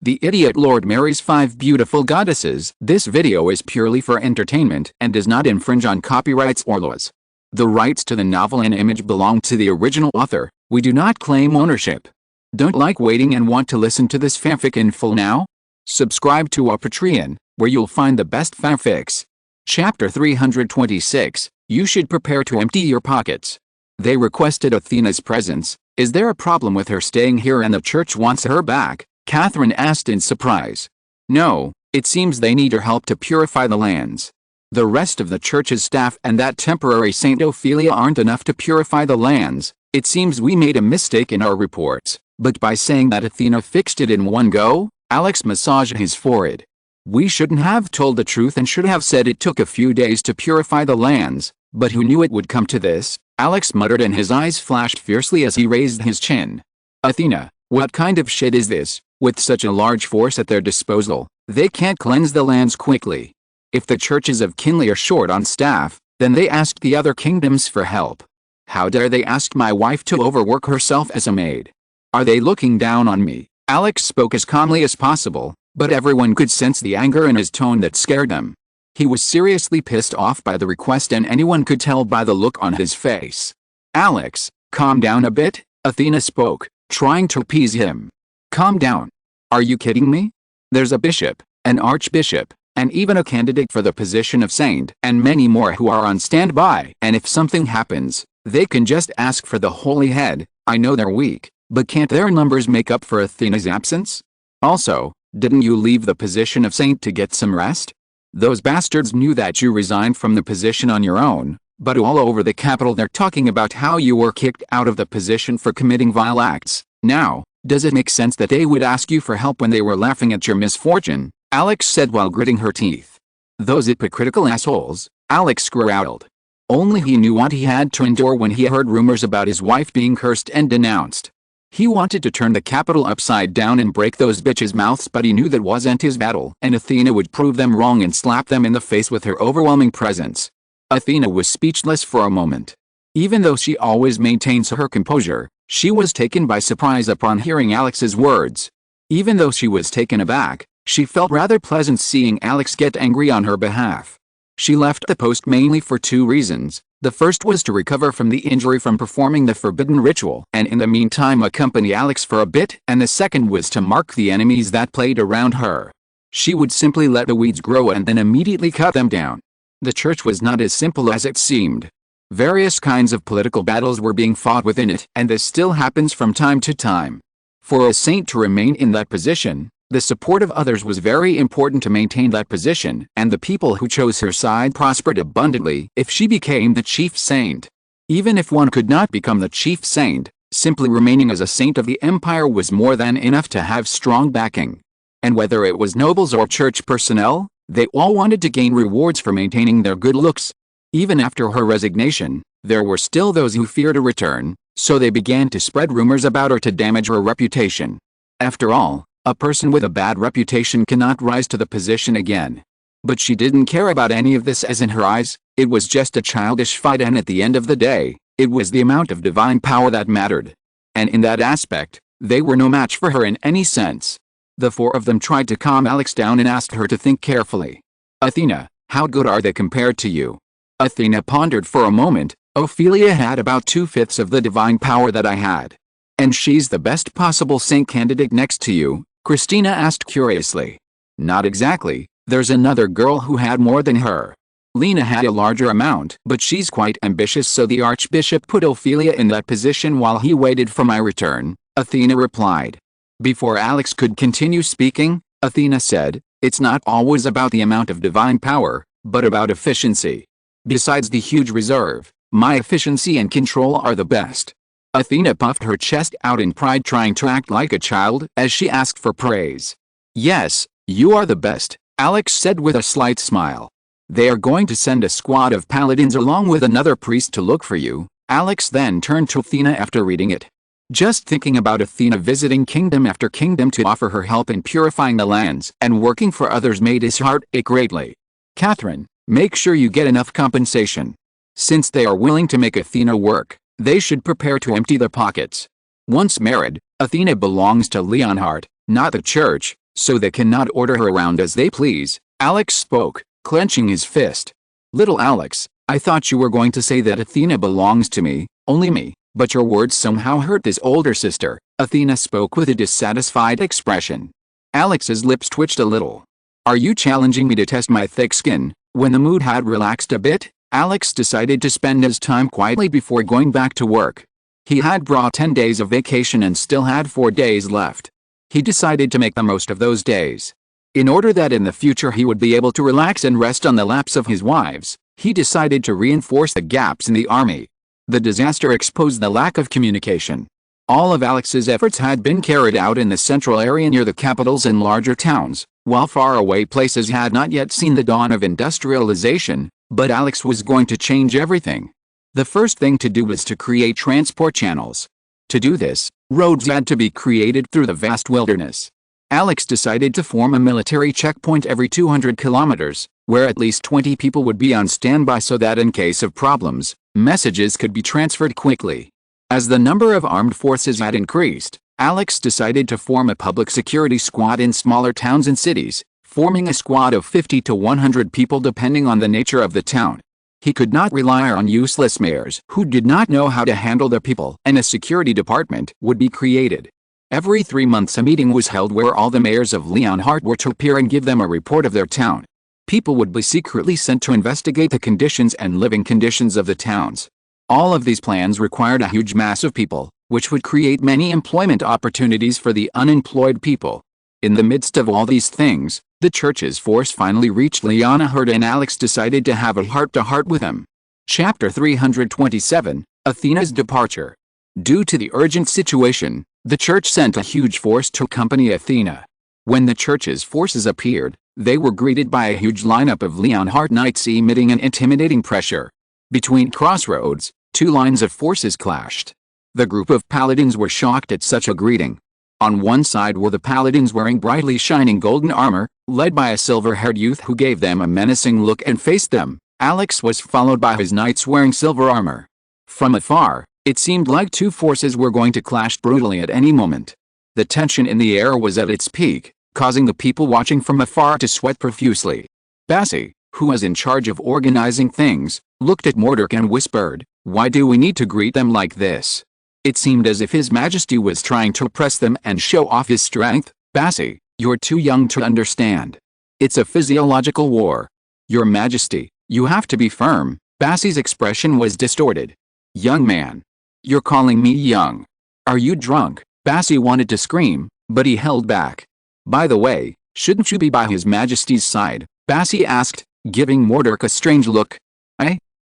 The idiot Lord marries 5 beautiful goddesses. This video is purely for entertainment and does not infringe on copyrights or laws. The rights to the novel and image belong to the original author. We do not claim ownership. Don't like waiting and want to listen to this fanfic in full now? Subscribe to our Patreon, where you'll find the best fanfics. Chapter 326, You should prepare to empty your pockets. They requested Athena's presence. Is there a problem with her staying here and the church wants her back? Catherine asked in surprise. No, it seems they need her help to purify the lands. The rest of the church's staff and that temporary Saint Ophelia aren't enough to purify the lands. It seems we made a mistake in our reports, but by saying that Athena fixed it in one go, Alex massaged his forehead. We shouldn't have told the truth and should have said it took a few days to purify the lands, but who knew it would come to this? Alex muttered and his eyes flashed fiercely as he raised his chin. Athena, what kind of shit is this? With such a large force at their disposal, they can't cleanse the lands quickly. If the churches of Kinley are short on staff, then they asked the other kingdoms for help. How dare they ask my wife to overwork herself as a maid? Are they looking down on me? Alex spoke as calmly as possible, but everyone could sense the anger in his tone that scared them. He was seriously pissed off by the request and anyone could tell by the look on his face. Alex, calm down a bit, Athena spoke, trying to appease him. Calm down. Are you kidding me? There's a bishop, an archbishop, and even a candidate for the position of saint, and many more who are on standby, and if something happens, they can just ask for the holy head. I know they're weak, but can't their numbers make up for Athena's absence? Also, didn't you leave the position of saint to get some rest? Those bastards knew that you resigned from the position on your own, but all over the capital they're talking about how you were kicked out of the position for committing vile acts. Now, does it make sense that they would ask you for help when they were laughing at your misfortune? Alex said while gritting her teeth. Those hypocritical assholes, Alex growled. Only he knew what he had to endure when he heard rumors about his wife being cursed and denounced. He wanted to turn the capital upside down and break those bitches' mouths, but he knew that wasn't his battle, and Athena would prove them wrong and slap them in the face with her overwhelming presence. Athena was speechless for a moment. Even though she always maintains her composure, she was taken by surprise upon hearing Alex's words. Even though she was taken aback, she felt rather pleasant seeing Alex get angry on her behalf. She left the post mainly for 2 reasons. The first was to recover from the injury from performing the forbidden ritual and in the meantime accompany Alex for a bit, and the second was to mark the enemies that played around her. She would simply let the weeds grow and then immediately cut them down. The church was not as simple as it seemed. Various kinds of political battles were being fought within it, and this still happens from time to time. For a saint to remain in that position, the support of others was very important to maintain that position, and the people who chose her side prospered abundantly if she became the chief saint. Even if one could not become the chief saint, simply remaining as a saint of the empire was more than enough to have strong backing. And whether it was nobles or church personnel, they all wanted to gain rewards for maintaining their good looks. Even after her resignation, there were still those who feared a return, so they began to spread rumors about her to damage her reputation. After all, a person with a bad reputation cannot rise to the position again. But she didn't care about any of this, as in her eyes, it was just a childish fight, and at the end of the day, it was the amount of divine power that mattered. And in that aspect, they were no match for her in any sense. The 4 of them tried to calm Alex down and asked her to think carefully. Athena, how good are they compared to you? Athena pondered for a moment. Ophelia had about 2/5 of the divine power that I had. And she's the best possible saint candidate next to you? Christina asked curiously. Not exactly, there's another girl who had more than her. Lena had a larger amount, but she's quite ambitious, so the archbishop put Ophelia in that position while he waited for my return, Athena replied. Before Alex could continue speaking, Athena said, it's not always about the amount of divine power, but about efficiency. Besides the huge reserve, my efficiency and control are the best. Athena puffed her chest out in pride, trying to act like a child as she asked for praise. Yes, you are the best, Alex said with a slight smile. They are going to send a squad of paladins along with another priest to look for you. Alex then turned to Athena after reading it. Just thinking about Athena visiting kingdom after kingdom to offer her help in purifying the lands and working for others made his heart ache greatly. Catherine, make sure you get enough compensation. Since they are willing to make Athena work, they should prepare to empty their pockets. Once married, Athena belongs to Leonhardt, not the church, so they cannot order her around as they please. Alex spoke, clenching his fist. Little Alex, I thought you were going to say that Athena belongs to me, only me, but your words somehow hurt this older sister. Athena spoke with a dissatisfied expression. Alex's lips twitched a little. Are you challenging me to test my thick skin? When the mood had relaxed a bit, Alex decided to spend his time quietly before going back to work. He had brought 10 days of vacation and still had 4 days left. He decided to make the most of those days. In order that in the future he would be able to relax and rest on the laps of his wives, he decided to reinforce the gaps in the army. The disaster exposed the lack of communication. All of Alex's efforts had been carried out in the central area near the capitals and larger towns, while faraway places had not yet seen the dawn of industrialization, but Alex was going to change everything. The first thing to do was to create transport channels. To do this, roads had to be created through the vast wilderness. Alex decided to form a military checkpoint every 200 kilometers, where at least 20 people would be on standby so that in case of problems, messages could be transferred quickly. As the number of armed forces had increased, Alex decided to form a public security squad in smaller towns and cities, forming a squad of 50 to 100 people depending on the nature of the town. He could not rely on useless mayors who did not know how to handle their people, and a security department would be created. Every 3 months a meeting was held where all the mayors of Leonhardt were to appear and give them a report of their town. People would be secretly sent to investigate the conditions and living conditions of the towns. All of these plans required a huge mass of people, which would create many employment opportunities for the unemployed people. In the midst of all these things, the church's force finally reached Leonhardt and Alex decided to have a heart-to-heart with him. Chapter 327, Athena's Departure. Due to the urgent situation, the church sent a huge force to accompany Athena. When the church's forces appeared, they were greeted by a huge lineup of Leonhardt knights emitting an intimidating pressure. Between crossroads, 2 lines of forces clashed. The group of paladins were shocked at such a greeting. On one side were the paladins wearing brightly shining golden armor, led by a silver-haired youth who gave them a menacing look and faced them. Alex was followed by his knights wearing silver armor. From afar, it seemed like 2 forces were going to clash brutally at any moment. The tension in the air was at its peak, causing the people watching from afar to sweat profusely. Bassi, who was in charge of organizing things, looked at Mordecai and whispered, "Why do we need to greet them like this?" It seemed as if His Majesty was trying to oppress them and show off his strength. "Bassi, you're too young to understand. It's a physiological war. Your Majesty, you have to be firm." Bassi's expression was distorted. "Young man. You're calling me young? Are you drunk?" Bassi wanted to scream, but he held back. "By the way, shouldn't you be by His Majesty's side?" Bassi asked, giving Mordecai a strange look.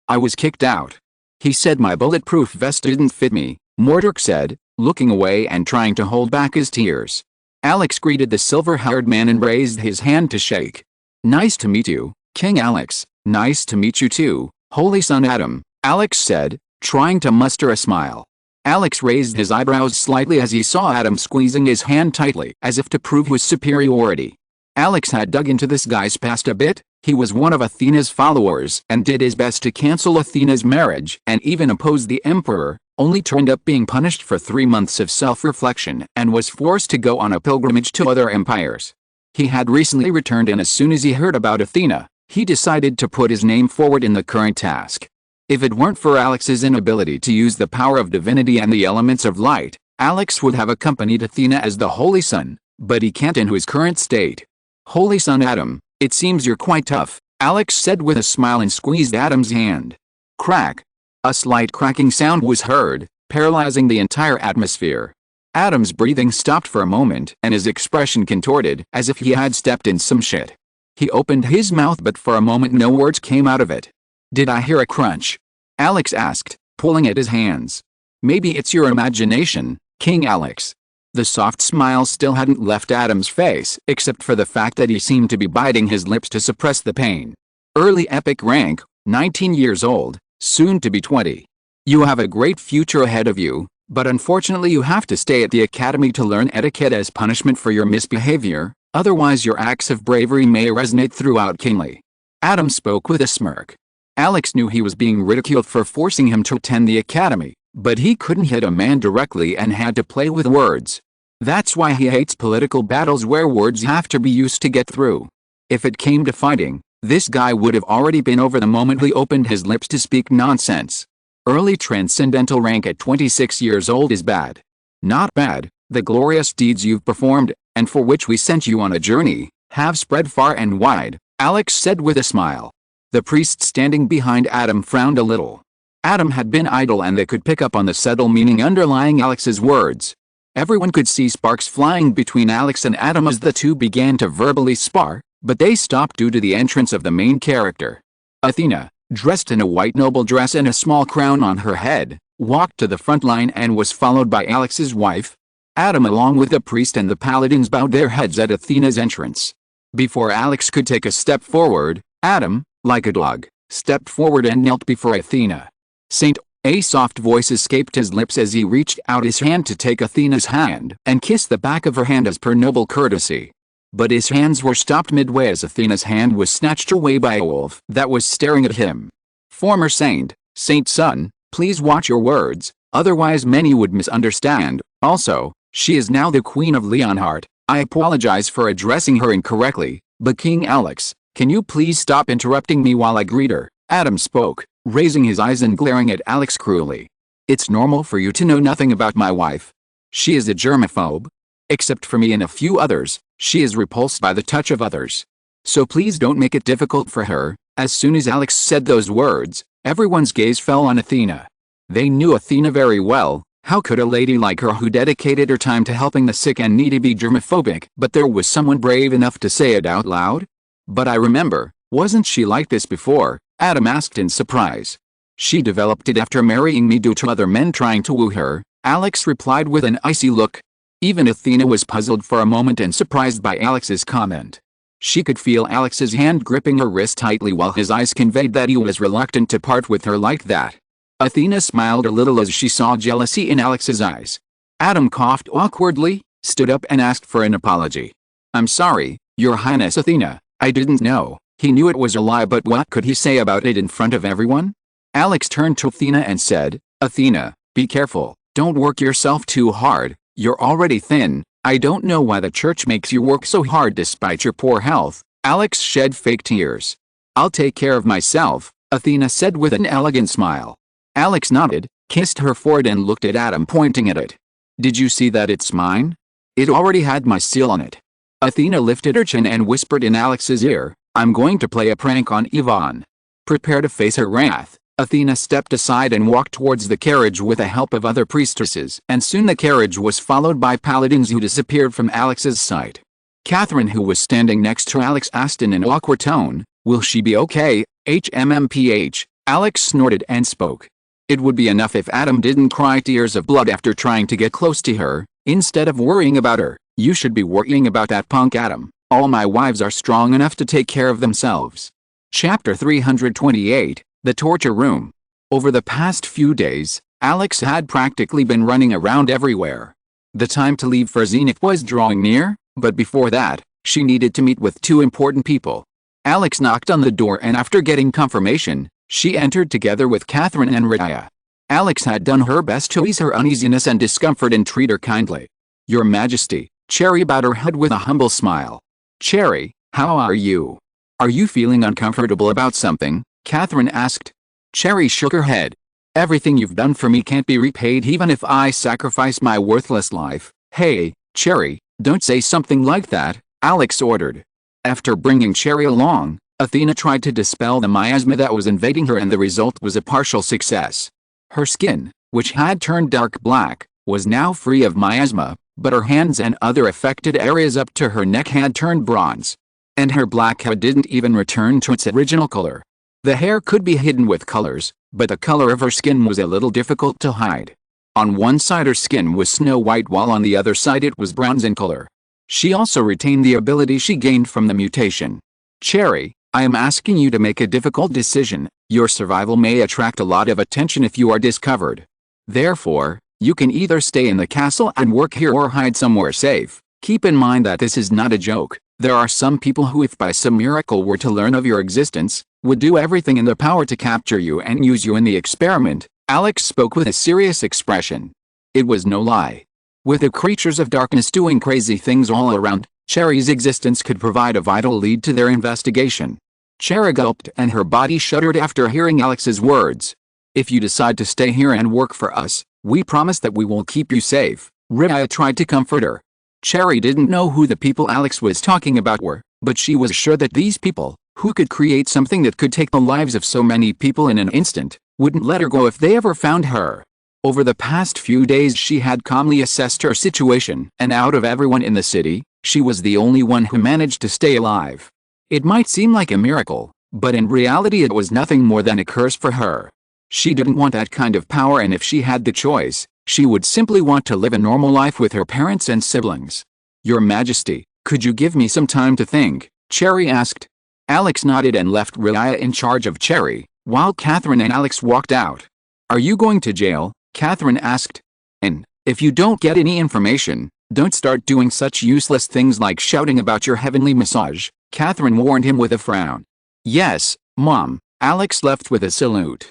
I was kicked out. He said my bulletproof vest didn't fit me," Mordecai said, looking away and trying to hold back his tears. Alex greeted the silver-haired man and raised his hand to shake. "Nice to meet you, King Alex." "Nice to meet you too, Holy Son Adam," Alex said, trying to muster a smile. Alex raised his eyebrows slightly as he saw Adam squeezing his hand tightly as if to prove his superiority. Alex had dug into this guy's past a bit. He was one of Athena's followers and did his best to cancel Athena's marriage and even oppose the emperor, only turned up being punished for 3 months of self-reflection and was forced to go on a pilgrimage to other empires. He had recently returned and as soon as he heard about Athena, he decided to put his name forward in the current task. If it weren't for Alex's inability to use the power of divinity and the elements of light, Alex would have accompanied Athena as the Holy Son, but he can't in his current state. "Holy Son Adam, it seems you're quite tough," Alex said with a smile and squeezed Adam's hand. Crack. A slight cracking sound was heard, paralyzing the entire atmosphere. Adam's breathing stopped for a moment and his expression contorted as if he had stepped in some shit. He opened his mouth but for a moment no words came out of it. "Did I hear a crunch?" Alex asked, pulling at his hands. "Maybe it's your imagination, King Alex." The soft smile still hadn't left Adam's face except for the fact that he seemed to be biting his lips to suppress the pain. Early epic rank, 19 years old, soon to be 20. "You have a great future ahead of you, but unfortunately you have to stay at the academy to learn etiquette as punishment for your misbehavior, otherwise your acts of bravery may resonate throughout kingly." Adam spoke with a smirk. Alex knew he was being ridiculed for forcing him to attend the academy, but he couldn't hit a man directly and had to play with words. That's why he hates political battles where words have to be used to get through. If it came to fighting, this guy would have already been over the moment he opened his lips to speak nonsense. Early transcendental rank at 26 years old is bad. Not bad. The glorious deeds you've performed, and for which we sent you on a journey, have spread far and wide, Alex said with a smile. The priest standing behind Adam frowned a little. Adam had been idle and they could pick up on the subtle meaning underlying Alex's words. Everyone could see sparks flying between Alex and Adam as the two began to verbally spar, but they stopped due to the entrance of the main character. Athena, dressed in a white noble dress and a small crown on her head, walked to the front line and was followed by Alex's wife. Adam along with the priest and the paladins bowed their heads at Athena's entrance. Before Alex could take a step forward, Adam, like a dog, stepped forward and knelt before Athena. Saint, a soft voice escaped his lips as he reached out his hand to take Athena's hand and kiss the back of her hand as per noble courtesy. But his hands were stopped midway as Athena's hand was snatched away by a wolf that was staring at him. Former Saint son, please watch your words, otherwise many would misunderstand. Also, she is now the Queen of Leonhardt. I apologize for addressing her incorrectly, but King Alex, can you please stop interrupting me while I greet her? Adam spoke, raising his eyes and glaring at Alex cruelly. It's normal for you to know nothing about my wife. She is a germaphobe. Except for me and a few others, she is repulsed by the touch of others. So please don't make it difficult for her. As soon as Alex said those words, everyone's gaze fell on Athena. They knew Athena very well. How could a lady like her who dedicated her time to helping the sick and needy be germophobic? But there was someone brave enough to say it out loud. But I remember, wasn't she like this before? Adam asked in surprise. She developed it after marrying me due to other men trying to woo her, Alex replied with an icy look. Even Athena was puzzled for a moment and surprised by Alex's comment. She could feel Alex's hand gripping her wrist tightly while his eyes conveyed that he was reluctant to part with her like that. Athena smiled a little as she saw jealousy in Alex's eyes. Adam coughed awkwardly, stood up and asked for an apology. I'm sorry, Your Highness Athena, I didn't know. He knew it was a lie, but what could he say about it in front of everyone? Alex turned to Athena and said, Athena, be careful, don't work yourself too hard, you're already thin. I don't know why the church makes you work so hard despite your poor health. Alex shed fake tears. I'll take care of myself, Athena said with an elegant smile. Alex nodded, kissed her forehead and looked at Adam pointing at it. Did you see that it's mine? It already had my seal on it. Athena lifted her chin and whispered in Alex's ear, I'm going to play a prank on Yvonne. Prepare to face her wrath. Athena stepped aside and walked towards the carriage with the help of other priestesses, and soon the carriage was followed by paladins who disappeared from Alex's sight. Catherine, who was standing next to Alex, asked in an awkward tone, will she be okay? HMMPH. Alex snorted and spoke. It would be enough if Adam didn't cry tears of blood after trying to get close to her. Instead of worrying about her, you should be worrying about that punk Adam. All my wives are strong enough to take care of themselves. Chapter 328, The Torture Room. Over the past few days, Alex had practically been running around everywhere. The time to leave for Zenith was drawing near, but before that, she needed to meet with two important people. Alex knocked on the door and after getting confirmation, she entered together with Catherine and Radia. Alex had done her best to ease her uneasiness and discomfort and treat her kindly. Your Majesty, Cherry bowed her head with a humble smile. Cherry, how are you? Are you feeling uncomfortable about something? Catherine asked. Cherry shook her head. Everything you've done for me can't be repaid even if I sacrifice my worthless life. Hey, Cherry, don't say something like that, Alex ordered. After bringing Cherry along, Athena tried to dispel the miasma that was invading her and the result was a partial success. Her skin, which had turned dark black, was now free of miasma, but her hands and other affected areas up to her neck had turned bronze. And her black hair didn't even return to its original color. The hair could be hidden with colors, but the color of her skin was a little difficult to hide. On one side her skin was snow white while on the other side it was bronze in color. She also retained the ability she gained from the mutation. Cherry, I am asking you to make a difficult decision. Your survival may attract a lot of attention if you are discovered. Therefore, you can either stay in the castle and work here or hide somewhere safe. Keep in mind that this is not a joke. There are some people who, if by some miracle were to learn of your existence, would do everything in their power to capture you and use you in the experiment. Alex spoke with a serious expression. It was no lie. With the creatures of darkness doing crazy things all around, Cherry's existence could provide a vital lead to their investigation. Cherry gulped and her body shuddered after hearing Alex's words. "If you decide to stay here and work for us, we promise that we will keep you safe," Raya tried to comfort her. Cherry didn't know who the people Alex was talking about were, but she was sure that these people, who could create something that could take the lives of so many people in an instant, wouldn't let her go if they ever found her. Over the past few days she had calmly assessed her situation, and out of everyone in the city, she was the only one who managed to stay alive. It might seem like a miracle, but in reality it was nothing more than a curse for her. She didn't want that kind of power, and if she had the choice, she would simply want to live a normal life with her parents and siblings. "Your Majesty, could you give me some time to think?" Cherry asked. Alex nodded and left Raya in charge of Cherry, while Catherine and Alex walked out. "Are you going to jail?" Catherine asked. "And, if you don't get any information, don't start doing such useless things like shouting about your heavenly massage," Catherine warned him with a frown. "Yes, Mom," Alex left with a salute.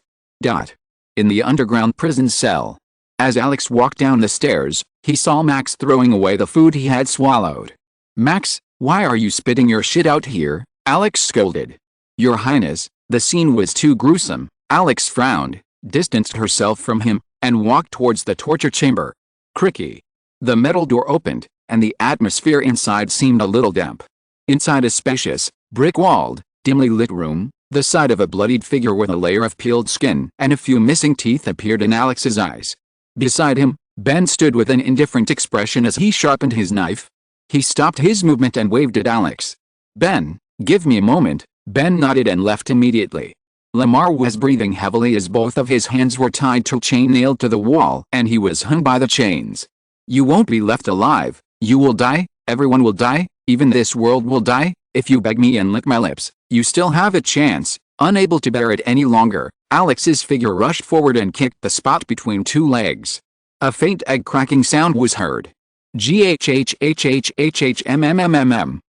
In the underground prison cell. As Alex walked down the stairs, he saw Max throwing away the food he had swallowed. "Max, why are you spitting your shit out here?" Alex scolded. "Your Highness, the scene was too gruesome." Alex frowned, distanced herself from him, and walked towards the torture chamber. Cricky. The metal door opened, and the atmosphere inside seemed a little damp. Inside a spacious, brick-walled, dimly lit room, the sight of a bloodied figure with a layer of peeled skin and a few missing teeth appeared in Alex's eyes. Beside him, Ben stood with an indifferent expression as he sharpened his knife. He stopped his movement and waved at Alex. "Ben, give me a moment." Ben nodded and left immediately. Lamar was breathing heavily as both of his hands were tied to a chain nailed to the wall and he was hung by the chains. "You won't be left alive. You will die. Everyone will die. Even this world will die. If you beg me and lick my lips, you still have a chance." Unable to bear it any longer, Alex's figure rushed forward and kicked the spot between two legs. A faint egg-cracking sound was heard. Ghhhhhhmm.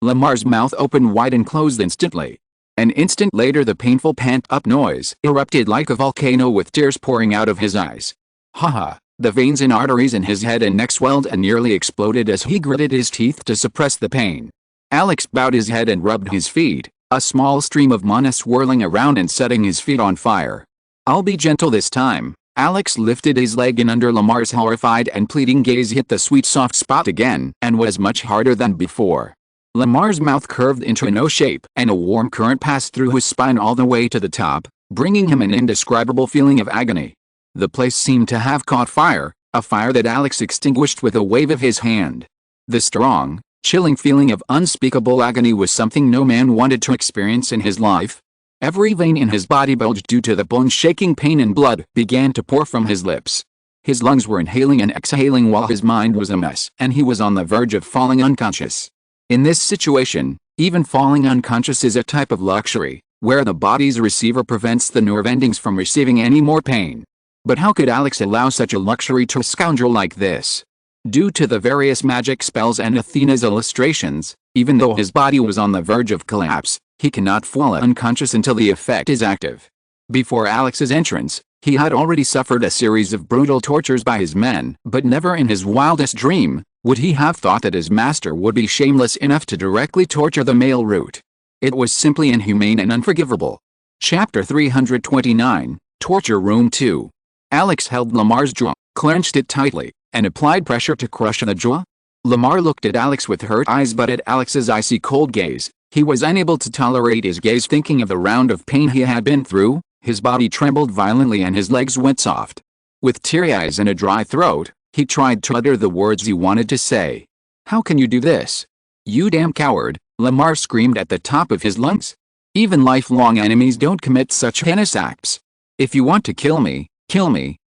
Lamar's mouth opened wide and closed instantly. An instant later the painful pant-up noise erupted like a volcano with tears pouring out of his eyes. Haha, the veins and arteries in his head and neck swelled and nearly exploded as he gritted his teeth to suppress the pain. Alex bowed his head and rubbed his feet, a small stream of mana swirling around and setting his feet on fire. "I'll be gentle this time." Alex lifted his leg and under Lamar's horrified and pleading gaze hit the sweet soft spot again and was much harder than before. Lamar's mouth curved into an O shape and a warm current passed through his spine all the way to the top, bringing him an indescribable feeling of agony. The place seemed to have caught fire, a fire that Alex extinguished with a wave of his hand. The strong, chilling feeling of unspeakable agony was something no man wanted to experience in his life. Every vein in his body bulged due to the bone-shaking pain and blood began to pour from his lips. His lungs were inhaling and exhaling while his mind was a mess and he was on the verge of falling unconscious. In this situation, even falling unconscious is a type of luxury, where the body's receiver prevents the nerve endings from receiving any more pain. But how could Alex allow such a luxury to a scoundrel like this? Due to the various magic spells and Athena's illustrations, even though his body was on the verge of collapse, he cannot fall unconscious until the effect is active. Before Alex's entrance, he had already suffered a series of brutal tortures by his men, but never in his wildest dream would he have thought that his master would be shameless enough to directly torture the male root. It was simply inhumane and unforgivable. Chapter 329, Torture Room 2. Alex held Lamar's jaw, clenched it tightly, and applied pressure to crush the jaw. Lamar looked at Alex with hurt eyes, but at Alex's icy cold gaze, he was unable to tolerate his gaze. Thinking of the round of pain he had been through, his body trembled violently and his legs went soft. With teary eyes and a dry throat, he tried to utter the words he wanted to say. "How can you do this? You damn coward," Lamar screamed at the top of his lungs. "Even lifelong enemies don't commit such heinous acts. If you want to kill me,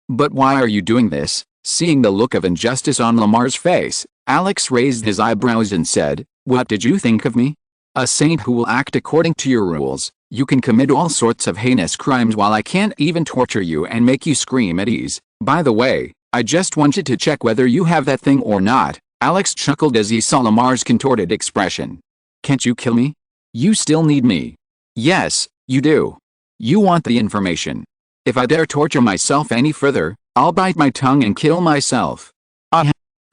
but why are you doing this?" Seeing the look of injustice on Lamar's face, Alex raised his eyebrows and said, "What did you think of me? A saint who will act according to your rules. You can commit all sorts of heinous crimes while I can't even torture you and make you scream at ease. By the way, I just wanted to check whether you have that thing or not." Alex chuckled as he saw Lamar's contorted expression. "Can't you kill me? You still need me." "Yes, you do. You want the information. If I dare torture myself any further, I'll bite my tongue and kill myself."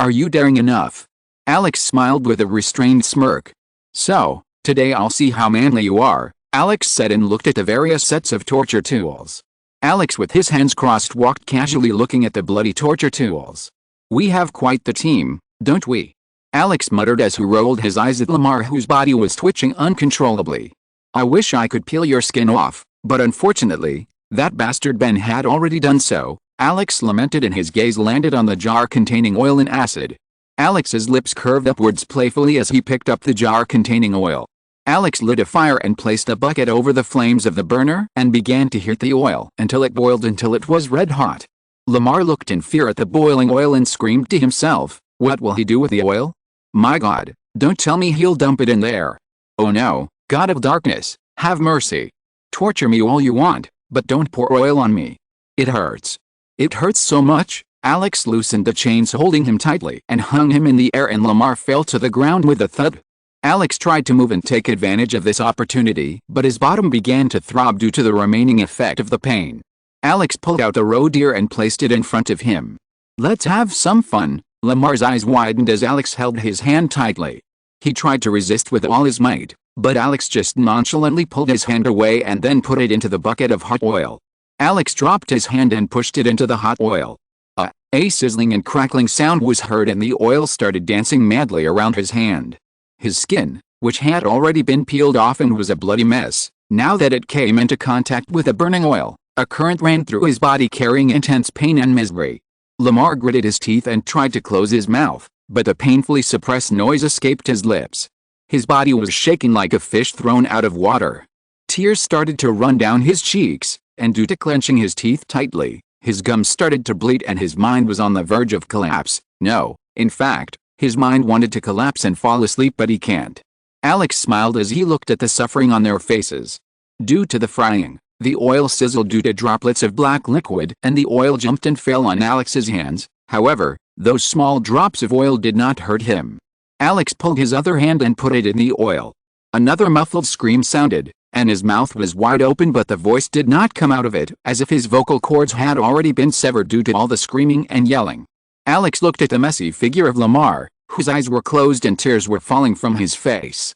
Are you daring enough? Alex smiled with a restrained smirk. So, today I'll see how manly you are, Alex said and looked at the various sets of torture tools. Alex with his hands crossed walked casually looking at the bloody torture tools. We have quite the team, don't we? Alex muttered as he rolled his eyes at Lamar, whose body was twitching uncontrollably. I wish I could peel your skin off, but unfortunately, that bastard Ben had already done so, Alex lamented, and his gaze landed on the jar containing oil and acid. Alex's lips curved upwards playfully as he picked up the jar containing oil. Alex lit a fire and placed a bucket over the flames of the burner and began to heat the oil until it boiled until it was red hot. Lamar looked in fear at the boiling oil and screamed to himself, what will he do with the oil? My God, don't tell me he'll dump it in there. Oh no, God of darkness, have mercy. Torture me all you want, but don't pour oil on me. It hurts. It hurts so much. Alex loosened the chains holding him tightly and hung him in the air, and Lamar fell to the ground with a thud. Alex tried to move and take advantage of this opportunity, but his bottom began to throb due to the remaining effect of the pain. Alex pulled out the roe deer and placed it in front of him. Let's have some fun. Lamar's eyes widened as Alex held his hand tightly. He tried to resist with all his might, but Alex just nonchalantly pulled his hand away and then put it into the bucket of hot oil. Alex dropped his hand and pushed it into the hot oil. A sizzling and crackling sound was heard and the oil started dancing madly around his hand. His skin, which had already been peeled off and was a bloody mess, now that it came into contact with the burning oil, a current ran through his body carrying intense pain and misery. Lamar gritted his teeth and tried to close his mouth, but the painfully suppressed noise escaped his lips. His body was shaking like a fish thrown out of water. Tears started to run down his cheeks, and due to clenching his teeth tightly, his gums started to bleed and his mind was on the verge of collapse. No, in fact, his mind wanted to collapse and fall asleep, but he can't. Alex smiled as he looked at the suffering on their faces. Due to the frying, the oil sizzled due to droplets of black liquid, and the oil jumped and fell on Alex's hands. However, those small drops of oil did not hurt him. Alex pulled his other hand and put it in the oil. Another muffled scream sounded, and his mouth was wide open, but the voice did not come out of it, as if his vocal cords had already been severed due to all the screaming and yelling. Alex looked at the messy figure of Lamar, whose eyes were closed and tears were falling from his face.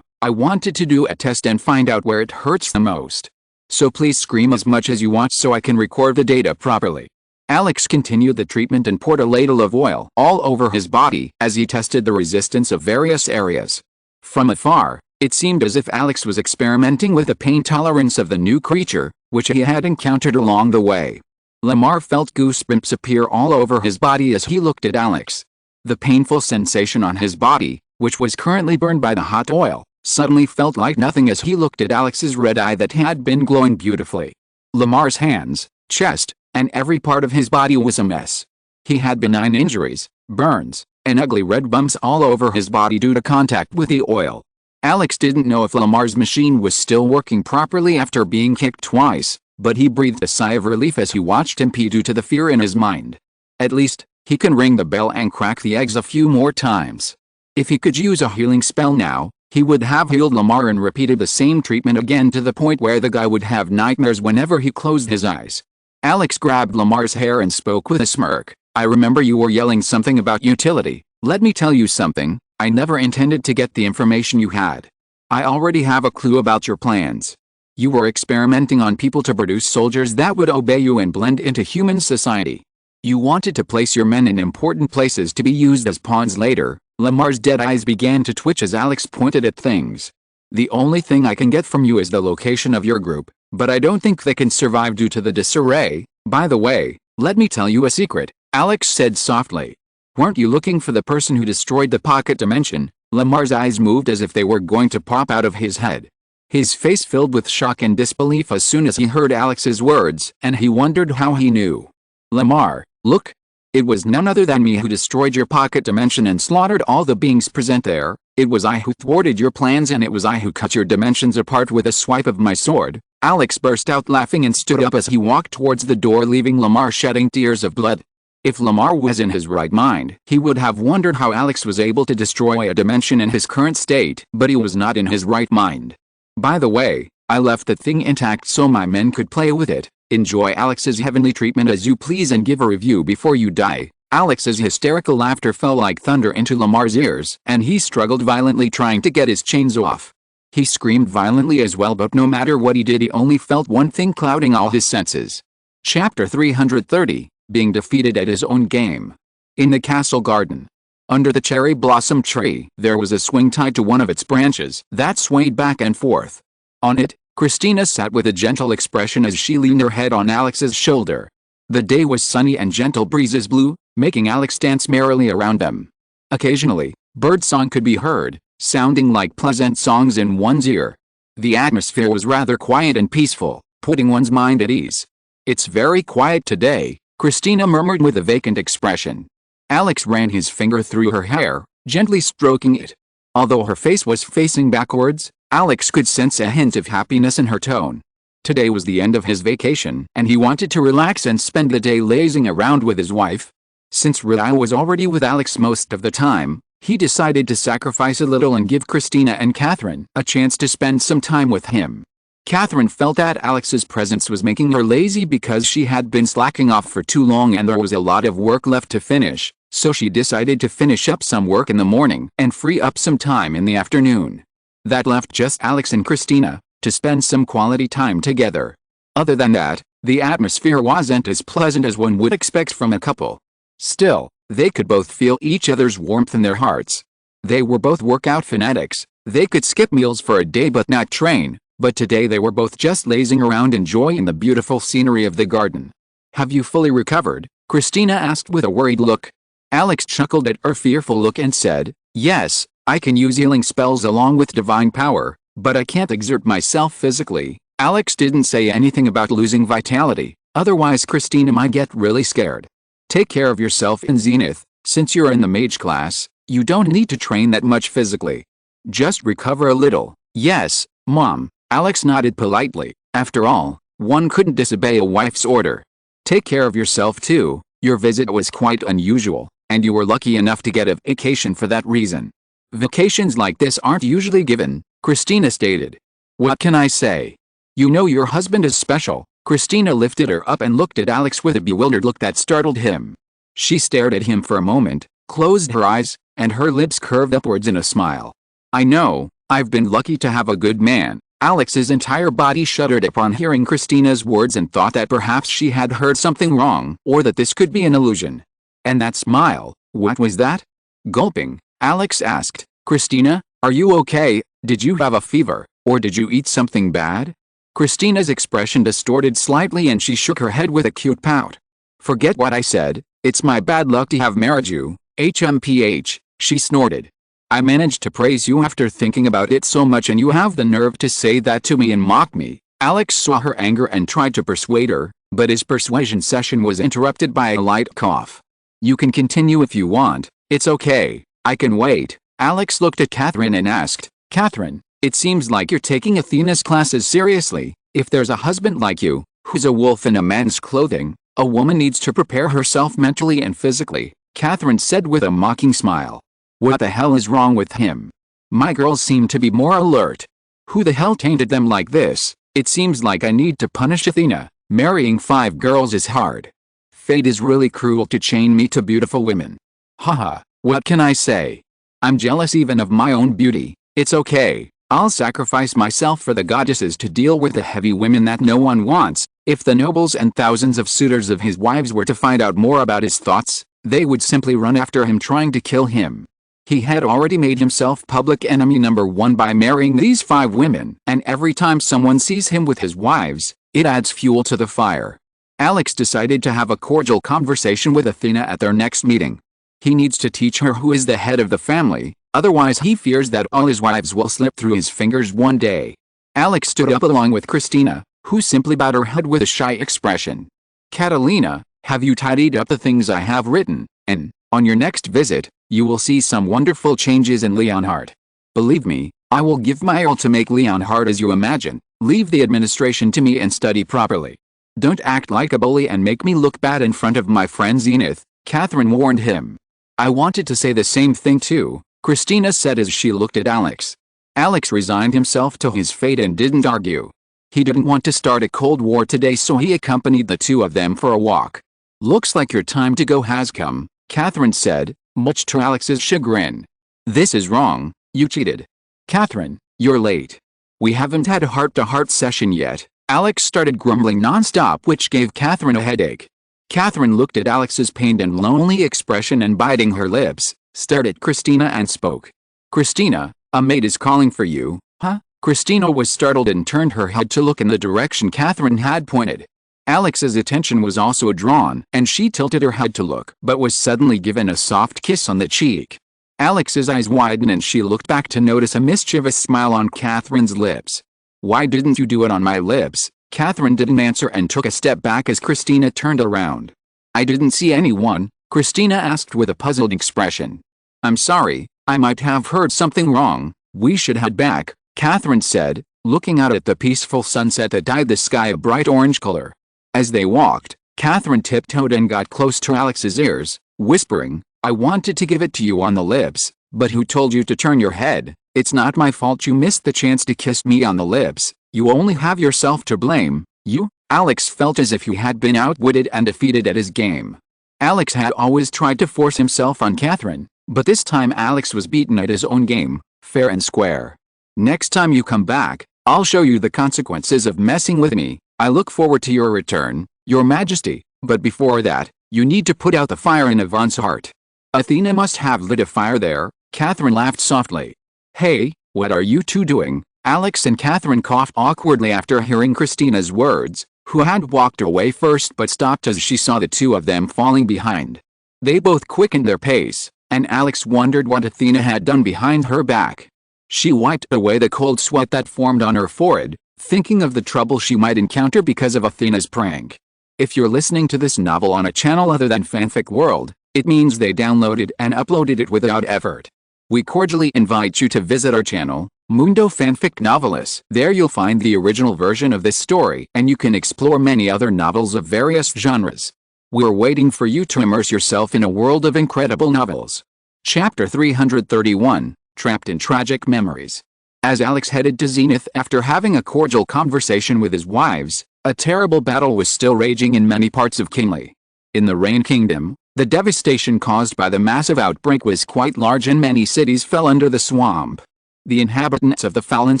I wanted to do a test and find out where it hurts the most. So please scream as much as you want so I can record the data properly. Alex continued the treatment and poured a ladle of oil all over his body as he tested the resistance of various areas. From afar, it seemed as if Alex was experimenting with the pain tolerance of the new creature, which he had encountered along the way. Lamar felt goosebumps appear all over his body as he looked at Alex. The painful sensation on his body, which was currently burned by the hot oil, suddenly felt like nothing as he looked at Alex's red eye that had been glowing beautifully. Lamar's hands, chest, and every part of his body was a mess. He had benign injuries, burns, and ugly red bumps all over his body due to contact with the oil. Alex didn't know if Lamar's machine was still working properly after being kicked twice, but he breathed a sigh of relief as he watched him pee due to the fear in his mind. At least, he can ring the bell and crack the eggs a few more times. If he could use a healing spell now, he would have healed Lamar and repeated the same treatment again to the point where the guy would have nightmares whenever he closed his eyes. Alex grabbed Lamar's hair and spoke with a smirk. I remember you were yelling something about utility. Let me tell you something, I never intended to get the information you had. I already have a clue about your plans. You were experimenting on people to produce soldiers that would obey you and blend into human society. You wanted to place your men in important places to be used as pawns later. Lamar's dead eyes began to twitch as Alex pointed at things. The only thing I can get from you is the location of your group, but I don't think they can survive due to the disarray. By the way, let me tell you a secret, Alex said softly. Weren't you looking for the person who destroyed the pocket dimension? Lamar's eyes moved as if they were going to pop out of his head. His face filled with shock and disbelief as soon as he heard Alex's words, and he wondered how he knew. Lamar, look. It was none other than me who destroyed your pocket dimension and slaughtered all the beings present there. It was I who thwarted your plans, and it was I who cut your dimensions apart with a swipe of my sword. Alex burst out laughing and stood up as he walked towards the door, leaving Lamar shedding tears of blood. If Lamar was in his right mind, he would have wondered how Alex was able to destroy a dimension in his current state, but he was not in his right mind. By the way, I left the thing intact so my men could play with it. Enjoy Alex's heavenly treatment as you please and give a review before you die. Alex's hysterical laughter fell like thunder into Lamar's ears, and he struggled violently trying to get his chains off. He screamed violently as well, but no matter what he did, he only felt one thing clouding all his senses. Chapter 330, Being Defeated at His Own Game. In the castle garden, under the cherry blossom tree, there was a swing tied to one of its branches that swayed back and forth. On it, Christina sat with a gentle expression as she leaned her head on Alex's shoulder. The day was sunny and gentle breezes blew, making Alex dance merrily around them. Occasionally, birdsong could be heard, sounding like pleasant songs in one's ear. The atmosphere was rather quiet and peaceful, putting one's mind at ease. "It's very quiet today," Christina murmured with a vacant expression. Alex ran his finger through her hair, gently stroking it. Although her face was facing backwards, Alex could sense a hint of happiness in her tone. Today was the end of his vacation, and he wanted to relax and spend the day lazing around with his wife. Since Rhea was already with Alex most of the time, he decided to sacrifice a little and give Christina and Catherine a chance to spend some time with him. Catherine felt that Alex's presence was making her lazy because she had been slacking off for too long and there was a lot of work left to finish, so she decided to finish up some work in the morning and free up some time in the afternoon. That left just Alex and Christina to spend some quality time together. Other than that, the atmosphere wasn't as pleasant as one would expect from a couple. Still, they could both feel each other's warmth in their hearts. They were both workout fanatics. They could skip meals for a day but not train, but today they were both just lazing around enjoying the beautiful scenery of the garden. "Have you fully recovered?" Christina asked with a worried look. Alex chuckled at her fearful look and said, "Yes, I can use healing spells along with divine power, but I can't exert myself physically." Alex didn't say anything about losing vitality, otherwise Christina might get really scared. "Take care of yourself in Zenith. Since you're in the mage class, you don't need to train that much physically. Just recover a little." "Yes, Mom," Alex nodded politely. After all, one couldn't disobey a wife's order. "Take care of yourself too. Your visit was quite unusual, and you were lucky enough to get a vacation for that reason." "Vacations like this aren't usually given," Christina stated. "What can I say? You know your husband is special." Christina lifted her up and looked at Alex with a bewildered look that startled him. She stared at him for a moment, closed her eyes, and her lips curved upwards in a smile. "I know, I've been lucky to have a good man." Alex's entire body shuddered upon hearing Christina's words and thought that perhaps she had heard something wrong or that this could be an illusion. "And that smile, what was that?" Gulping, Alex asked, "Christina, are you okay? Did you have a fever, or did you eat something bad?" Christina's expression distorted slightly and she shook her head with a cute pout. "Forget what I said, it's my bad luck to have married you, HMPH, she snorted. "I managed to praise you after thinking about it so much and you have the nerve to say that to me and mock me." Alex saw her anger and tried to persuade her, but his persuasion session was interrupted by a light cough. "You can continue if you want, it's okay, I can wait." Alex looked at Catherine and asked, "Catherine, it seems like you're taking Athena's classes seriously. If there's a husband like you, who's a wolf in a man's clothing, a woman needs to prepare herself mentally and physically," Catherine said with a mocking smile. "What the hell is wrong with him? My girls seem to be more alert. Who the hell tainted them like this? It seems like I need to punish Athena. Marrying 5 girls is hard. Fate is really cruel to chain me to beautiful women. Haha, what can I say? I'm jealous even of my own beauty. It's okay. I'll sacrifice myself for the goddesses to deal with the heavy women that no one wants." If the nobles and thousands of suitors of his wives were to find out more about his thoughts, they would simply run after him trying to kill him. He had already made himself public enemy number 1 by marrying these 5 women, and every time someone sees him with his wives, it adds fuel to the fire. Alex decided to have a cordial conversation with Athena at their next meeting. He needs to teach her who is the head of the family, otherwise he fears that all his wives will slip through his fingers one day. Alex stood up along with Christina, who simply bowed her head with a shy expression. "Catalina, have you tidied up the things I have written? And, on your next visit, you will see some wonderful changes in Leonhard. Believe me, I will give my all to make Leonhard as you imagine. Leave the administration to me and study properly. Don't act like a bully and make me look bad in front of my friend Zenith," Catherine warned him. "I wanted to say the same thing too," Christina said as she looked at Alex. Alex resigned himself to his fate and didn't argue. He didn't want to start a cold war today, so he accompanied the two of them for a walk. "Looks like your time to go has come," Catherine said, much to Alex's chagrin. This is wrong, you cheated. Catherine, you're late. We haven't had a heart-to-heart session yet. Alex started grumbling non-stop, which gave Catherine a headache. Catherine looked at Alex's pained and lonely expression and, biting her lips, stared at Christina and spoke. Christina, a maid is calling for you. Huh? Christina was startled and turned her head to look in the direction Catherine had pointed. Alex's attention was also drawn, and she tilted her head to look, but was suddenly given a soft kiss on the cheek. Alex's eyes widened and she looked back to notice a mischievous smile on Catherine's lips. Why didn't you do it on my lips? Catherine didn't answer and took a step back as Christina turned around. I didn't see anyone, Christina asked with a puzzled expression. I'm sorry, I might have heard something wrong. We should head back, Catherine said, looking out at the peaceful sunset that dyed the sky a bright orange color. As they walked, Catherine tiptoed and got close to Alex's ears, whispering, I wanted to give it to you on the lips, but who told you to turn your head? It's not my fault you missed the chance to kiss me on the lips. You only have yourself to blame. You? Alex felt as if he had been outwitted and defeated at his game. Alex had always tried to force himself on Catherine, but this time Alex was beaten at his own game, fair and square. Next time you come back, I'll show you the consequences of messing with me. I look forward to your return, Your Majesty, but before that, you need to put out the fire in Yvonne's heart. Athena must have lit a fire there. Catherine laughed softly. Hey, what are you two doing? Alex and Catherine coughed awkwardly after hearing Christina's words, who had walked away first but stopped as she saw the two of them falling behind. They both quickened their pace, and Alex wondered what Athena had done behind her back. She wiped away the cold sweat that formed on her forehead, thinking of the trouble she might encounter because of Athena's prank. If you're listening to this novel on a channel other than Fanfic World, it means they downloaded and uploaded it without effort. We cordially invite you to visit our channel, Mundo Fanfic Novelis. There you'll find the original version of this story, and you can explore many other novels of various genres. We're waiting for you to immerse yourself in a world of incredible novels. Chapter 331, Trapped in Tragic Memories. As Alex headed to Zenith after having a cordial conversation with his wives, a terrible battle was still raging in many parts of Kingly. In the Rain Kingdom, the devastation caused by the massive outbreak was quite large and many cities fell under the swamp. The inhabitants of the fallen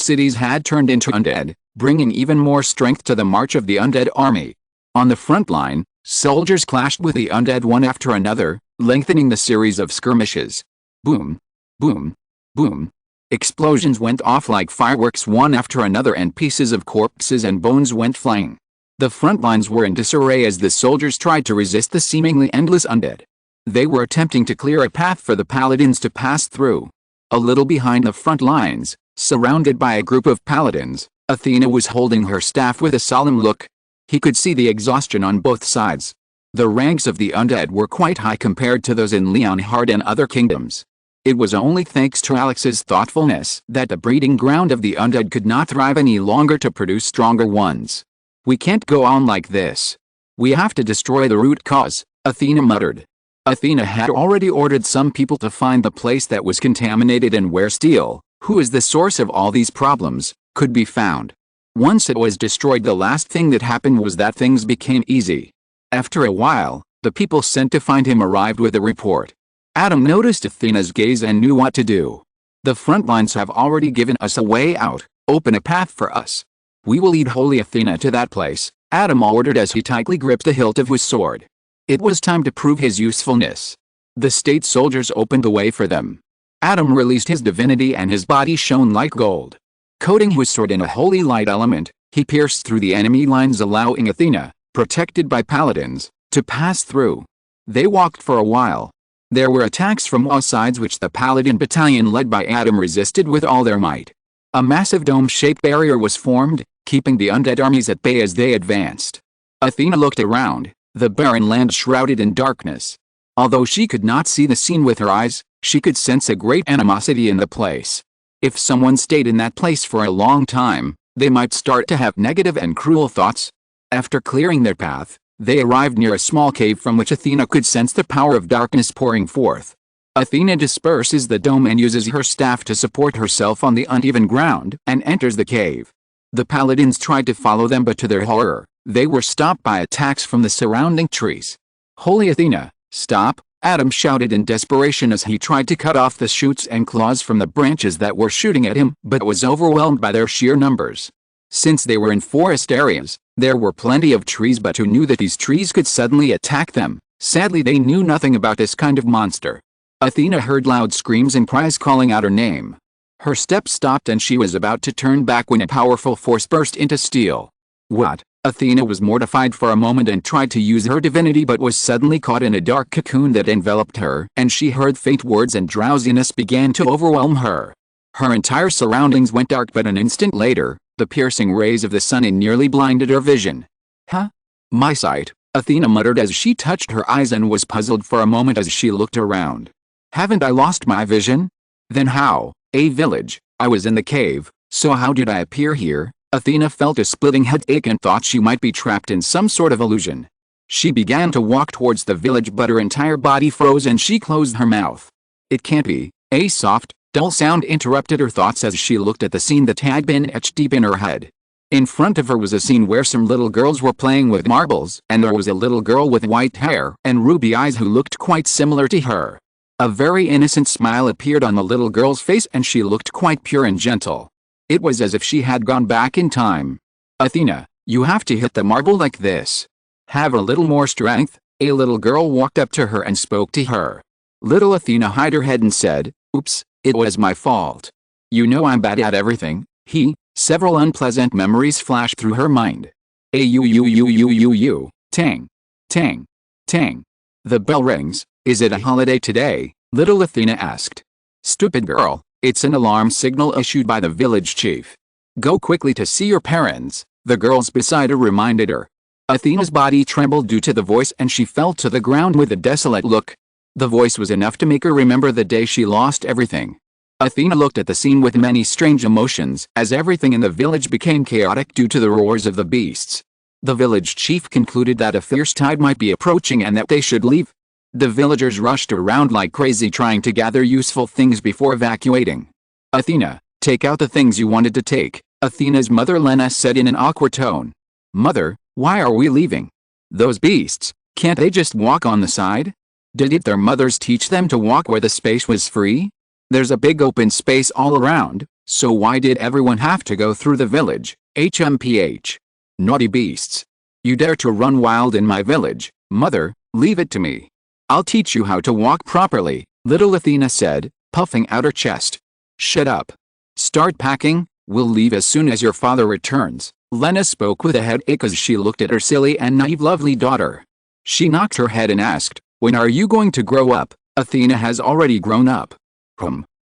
cities had turned into undead, bringing even more strength to the march of the undead army. On the front line, soldiers clashed with the undead one after another, lengthening the series of skirmishes. Boom, boom, boom. Explosions went off like fireworks one after another and pieces of corpses and bones went flying. The front lines were in disarray as the soldiers tried to resist the seemingly endless undead. They were attempting to clear a path for the paladins to pass through. A little behind the front lines, surrounded by a group of paladins, Athena was holding her staff with a solemn look. He could see the exhaustion on both sides. The ranks of the undead were quite high compared to those in Leonhard and other kingdoms. It was only thanks to Alex's thoughtfulness that the breeding ground of the undead could not thrive any longer to produce stronger ones. We can't go on like this. We have to destroy the root cause, Athena muttered. Athena had already ordered some people to find the place that was contaminated and where steel, who is the source of all these problems, could be found. Once it was destroyed, the last thing that happened was that things became easy. After a while, the people sent to find him arrived with a report. Adam noticed Athena's gaze and knew what to do. The front lines have already given us a way out. Open a path for us. We will lead Holy Athena to that place, Adam ordered as he tightly gripped the hilt of his sword. It was time to prove his usefulness. The state soldiers opened the way for them. Adam released his divinity and his body shone like gold. Coating his sword in a holy light element, he pierced through the enemy lines, allowing Athena, protected by paladins, to pass through. They walked for a while. There were attacks from all sides which the paladin battalion led by Adam resisted with all their might. A massive dome-shaped barrier was formed, keeping the undead armies at bay as they advanced. Athena looked around, the barren land shrouded in darkness. Although she could not see the scene with her eyes, she could sense a great animosity in the place. If someone stayed in that place for a long time, they might start to have negative and cruel thoughts. After clearing their path, they arrived near a small cave from which Athena could sense the power of darkness pouring forth. Athena disperses the dome and uses her staff to support herself on the uneven ground and enters the cave. The paladins tried to follow them, but to their horror, they were stopped by attacks from the surrounding trees. Holy Athena, stop, Adam shouted in desperation as he tried to cut off the shoots and claws from the branches that were shooting at him, but was overwhelmed by their sheer numbers. Since they were in forest areas, there were plenty of trees, but who knew that these trees could suddenly attack them? Sadly, they knew nothing about this kind of monster. Athena heard loud screams and cries calling out her name. Her steps stopped and she was about to turn back when a powerful force burst into steel. What? Athena was mortified for a moment and tried to use her divinity, but was suddenly caught in a dark cocoon that enveloped her, and she heard faint words and drowsiness began to overwhelm her. Her entire surroundings went dark, but an instant later, the piercing rays of the sun nearly blinded her vision. Huh? My sight, Athena muttered as she touched her eyes and was puzzled for a moment as she looked around. Haven't I lost my vision? Then how? A village. I was in the cave, so how did I appear here? Athena felt a splitting headache and thought she might be trapped in some sort of illusion. She began to walk towards the village, but her entire body froze and she closed her mouth. It can't be. A soft, dull sound interrupted her thoughts as she looked at the scene that had been etched deep in her head. In front of her was a scene where some little girls were playing with marbles, and there was a little girl with white hair and ruby eyes who looked quite similar to her. A very innocent smile appeared on the little girl's face and she looked quite pure and gentle. It was as if she had gone back in time. Athena, you have to hit the marble like this. Have a little more strength. A little girl walked up to her and spoke to her. Little Athena hid her head and said, "Oops, it was my fault. You know I'm bad at everything." Several unpleasant memories flashed through her mind. Tang. Tang. Tang. The bell rings. Is it a holiday today? Little Athena asked. Stupid girl. It's an alarm signal issued by the village chief. Go quickly to see your parents, the girls beside her reminded her. Athena's body trembled due to the voice and she fell to the ground with a desolate look. The voice was enough to make her remember the day she lost everything. Athena looked at the scene with many strange emotions as everything in the village became chaotic due to the roars of the beasts. The village chief concluded that a fierce tide might be approaching and that they should leave. The villagers rushed around like crazy trying to gather useful things before evacuating. Athena, take out the things you wanted to take, Athena's mother Lena said in an awkward tone. Mother, why are we leaving? Those beasts, can't they just walk on the side? Did their mothers teach them to walk where the space was free? There's a big open space all around, so why did everyone have to go through the village? HMPH. Naughty beasts. You dare to run wild in my village, mother, leave it to me. I'll teach you how to walk properly, little Athena said, puffing out her chest. Shut up. Start packing, we'll leave as soon as your father returns. Lena spoke with a headache as she looked at her silly and naive lovely daughter. She knocked her head and asked, when are you going to grow up? Athena has already grown up.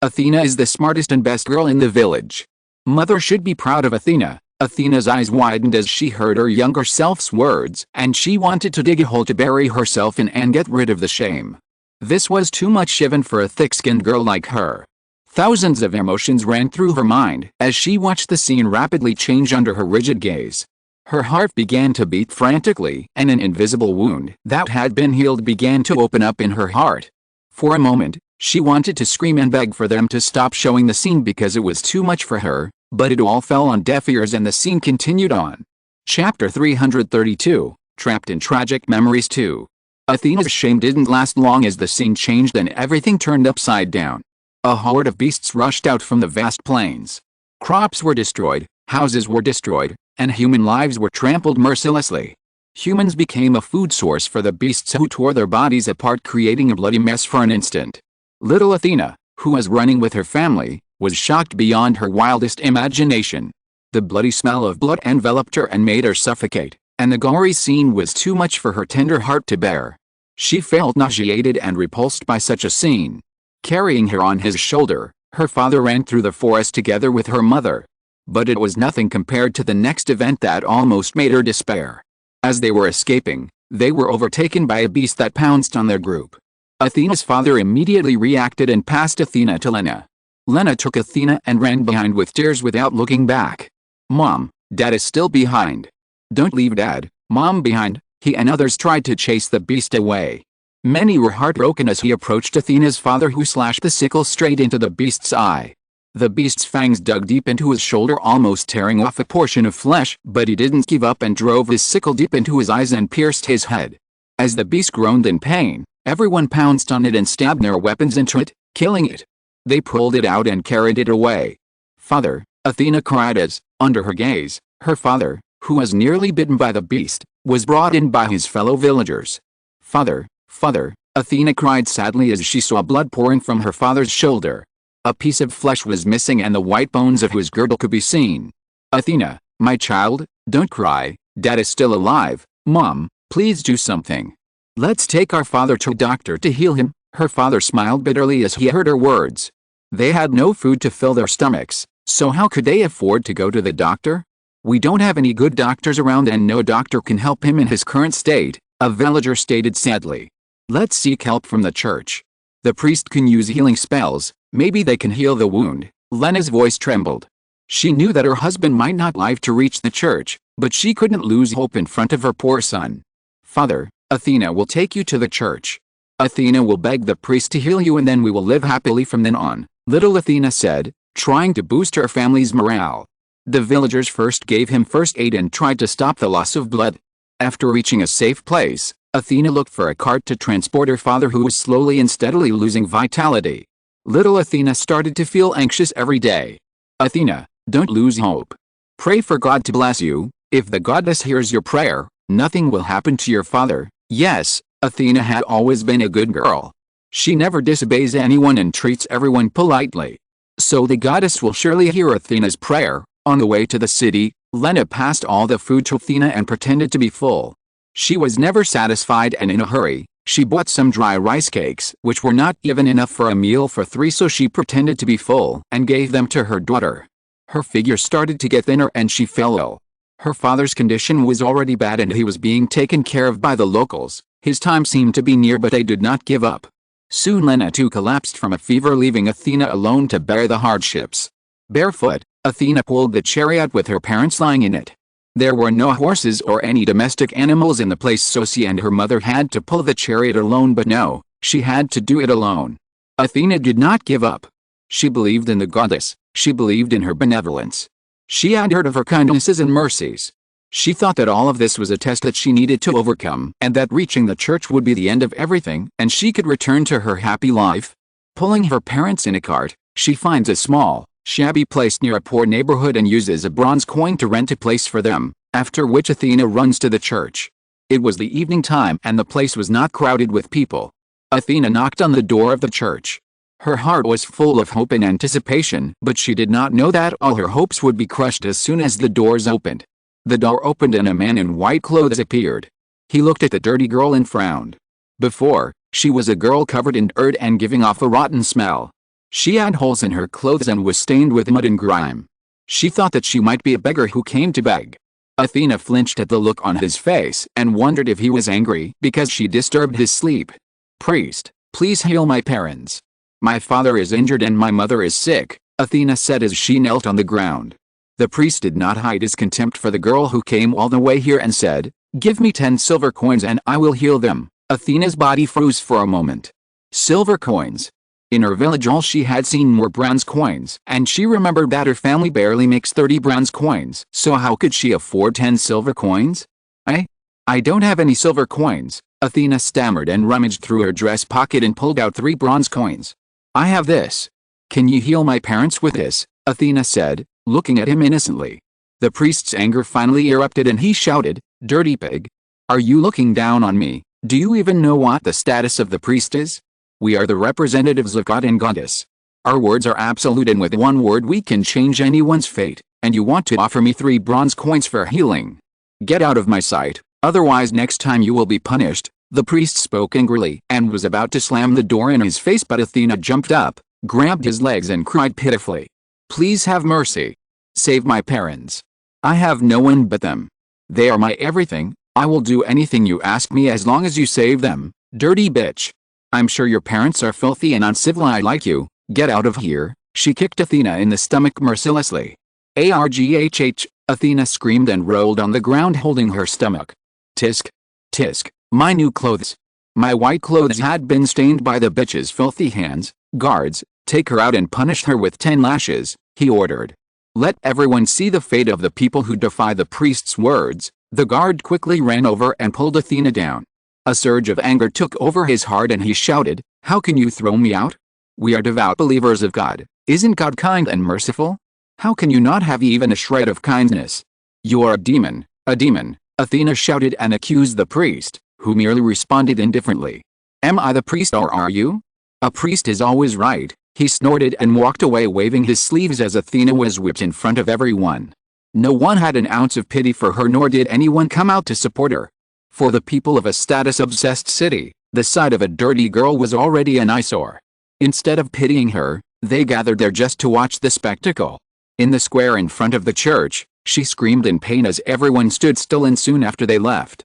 Athena is the smartest and best girl in the village. Mother should be proud of Athena. Athena's eyes widened as she heard her younger self's words, and she wanted to dig a hole to bury herself in and get rid of the shame. This was too much even for a thick-skinned girl like her. Thousands of emotions ran through her mind as she watched the scene rapidly change under her rigid gaze. Her heart began to beat frantically, and an invisible wound that had been healed began to open up in her heart. For a moment, she wanted to scream and beg for them to stop showing the scene because it was too much for her. But it all fell on deaf ears and the scene continued on. Chapter 332, Trapped in Tragic Memories 2. Athena's shame didn't last long as the scene changed and everything turned upside down. A horde of beasts rushed out from the vast plains. Crops were destroyed, houses were destroyed, and human lives were trampled mercilessly. Humans became a food source for the beasts who tore their bodies apart, creating a bloody mess for an instant. Little Athena, who was running with her family, was shocked beyond her wildest imagination. The bloody smell of blood enveloped her and made her suffocate, and the gory scene was too much for her tender heart to bear. She felt nauseated and repulsed by such a scene. Carrying her on his shoulder, her father ran through the forest together with her mother. But it was nothing compared to the next event that almost made her despair. As they were escaping, they were overtaken by a beast that pounced on their group. Athena's father immediately reacted and passed Athena to Lena. Lena took Athena and ran behind with tears without looking back. Mom, Dad is still behind. Don't leave Dad, Mom behind. He and others tried to chase the beast away. Many were heartbroken as he approached Athena's father, who slashed the sickle straight into the beast's eye. The beast's fangs dug deep into his shoulder, almost tearing off a portion of flesh, but he didn't give up and drove his sickle deep into his eyes and pierced his head. As the beast groaned in pain, Everyone pounced on it and stabbed their weapons into it, killing it. They pulled it out and carried it away. "Father," Athena cried as, under her gaze, her father, who was nearly bitten by the beast, was brought in by his fellow villagers. "Father, father," Athena cried sadly as she saw blood pouring from her father's shoulder. A piece of flesh was missing and the white bones of his girdle could be seen. "Athena, my child, don't cry, Dad is still alive. Mom, please do something. Let's take our father to a doctor to heal him." Her father smiled bitterly as he heard her words. They had no food to fill their stomachs, so how could they afford to go to the doctor? "We don't have any good doctors around and no doctor can help him in his current state," a villager stated sadly. "Let's seek help from the church. The priest can use healing spells, maybe they can heal the wound." Lena's voice trembled. She knew that her husband might not live to reach the church, but she couldn't lose hope in front of her poor son. "Father, Athena will take you to the church. Athena will beg the priest to heal you and then we will live happily from then on," little Athena said, trying to boost her family's morale. The villagers first gave him first aid and tried to stop the loss of blood. After reaching a safe place, Athena looked for a cart to transport her father who was slowly and steadily losing vitality. Little Athena started to feel anxious every day. "Athena, don't lose hope. Pray for God to bless you. If the goddess hears your prayer, nothing will happen to your father." Yes, Athena had always been a good girl. She never disobeys anyone and treats everyone politely. So the goddess will surely hear Athena's prayer. On the way to the city, Lena passed all the food to Athena and pretended to be full. She was never satisfied and in a hurry. She bought some dry rice cakes which were not even enough for a meal for 3, so she pretended to be full and gave them to her daughter. Her figure started to get thinner and she fell ill. Her father's condition was already bad and he was being taken care of by the locals. His time seemed to be near but they did not give up. Soon Lena too collapsed from a fever, leaving Athena alone to bear the hardships. Barefoot, Athena pulled the chariot with her parents lying in it. There were no horses or any domestic animals in the place, so she and her mother had to pull the chariot alone, but no, she had to do it alone. Athena did not give up. She believed in the goddess, she believed in her benevolence. She had heard of her kindnesses and mercies. She thought that all of this was a test that she needed to overcome and that reaching the church would be the end of everything and she could return to her happy life. Pulling her parents in a cart, she finds a small, shabby place near a poor neighborhood and uses a bronze coin to rent a place for them, after which Athena runs to the church. It was the evening time and the place was not crowded with people. Athena knocked on the door of the church. Her heart was full of hope and anticipation, but she did not know that all her hopes would be crushed as soon as the doors opened. The door opened and a man in white clothes appeared. He looked at the dirty girl and frowned. Before, she was a girl covered in dirt and giving off a rotten smell. She had holes in her clothes and was stained with mud and grime. She thought that she might be a beggar who came to beg. Athena flinched at the look on his face and wondered if he was angry because she disturbed his sleep. "Priest, please heal my parents. My father is injured and my mother is sick," Athena said as she knelt on the ground. The priest did not hide his contempt for the girl who came all the way here and said, "Give me 10 silver coins and I will heal them." Athena's body froze for a moment. Silver coins. In her village all she had seen were bronze coins, and she remembered that her family barely makes 30 bronze coins, so how could she afford 10 silver coins? I don't have any silver coins," Athena stammered and rummaged through her dress pocket and pulled out 3 bronze coins. "I have this. Can you heal my parents with this?" Athena said, looking at him innocently. The priest's anger finally erupted and he shouted, "Dirty pig! Are you looking down on me? Do you even know what the status of the priest is? We are the representatives of God and Goddess. Our words are absolute and with one word we can change anyone's fate, and you want to offer me 3 bronze coins for healing? Get out of my sight, otherwise next time you will be punished." The priest spoke angrily and was about to slam the door in his face, but Athena jumped up, grabbed his legs and cried pitifully, "Please have mercy. Save my parents. I have no one but them. They are my everything. I will do anything you ask me as long as you save them, dirty bitch. I'm sure your parents are filthy and uncivilized like you. Get out of here." She kicked Athena in the stomach mercilessly. "Arghh!" Athena screamed and rolled on the ground holding her stomach. Tisk. Tisk. My new clothes. My white clothes had been stained by the bitch's filthy hands. "Guards, take her out and punish her with 10 lashes, he ordered. "Let everyone see the fate of the people who defy the priest's words." The guard quickly ran over and pulled Athena down. A surge of anger took over his heart and he shouted, "How can you throw me out? We are devout believers of God. Isn't God kind and merciful? How can you not have even a shred of kindness? You are a demon, a demon." Athena shouted and accused the priest, who merely responded indifferently. "Am I the priest or are you? A priest is always right." He snorted and walked away waving his sleeves as Athena was whipped in front of everyone. No one had an ounce of pity for her, nor did anyone come out to support her. For the people of a status-obsessed city, the sight of a dirty girl was already an eyesore. Instead of pitying her, they gathered there just to watch the spectacle. In the square in front of the church, she screamed in pain as everyone stood still, and soon after they left.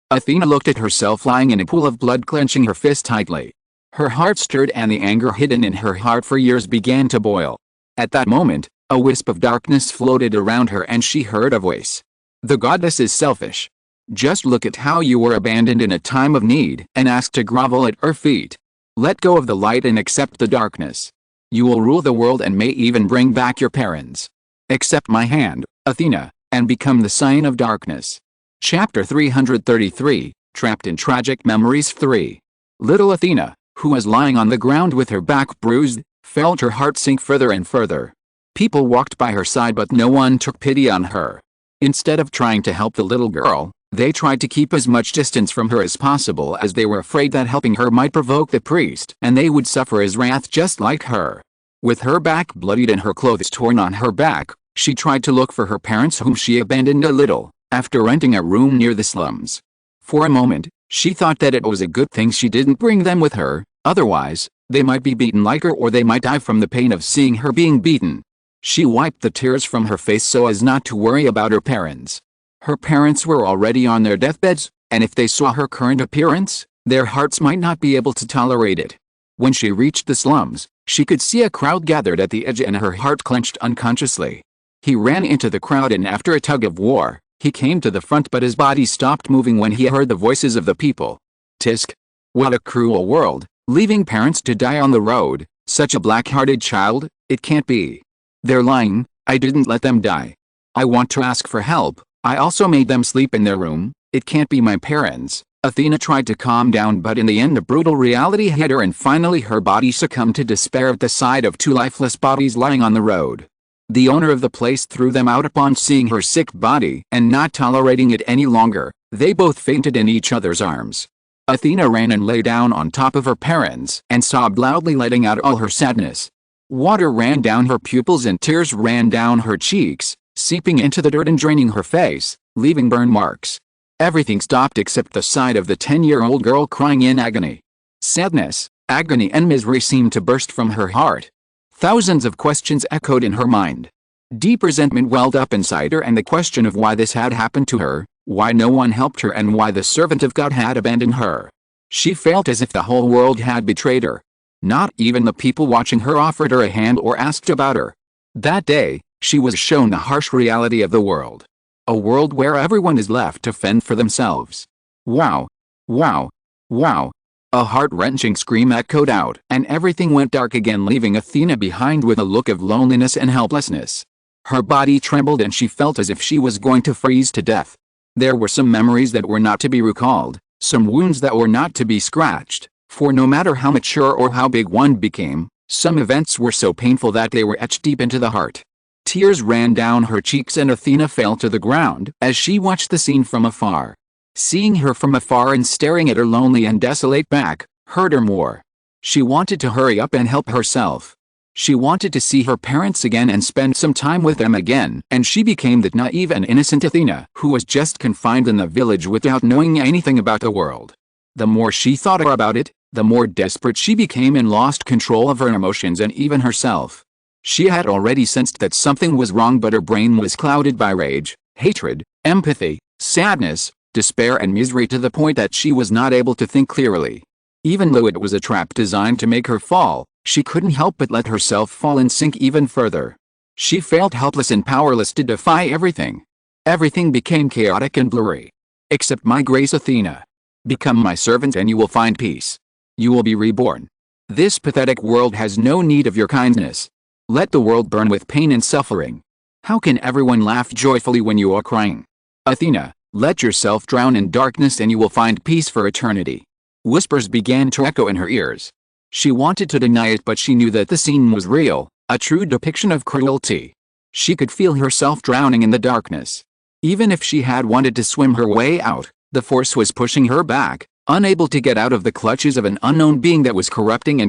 Athena looked at herself lying in a pool of blood, clenching her fist tightly. Her heart stirred and the anger hidden in her heart for years began to boil. At that moment, a wisp of darkness floated around her and she heard a voice. "The goddess is selfish. Just look at how you were abandoned in a time of need and asked to grovel at her feet. Let go of the light and accept the darkness. You will rule the world and may even bring back your parents. Accept my hand, Athena, and become the sign of darkness." Chapter 333, Trapped in Tragic Memories 3. Little Athena, who was lying on the ground with her back bruised, felt her heart sink further and further. People walked by her side but no one took pity on her. Instead of trying to help the little girl, they tried to keep as much distance from her as possible, as they were afraid that helping her might provoke the priest and they would suffer his wrath just like her. With her back bloodied and her clothes torn on her back, she tried to look for her parents, whom she abandoned a little after renting a room near the slums. For a moment, she thought that it was a good thing she didn't bring them with her, otherwise, they might be beaten like her or they might die from the pain of seeing her being beaten. She wiped the tears from her face so as not to worry about her parents. Her parents were already on their deathbeds, and if they saw her current appearance, their hearts might not be able to tolerate it. When she reached the slums, she could see a crowd gathered at the edge and her heart clenched unconsciously. He ran into the crowd and after a tug of war, he came to the front, but his body stopped moving when he heard the voices of the people. Tisk. What a cruel world, leaving parents to die on the road, such a black-hearted child, it can't be. They're lying, I didn't let them die. I want to ask for help, I also made them sleep in their room, it can't be my parents. Athena tried to calm down, but in the end a brutal reality hit her and finally her body succumbed to despair at the sight of two lifeless bodies lying on the road. The owner of the place threw them out upon seeing her sick body, and not tolerating it any longer, they both fainted in each other's arms. Athena ran and lay down on top of her parents and sobbed loudly, letting out all her sadness. Water ran down her pupils and tears ran down her cheeks, seeping into the dirt and draining her face, leaving burn marks. Everything stopped except the sight of the 10-year-old girl crying in agony. Sadness, agony and misery seemed to burst from her heart. Thousands of questions echoed in her mind. Deep resentment welled up inside her, and the question of why this had happened to her, why no one helped her, and why the servant of God had abandoned her. She felt as if the whole world had betrayed her. Not even the people watching her offered her a hand or asked about her. That day, she was shown the harsh reality of the world. A world where everyone is left to fend for themselves. Wow! Wow! Wow! A heart-wrenching scream echoed out, and everything went dark again, leaving Athena behind with a look of loneliness and helplessness. Her body trembled and she felt as if she was going to freeze to death. There were some memories that were not to be recalled, some wounds that were not to be scratched, for no matter how mature or how big one became, some events were so painful that they were etched deep into the heart. Tears ran down her cheeks and Athena fell to the ground as she watched the scene from afar. Seeing her from afar and staring at her lonely and desolate back, hurt her more. She wanted to hurry up and help herself. She wanted to see her parents again and spend some time with them again, and she became the naive and innocent Athena who was just confined in the village without knowing anything about the world. The more she thought about it, the more desperate she became and lost control of her emotions and even herself. She had already sensed that something was wrong, but her brain was clouded by rage, hatred, empathy, sadness, despair and misery, to the point that she was not able to think clearly. Even though it was a trap designed to make her fall, she couldn't help but let herself fall and sink even further. She felt helpless and powerless to defy everything. Everything became chaotic and blurry. Accept my grace, Athena. Become my servant and you will find peace. You will be reborn. This pathetic world has no need of your kindness. Let the world burn with pain and suffering. How can everyone laugh joyfully when you are crying? Athena, Let yourself drown in darkness and you will find peace for eternity. Whispers began to echo in her ears. She wanted to deny it, but she knew that the scene was real, a true depiction of cruelty. She could feel herself drowning in the darkness. Even if she had wanted to swim her way out, the force was pushing her back, unable to get out of the clutches of an unknown being that was corrupting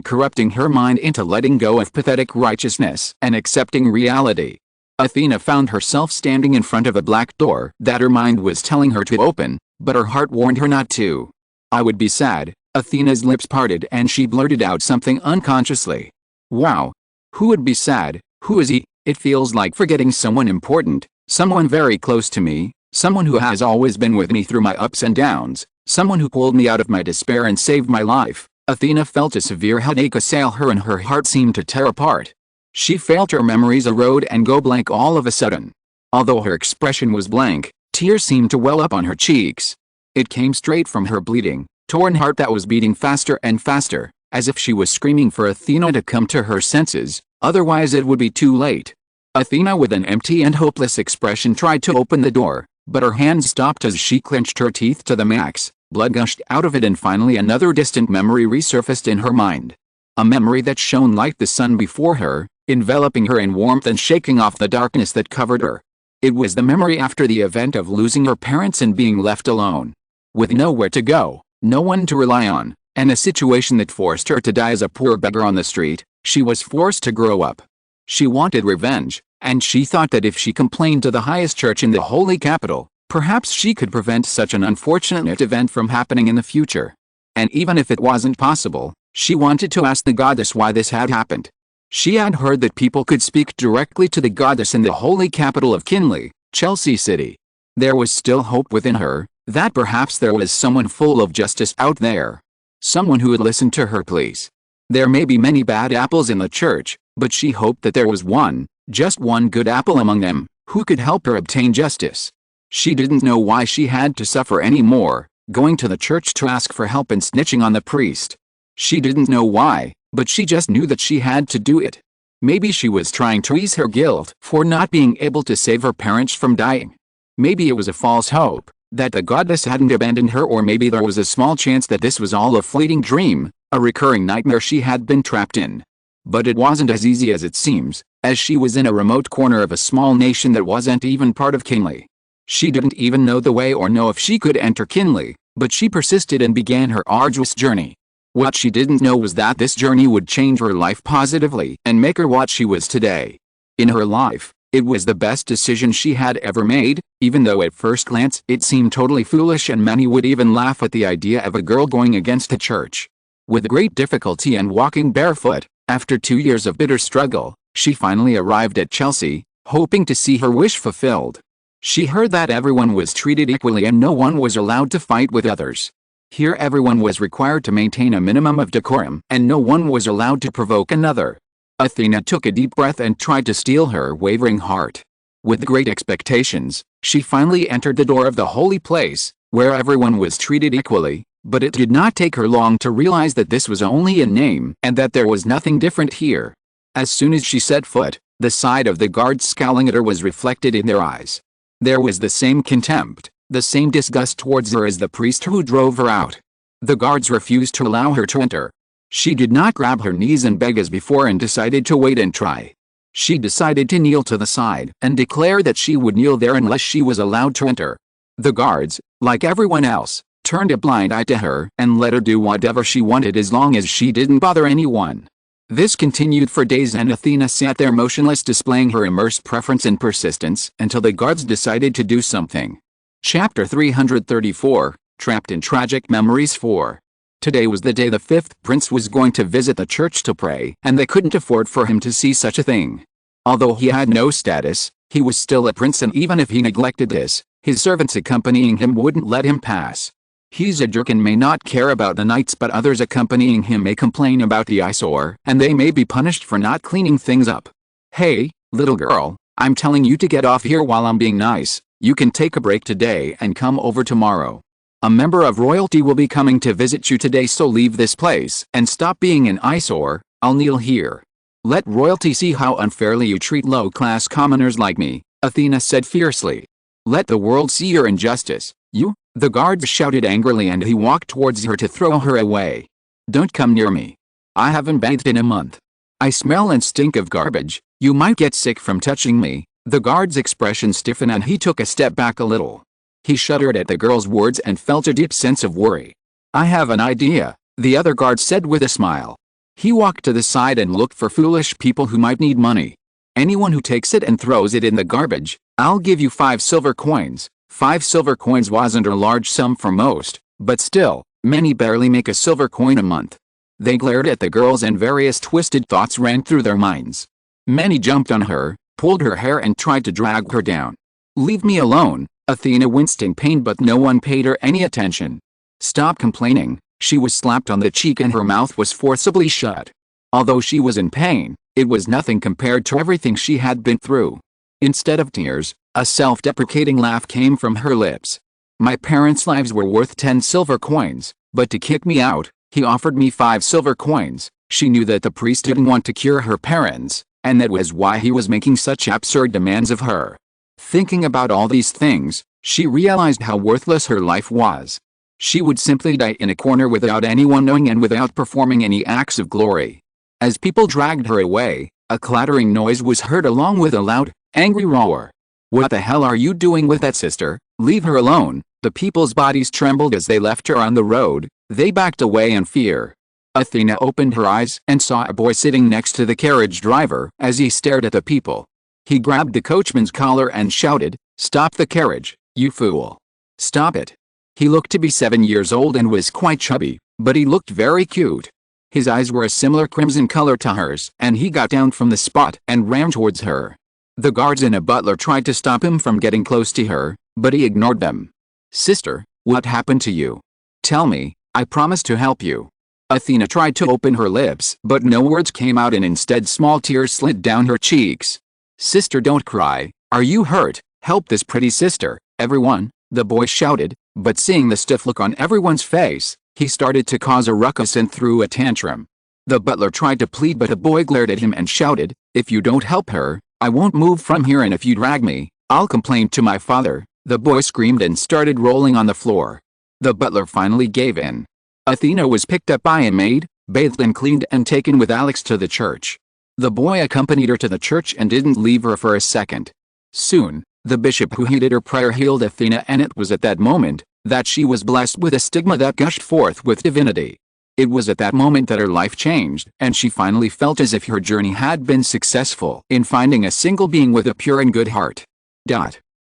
her mind into letting go of pathetic righteousness and accepting reality. Athena found herself standing in front of a black door that her mind was telling her to open, but her heart warned her not to. I would be sad. Athena's lips parted and she blurted out something unconsciously. Wow. Who would be sad? Who is he? It feels like forgetting someone important, someone very close to me, someone who has always been with me through my ups and downs, someone who pulled me out of my despair and saved my life. Athena felt a severe headache assail her and her heart seemed to tear apart. She felt her memories erode and go blank all of a sudden. Although her expression was blank, tears seemed to well up on her cheeks. It came straight from her bleeding, torn heart that was beating faster and faster, as if she was screaming for Athena to come to her senses, otherwise it would be too late. Athena, with an empty and hopeless expression, tried to open the door, but her hands stopped as she clenched her teeth to the max. Blood gushed out of it and finally another distant memory resurfaced in her mind. A memory that shone like the sun before her, enveloping her in warmth and shaking off the darkness that covered her. It was the memory after the event of losing her parents and being left alone. With nowhere to go, no one to rely on, and a situation that forced her to die as a poor beggar on the street, she was forced to grow up. She wanted revenge, and she thought that if she complained to the highest church in the holy capital, perhaps she could prevent such an unfortunate event from happening in the future. And even if it wasn't possible, she wanted to ask the goddess why this had happened. She had heard that people could speak directly to the goddess in the holy capital of Kinley, Chelsea City. There was still hope within her, that perhaps there was someone full of justice out there. Someone who would listen to her pleas. There may be many bad apples in the church, but she hoped that there was one, just one good apple among them, who could help her obtain justice. She didn't know why she had to suffer anymore, going to the church to ask for help and snitching on the priest. She didn't know why, but she just knew that she had to do it. Maybe she was trying to ease her guilt for not being able to save her parents from dying. Maybe it was a false hope that the goddess hadn't abandoned her, or maybe there was a small chance that this was all a fleeting dream, a recurring nightmare she had been trapped in. But it wasn't as easy as it seems, as she was in a remote corner of a small nation that wasn't even part of Kinley. She didn't even know the way or know if she could enter Kinley, but she persisted and began her arduous journey. What she didn't know was that this journey would change her life positively and make her what she was today. In her life, it was the best decision she had ever made, even though at first glance it seemed totally foolish and many would even laugh at the idea of a girl going against the church. With great difficulty and walking barefoot, after 2 years of bitter struggle, she finally arrived at Chelsea, hoping to see her wish fulfilled. She heard that everyone was treated equally and no one was allowed to fight with others. Here everyone was required to maintain a minimum of decorum and no one was allowed to provoke another. Athena took a deep breath and tried to steel her wavering heart. With great expectations, she finally entered the door of the holy place, where everyone was treated equally, but it did not take her long to realize that this was only a name and that there was nothing different here. As soon as she set foot, the side of the guards scowling at her was reflected in their eyes. There was the same contempt, the same disgust towards her as the priest who drove her out. The guards refused to allow her to enter. She did not grab her knees and beg as before and decided to wait and try. She decided to kneel to the side and declare that she would kneel there unless she was allowed to enter. The guards, like everyone else, turned a blind eye to her and let her do whatever she wanted as long as she didn't bother anyone. This continued for days and Athena sat there motionless, displaying her immersed preference and persistence until the guards decided to do something. Chapter 334, Trapped in Tragic Memories 4. Today was the day the fifth prince was going to visit the church to pray, and they couldn't afford for him to see such a thing. Although he had no status, he was still a prince, and even if he neglected this, his servants accompanying him wouldn't let him pass. He's a jerk and may not care about the knights, but others accompanying him may complain about the eyesore, and they may be punished for not cleaning things up. Hey, little girl, I'm telling you to get off here while I'm being nice. You can take a break today and come over tomorrow. A member of royalty will be coming to visit you today, so leave this place and stop being an eyesore. I'll kneel here. Let royalty see how unfairly you treat low-class commoners like me, Athena said fiercely. Let the world see your injustice, you!" The guards shouted angrily, and he walked towards her to throw her away. "Don't come near me. I haven't bathed in a month. I smell and stink of garbage. You might get sick from touching me." The guard's expression stiffened and he took a step back a little. He shuddered at the girl's words and felt a deep sense of worry. "I have an idea," the other guard said with a smile. He walked to the side and looked for foolish people who might need money. "Anyone who takes it and throws it in the garbage, I'll give you 5 silver coins." 5 silver coins wasn't a large sum for most, but still, many barely make a silver coin a month. They glared at the girls and various twisted thoughts ran through their minds. Many jumped on her, pulled her hair and tried to drag her down. "Leave me alone," Athena winced in pain, but no one paid her any attention. "Stop complaining." She was slapped on the cheek and her mouth was forcibly shut. Although she was in pain, it was nothing compared to everything she had been through. Instead of tears, a self-deprecating laugh came from her lips. "My parents' lives were worth 10 silver coins, but to kick me out, he offered me 5 silver coins." She knew that the priest didn't want to cure her parents, and that was why he was making such absurd demands of her. Thinking about all these things, she realized how worthless her life was. She would simply die in a corner without anyone knowing and without performing any acts of glory. As people dragged her away, a clattering noise was heard along with a loud, angry roar. "What the hell are you doing with that sister? Leave her alone." The people's bodies trembled as they left her on the road. They backed away in fear. Athena opened her eyes and saw a boy sitting next to the carriage driver. As he stared at the people, he grabbed the coachman's collar and shouted, "Stop the carriage, you fool! Stop it!" He looked to be 7 years old and was quite chubby, but he looked very cute. His eyes were a similar crimson color to hers, and he got down from the spot and ran towards her. The guards and a butler tried to stop him from getting close to her, but he ignored them. "Sister, what happened to you? Tell me, I promise to help you." Athena tried to open her lips, but no words came out and instead small tears slid down her cheeks. "Sister, don't cry. Are you hurt? Help this pretty sister, everyone," the boy shouted, but seeing the stiff look on everyone's face, he started to cause a ruckus and threw a tantrum. The butler tried to plead, but the boy glared at him and shouted, "If you don't help her, I won't move from here, and if you drag me, I'll complain to my father." The boy screamed and started rolling on the floor. The butler finally gave in. Athena was picked up by a maid, bathed and cleaned and taken with Alex to the church. The boy accompanied her to the church and didn't leave her for a second. Soon, the bishop who heeded her prayer healed Athena, and it was at that moment that she was blessed with a stigma that gushed forth with divinity. It was at that moment that her life changed, and she finally felt as if her journey had been successful in finding a single being with a pure and good heart.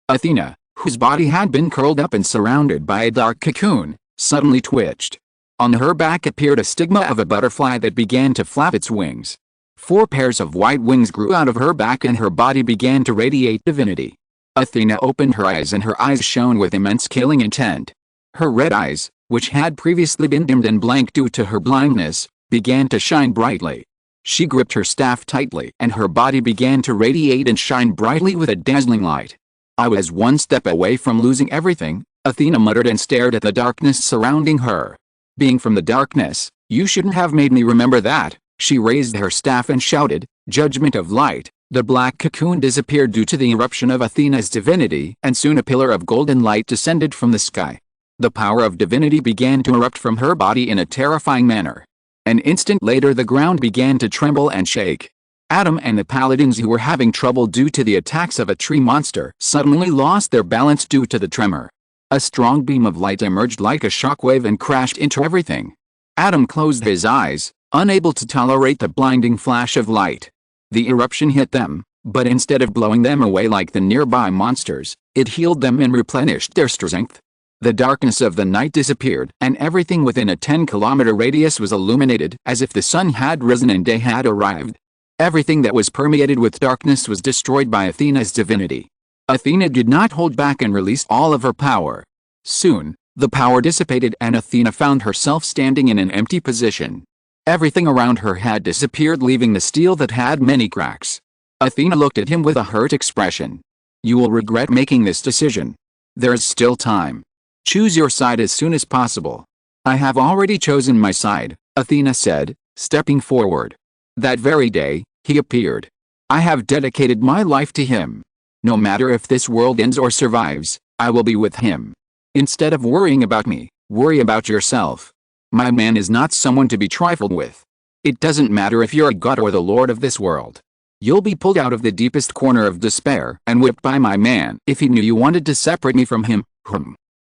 Athena, whose body had been curled up and surrounded by a dark cocoon, suddenly twitched. On her back appeared a stigma of a butterfly that began to flap its wings. 4 pairs of white wings grew out of her back and her body began to radiate divinity. Athena opened her eyes and her eyes shone with immense killing intent. Her red eyes, which had previously been dimmed and blank due to her blindness, began to shine brightly. She gripped her staff tightly and her body began to radiate and shine brightly with a dazzling light. "I was one step away from losing everything," Athena muttered and stared at the darkness surrounding her. "Being from the darkness, you shouldn't have made me remember that." She raised her staff and shouted, "Judgment of light." The black cocoon disappeared due to the eruption of Athena's divinity, and soon a pillar of golden light descended from the sky. The power of divinity began to erupt from her body in a terrifying manner. An instant later the ground began to tremble and shake. Adam and the paladins, who were having trouble due to the attacks of a tree monster, suddenly lost their balance due to the tremor. A strong beam of light emerged like a shockwave and crashed into everything. Adam closed his eyes, unable to tolerate the blinding flash of light. The eruption hit them, but instead of blowing them away like the nearby monsters, it healed them and replenished their strength. The darkness of the night disappeared, and everything within a 10-kilometer radius was illuminated as if the sun had risen and day had arrived. Everything that was permeated with darkness was destroyed by Athena's divinity. Athena did not hold back and released all of her power. Soon, the power dissipated and Athena found herself standing in an empty position. Everything around her had disappeared, leaving the steel that had many cracks. Athena looked at him with a hurt expression. "You will regret making this decision. There is still time. Choose your side as soon as possible." "I have already chosen my side," Athena said, stepping forward. That very day, he appeared. "I have dedicated my life to him. No matter if this world ends or survives, I will be with him. Instead of worrying about me, worry about yourself. My man is not someone to be trifled with. It doesn't matter if you're a god or the lord of this world. You'll be pulled out of the deepest corner of despair and whipped by my man if he knew you wanted to separate me from him.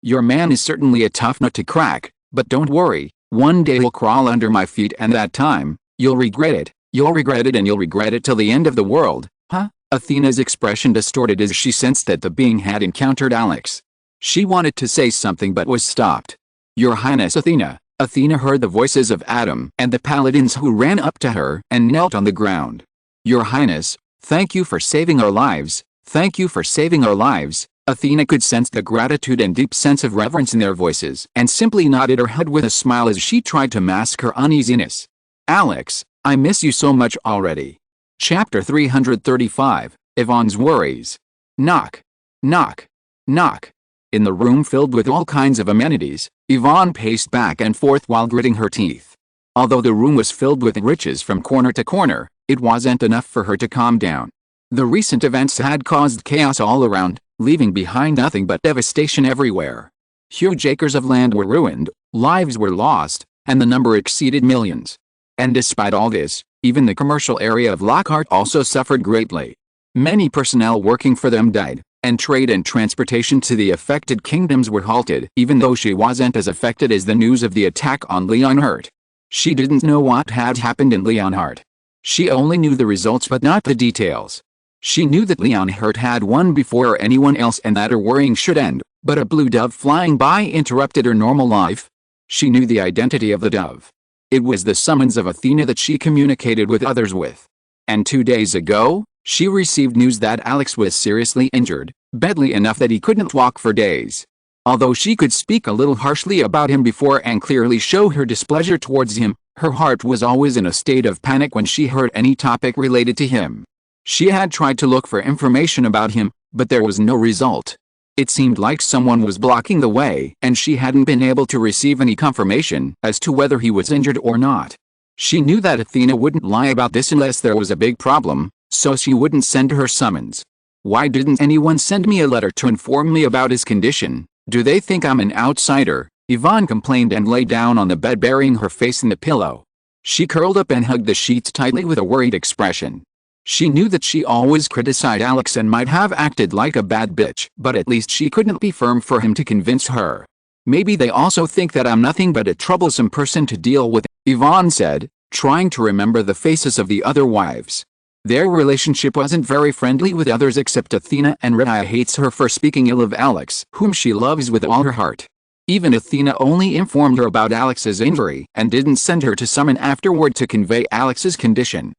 Your man is certainly a tough nut to crack, but don't worry, one day he'll crawl under my feet, and that time, you'll regret it. You'll regret it, and you'll regret it till the end of the world. Huh? Athena's expression distorted as she sensed that the being had encountered Alex. She wanted to say something but was stopped. Your Highness Athena. Athena heard the voices of Adam and the paladins, who ran up to her and knelt on the ground. Your Highness, thank you for saving our lives. Thank you for saving our lives. Athena could sense the gratitude and deep sense of reverence in their voices, and simply nodded her head with a smile as she tried to mask her uneasiness. Alex, I miss you so much already. Chapter 335, Yvonne's Worries. Knock. Knock. Knock. In the room filled with all kinds of amenities, Yvonne paced back and forth while gritting her teeth. Although the room was filled with riches from corner to corner, it wasn't enough for her to calm down. The recent events had caused chaos all around, leaving behind nothing but devastation everywhere. Huge acres of land were ruined, lives were lost, and the number exceeded millions. And despite all this, even the commercial area of Lockhart also suffered greatly. Many personnel working for them died, and trade and transportation to the affected kingdoms were halted, even though she wasn't as affected as the news of the attack on Leonhardt. She didn't know what had happened in Leonhardt. She only knew the results but not the details. She knew that Leonhardt had won before anyone else and that her worrying should end, but a blue dove flying by interrupted her normal life. She knew the identity of the dove. It was the summons of Athena that she communicated with others with. And 2 days ago, she received news that Alex was seriously injured, badly enough that he couldn't walk for days. Although she could speak a little harshly about him before and clearly show her displeasure towards him, her heart was always in a state of panic when she heard any topic related to him. She had tried to look for information about him, but there was no result. It seemed like someone was blocking the way, and she hadn't been able to receive any confirmation as to whether he was injured or not. She knew that Athena wouldn't lie about this unless there was a big problem, so she wouldn't send her summons. Why didn't anyone send me a letter to inform me about his condition? Do they think I'm an outsider? Yvonne complained and lay down on the bed, burying her face in the pillow. She curled up and hugged the sheets tightly with a worried expression. She knew that she always criticized Alex and might have acted like a bad bitch, but at least she couldn't be firm for him to convince her. Maybe they also think that I'm nothing but a troublesome person to deal with, Yvonne said, trying to remember the faces of the other wives. Their relationship wasn't very friendly with others except Athena, and Rhea hates her for speaking ill of Alex, whom she loves with all her heart. Even Athena only informed her about Alex's injury and didn't send her to summon afterward to convey Alex's condition.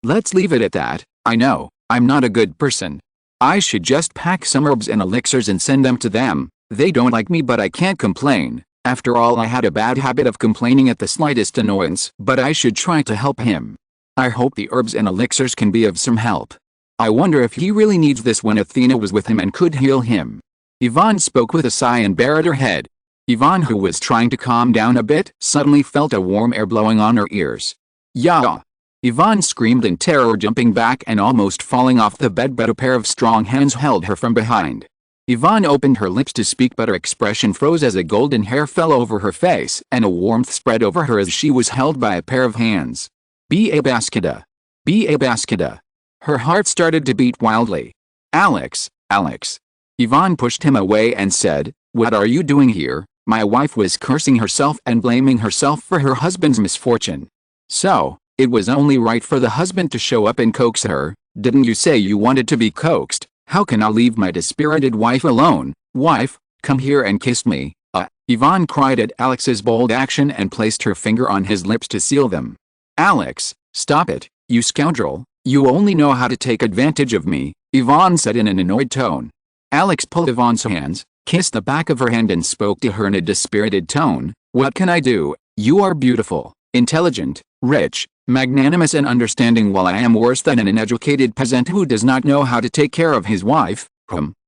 Let's leave it at that. I know, I'm not a good person. I should just pack some herbs and elixirs and send them to them. They don't like me, but I can't complain. After all, I had a bad habit of complaining at the slightest annoyance, but I should try to help him. I hope the herbs and elixirs can be of some help. I wonder if he really needs this when Athena was with him and could heal him. Yvonne spoke with a sigh and buried her head. Yvonne, who was trying to calm down a bit, suddenly felt a warm air blowing on her ears. Yeah! Yvonne screamed in terror, jumping back and almost falling off the bed, but a pair of strong hands held her from behind. Yvonne opened her lips to speak, but her expression froze as a golden hair fell over her face and a warmth spread over her as she was held by a pair of hands. Be a baskida. Be a baskida. Her heart started to beat wildly. Alex, Alex. Yvonne pushed him away and said, "What are you doing here?" My wife was cursing herself and blaming herself for her husband's misfortune. So, it was only right for the husband to show up and coax her. Didn't you say you wanted to be coaxed? How can I leave my dispirited wife alone? Wife, come here and kiss me. Yvonne cried at Alex's bold action and placed her finger on his lips to seal them. Alex, stop it, you scoundrel. You only know how to take advantage of me, Yvonne said in an annoyed tone. Alex pulled Yvonne's hands, kissed the back of her hand and spoke to her in a dispirited tone. What can I do? You are beautiful, intelligent, rich, magnanimous and understanding, while I am worse than an uneducated peasant who does not know how to take care of his wife.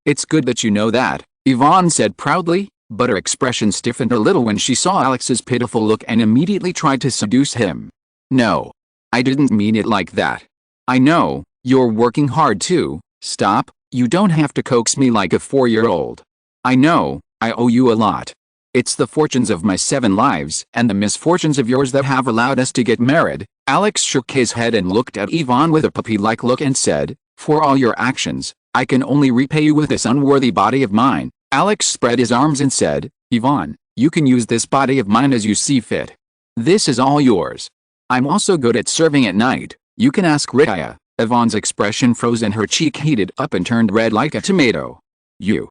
It's good that you know that, Yvonne said proudly, but her expression stiffened a little when she saw Alex's pitiful look and immediately tried to seduce him. No. I didn't mean it like that. I know, you're working hard too, Stop, you don't have to coax me like a 4-year-old. I know, I owe you a lot. It's the fortunes of my 7 lives and the misfortunes of yours that have allowed us to get married. Alex shook his head and looked at Yvonne with a puppy-like look and said, for all your actions, I can only repay you with this unworthy body of mine. Alex spread his arms and said, Yvonne, you can use this body of mine as you see fit. This is all yours. I'm also good at serving at night. You can ask Raya. Yvonne's expression froze and her cheek heated up and turned red like a tomato. You,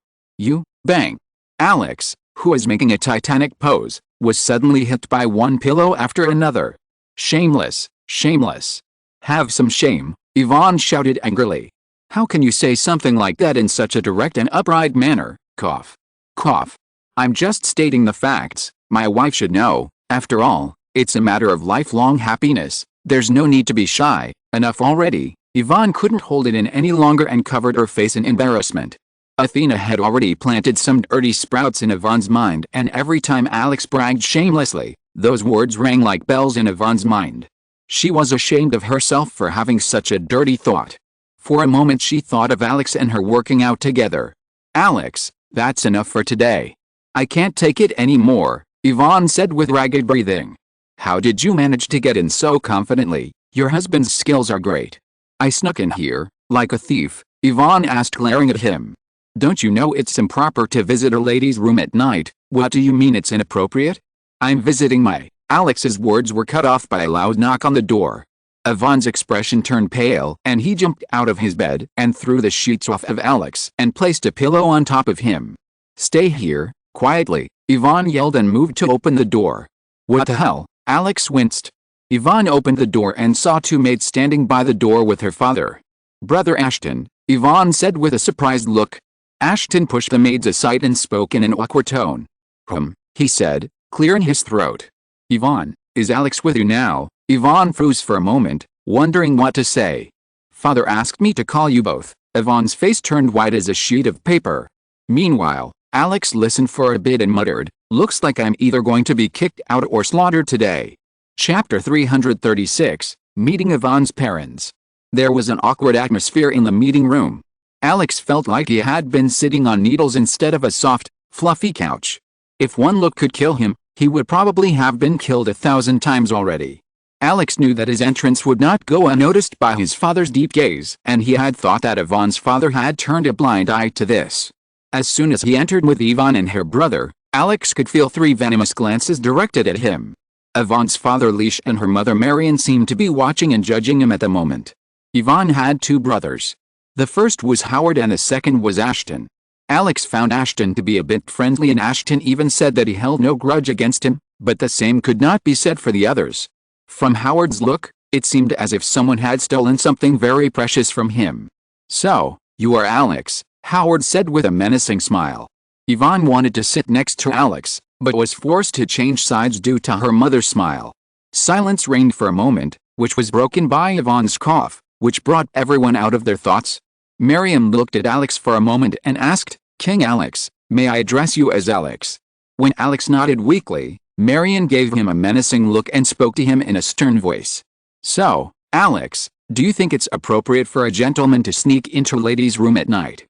bang. Alex, who was making a Titanic pose, was suddenly hit by one pillow after another. Shameless, shameless. Have some shame, Yvonne shouted angrily. How can you say something like that in such a direct and upright manner? Cough. Cough. I'm just stating the facts. My wife should know. After all, it's a matter of lifelong happiness. There's no need to be shy. Enough already. Yvonne couldn't hold it in any longer and covered her face in embarrassment. Athena had already planted some dirty sprouts in Yvonne's mind, and every time Alex bragged shamelessly, those words rang like bells in Yvonne's mind. She was ashamed of herself for having such a dirty thought. For a moment she thought of Alex and her working out together. Alex, that's enough for today. I can't take it anymore, Yvonne said with ragged breathing. How did you manage to get in so confidently? Your husband's skills are great. I snuck in here, like a thief, Yvonne asked, glaring at him. Don't you know it's improper to visit a lady's room at night? What do you mean it's inappropriate? I'm visiting my... Alex's words were cut off by a loud knock on the door. Yvonne's expression turned pale, and he jumped out of his bed and threw the sheets off of Alex and placed a pillow on top of him. Stay here, quietly, Yvonne yelled and moved to open the door. What the hell? Alex winced. Yvonne opened the door and saw 2 maids standing by the door with her father. Brother Ashton, Yvonne said with a surprised look. Ashton pushed the maids aside and spoke in an awkward tone. He said, clearing his throat. Yvonne, is Alex with you now? Yvonne froze for a moment, wondering what to say. Father asked me to call you both. Yvonne's face turned white as a sheet of paper. Meanwhile, Alex listened for a bit and muttered, looks like I'm either going to be kicked out or slaughtered today. Chapter 336, Meeting Yvonne's Parents. There was an awkward atmosphere in the meeting room. Alex felt like he had been sitting on needles instead of a soft, fluffy couch. If one look could kill him, he would probably have been killed 1,000 times already. Alex knew that his entrance would not go unnoticed by his father's deep gaze, and he had thought that Yvonne's father had turned a blind eye to this. As soon as he entered with Yvonne and her brother, Alex could feel 3 venomous glances directed at him. Yvonne's father Leash and her mother Marion seemed to be watching and judging him at the moment. Yvonne had 2 brothers. The first was Howard and the second was Ashton. Alex found Ashton to be a bit friendly, and Ashton even said that he held no grudge against him, but the same could not be said for the others. From Howard's look, it seemed as if someone had stolen something very precious from him. So, you are Alex, Howard said with a menacing smile. Yvonne wanted to sit next to Alex, but was forced to change sides due to her mother's smile. Silence reigned for a moment, which was broken by Yvonne's cough, which brought everyone out of their thoughts. Miriam looked at Alex for a moment and asked, King Alex, may I address you as Alex? When Alex nodded weakly, Marion gave him a menacing look and spoke to him in a stern voice. So, Alex, do you think it's appropriate for a gentleman to sneak into a lady's room at night?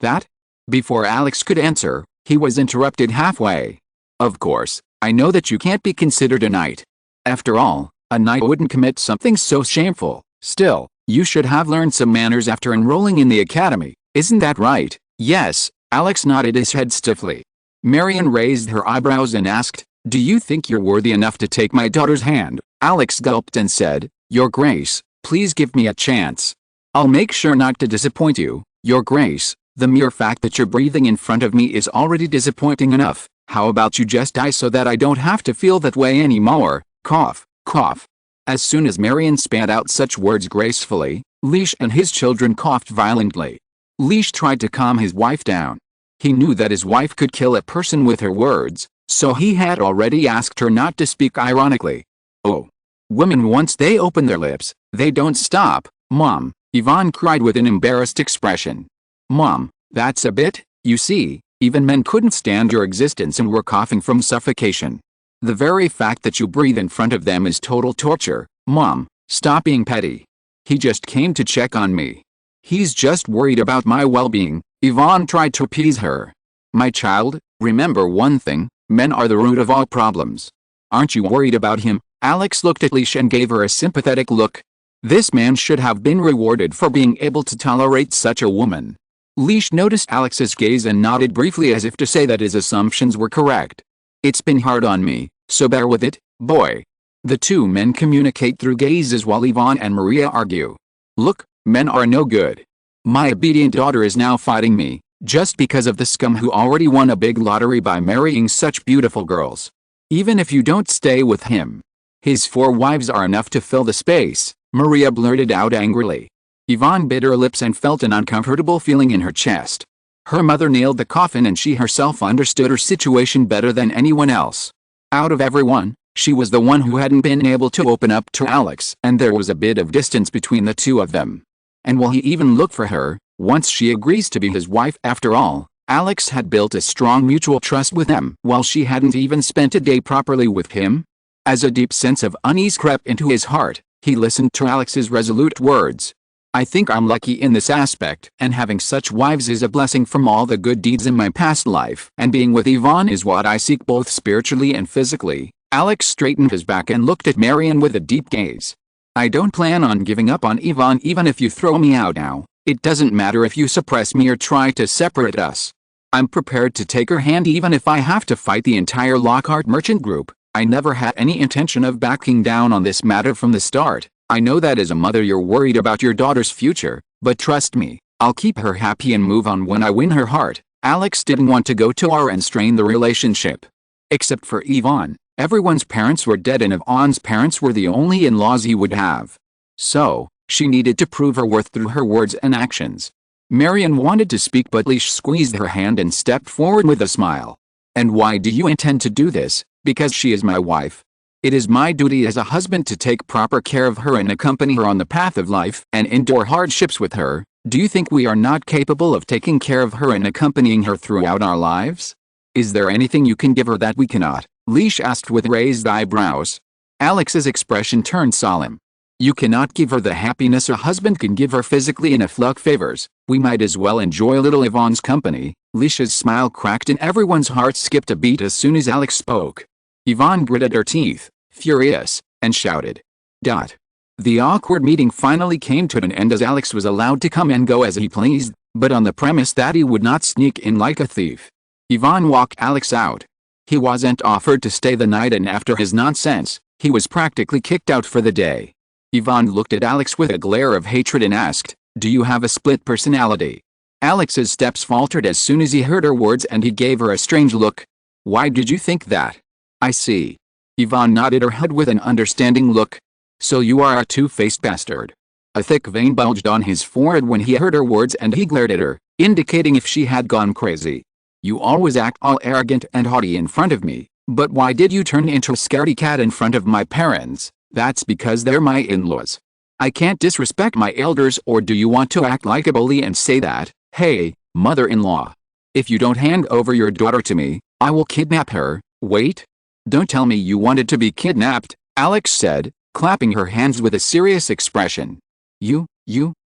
That? Before Alex could answer, he was interrupted halfway. Of course, I know that you can't be considered a knight. After all, a knight wouldn't commit something so shameful. Still, you should have learned some manners after enrolling in the academy, isn't that right? Yes, Alex nodded his head stiffly. Marion raised her eyebrows and asked, do you think you're worthy enough to take my daughter's hand? Alex gulped and said, Your Grace, please give me a chance. I'll make sure not to disappoint you, Your Grace. The mere fact that you're breathing in front of me is already disappointing enough. How about you just die so that I don't have to feel that way anymore? Cough, cough. As soon as Marion spat out such words gracefully, Leash and his children coughed violently. Leash tried to calm his wife down. He knew that his wife could kill a person with her words, so he had already asked her not to speak ironically. Oh. Women, once they open their lips, they don't stop. Mom, Yvonne cried with an embarrassed expression. Mom, that's a bit, you see, even men couldn't stand your existence and were coughing from suffocation. The very fact that you breathe in front of them is total torture. Mom, stop being petty. He just came to check on me. He's just worried about my well-being, Yvonne tried to appease her. My child, remember one thing, men are the root of all problems. Aren't you worried about him? Alex looked at Leash and gave her a sympathetic look. This man should have been rewarded for being able to tolerate such a woman. Leash noticed Alex's gaze and nodded briefly as if to say that his assumptions were correct. It's been hard on me, so bear with it, boy. The two men communicate through gazes while Yvonne and Maria argue. Look, men are no good. My obedient daughter is now fighting me, just because of the scum who already won a big lottery by marrying such beautiful girls. Even if you don't stay with him. His 4 wives are enough to fill the space, Maria blurted out angrily. Yvonne bit her lips and felt an uncomfortable feeling in her chest. Her mother nailed the coffin and she herself understood her situation better than anyone else. Out of everyone, she was the one who hadn't been able to open up to Alex, and there was a bit of distance between the two of them. And will he even look for her, once she agrees to be his wife? After all, Alex had built a strong mutual trust with them while she hadn't even spent a day properly with him. As a deep sense of unease crept into his heart, he listened to Alex's resolute words. I think I'm lucky in this aspect, and having such wives is a blessing from all the good deeds in my past life, and being with Yvonne is what I seek both spiritually and physically. Alex straightened his back and looked at Marian with a deep gaze. I don't plan on giving up on Yvonne even if you throw me out now. It doesn't matter if you suppress me or try to separate us. I'm prepared to take her hand even if I have to fight the entire Lockhart merchant group. I never had any intention of backing down on this matter from the start. I know that as a mother you're worried about your daughter's future, but trust me, I'll keep her happy and move on when I win her heart. Alex didn't want to go too far and strain the relationship. Except for Yvonne, everyone's parents were dead and Yvonne's parents were the only in-laws he would have. So, she needed to prove her worth through her words and actions. Marian wanted to speak but Leash squeezed her hand and stepped forward with a smile. And why do you intend to do this? Because she is my wife. It is my duty as a husband to take proper care of her and accompany her on the path of life and endure hardships with her. Do you think we are not capable of taking care of her and accompanying her throughout our lives? Is there anything you can give her that we cannot? Leash asked with raised eyebrows. Alex's expression turned solemn. You cannot give her the happiness a husband can give her physically and a flock favors. We might as well enjoy a little Yvonne's company. Leash's smile cracked and everyone's hearts skipped a beat as soon as Alex spoke. Yvonne gritted her teeth, furious, and shouted. The awkward meeting finally came to an end as Alex was allowed to come and go as he pleased, but on the premise that he would not sneak in like a thief. Yvonne walked Alex out. He wasn't offered to stay the night and after his nonsense, he was practically kicked out for the day. Yvonne looked at Alex with a glare of hatred and asked, do you have a split personality? Alex's steps faltered as soon as he heard her words and he gave her a strange look. Why did you think that? I see. Yvonne nodded her head with an understanding look. So you are a two-faced bastard. A thick vein bulged on his forehead when he heard her words and he glared at her, indicating if she had gone crazy. You always act all arrogant and haughty in front of me, but why did you turn into a scaredy cat in front of my parents? That's because they're my in-laws. I can't disrespect my elders, or do you want to act like a bully and say that, hey, mother-in-law? If you don't hand over your daughter to me, I will kidnap her. Wait. Don't tell me you wanted to be kidnapped, Alex said, clapping her hands with a serious expression. You,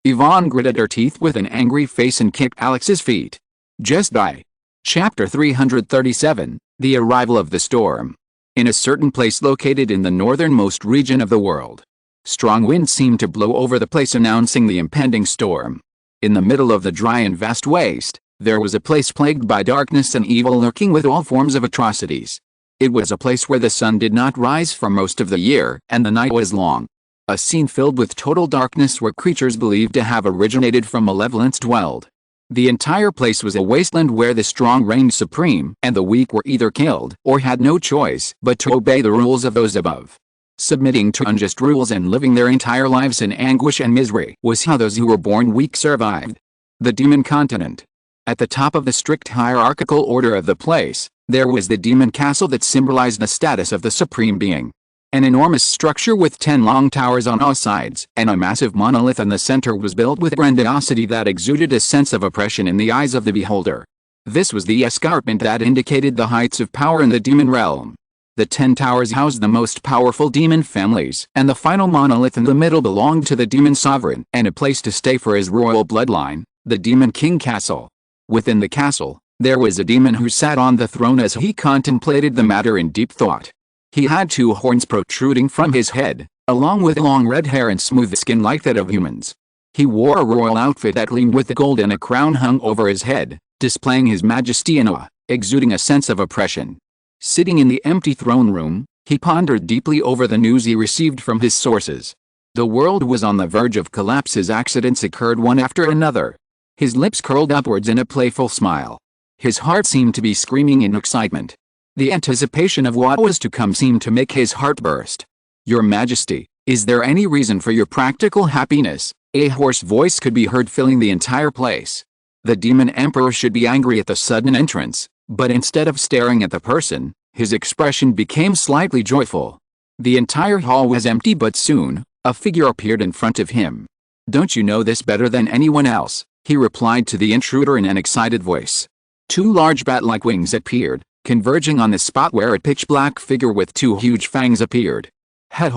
Yvonne gritted her teeth with an angry face and kicked Alex's feet. Just die. Chapter 337, The Arrival of the Storm. In a certain place located in the northernmost region of the world, strong winds seemed to blow over the place announcing the impending storm. In the middle of the dry and vast waste, there was a place plagued by darkness and evil lurking with all forms of atrocities. It was a place where the sun did not rise for most of the year and the night was long. A scene filled with total darkness where creatures believed to have originated from malevolence dwelled. The entire place was a wasteland where the strong reigned supreme and the weak were either killed or had no choice but to obey the rules of those above. Submitting to unjust rules and living their entire lives in anguish and misery was how those who were born weak survived. The Demon Continent. At the top of the strict hierarchical order of the place, there was the demon castle that symbolized the status of the supreme being. An enormous structure with 10 long towers on all sides and a massive monolith in the center was built with grandiosity that exuded a sense of oppression in the eyes of the beholder. This was the escarpment that indicated the heights of power in the demon realm. The 10 towers housed the most powerful demon families, and the final monolith in the middle belonged to the demon sovereign and a place to stay for his royal bloodline, the Demon King Castle. Within the castle, there was a demon who sat on the throne as he contemplated the matter in deep thought. He had 2 horns protruding from his head, along with long red hair and smooth skin like that of humans. He wore a royal outfit that gleamed with gold and a crown hung over his head, displaying his majesty and awe, exuding a sense of oppression. Sitting in the empty throne room, he pondered deeply over the news he received from his sources. The world was on the verge of collapse as accidents occurred one after another. His lips curled upwards in a playful smile. His heart seemed to be screaming in excitement. The anticipation of what was to come seemed to make his heart burst. "Your Majesty, is there any reason for your practical happiness?" A hoarse voice could be heard filling the entire place. The demon emperor should be angry at the sudden entrance, but instead of staring at the person, his expression became slightly joyful. The entire hall was empty, but soon, a figure appeared in front of him. "Don't you know this better than anyone else?" he replied to the intruder in an excited voice. 2 large bat-like wings appeared, converging on the spot where a pitch-black figure with 2 huge fangs appeared.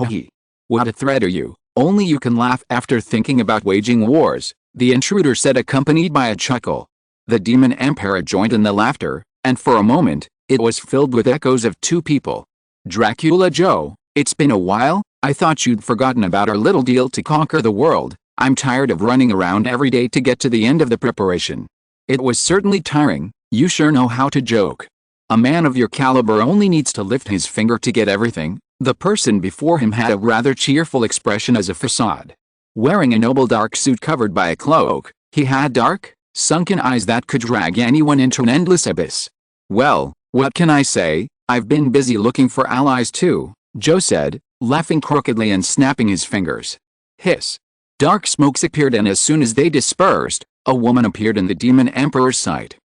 "He. What a threat are you? Only you can laugh after thinking about waging wars," the intruder said, accompanied by a chuckle. The demon emperor joined in the laughter, and for a moment, it was filled with echoes of 2 people. "Dracula Joe, it's been a while. I thought you'd forgotten about our little deal to conquer the world. I'm tired of running around every day to get to the end of the preparation." "It was certainly tiring. You sure know how to joke. A man of your caliber only needs to lift his finger to get everything." The person before him had a rather cheerful expression as a facade. Wearing a noble dark suit covered by a cloak, he had dark, sunken eyes that could drag anyone into an endless abyss. "Well, what can I say? I've been busy looking for allies too," Joe said, laughing crookedly and snapping his fingers. Hiss. Dark smokes appeared, and as soon as they dispersed, a woman appeared in the demon emperor's sight.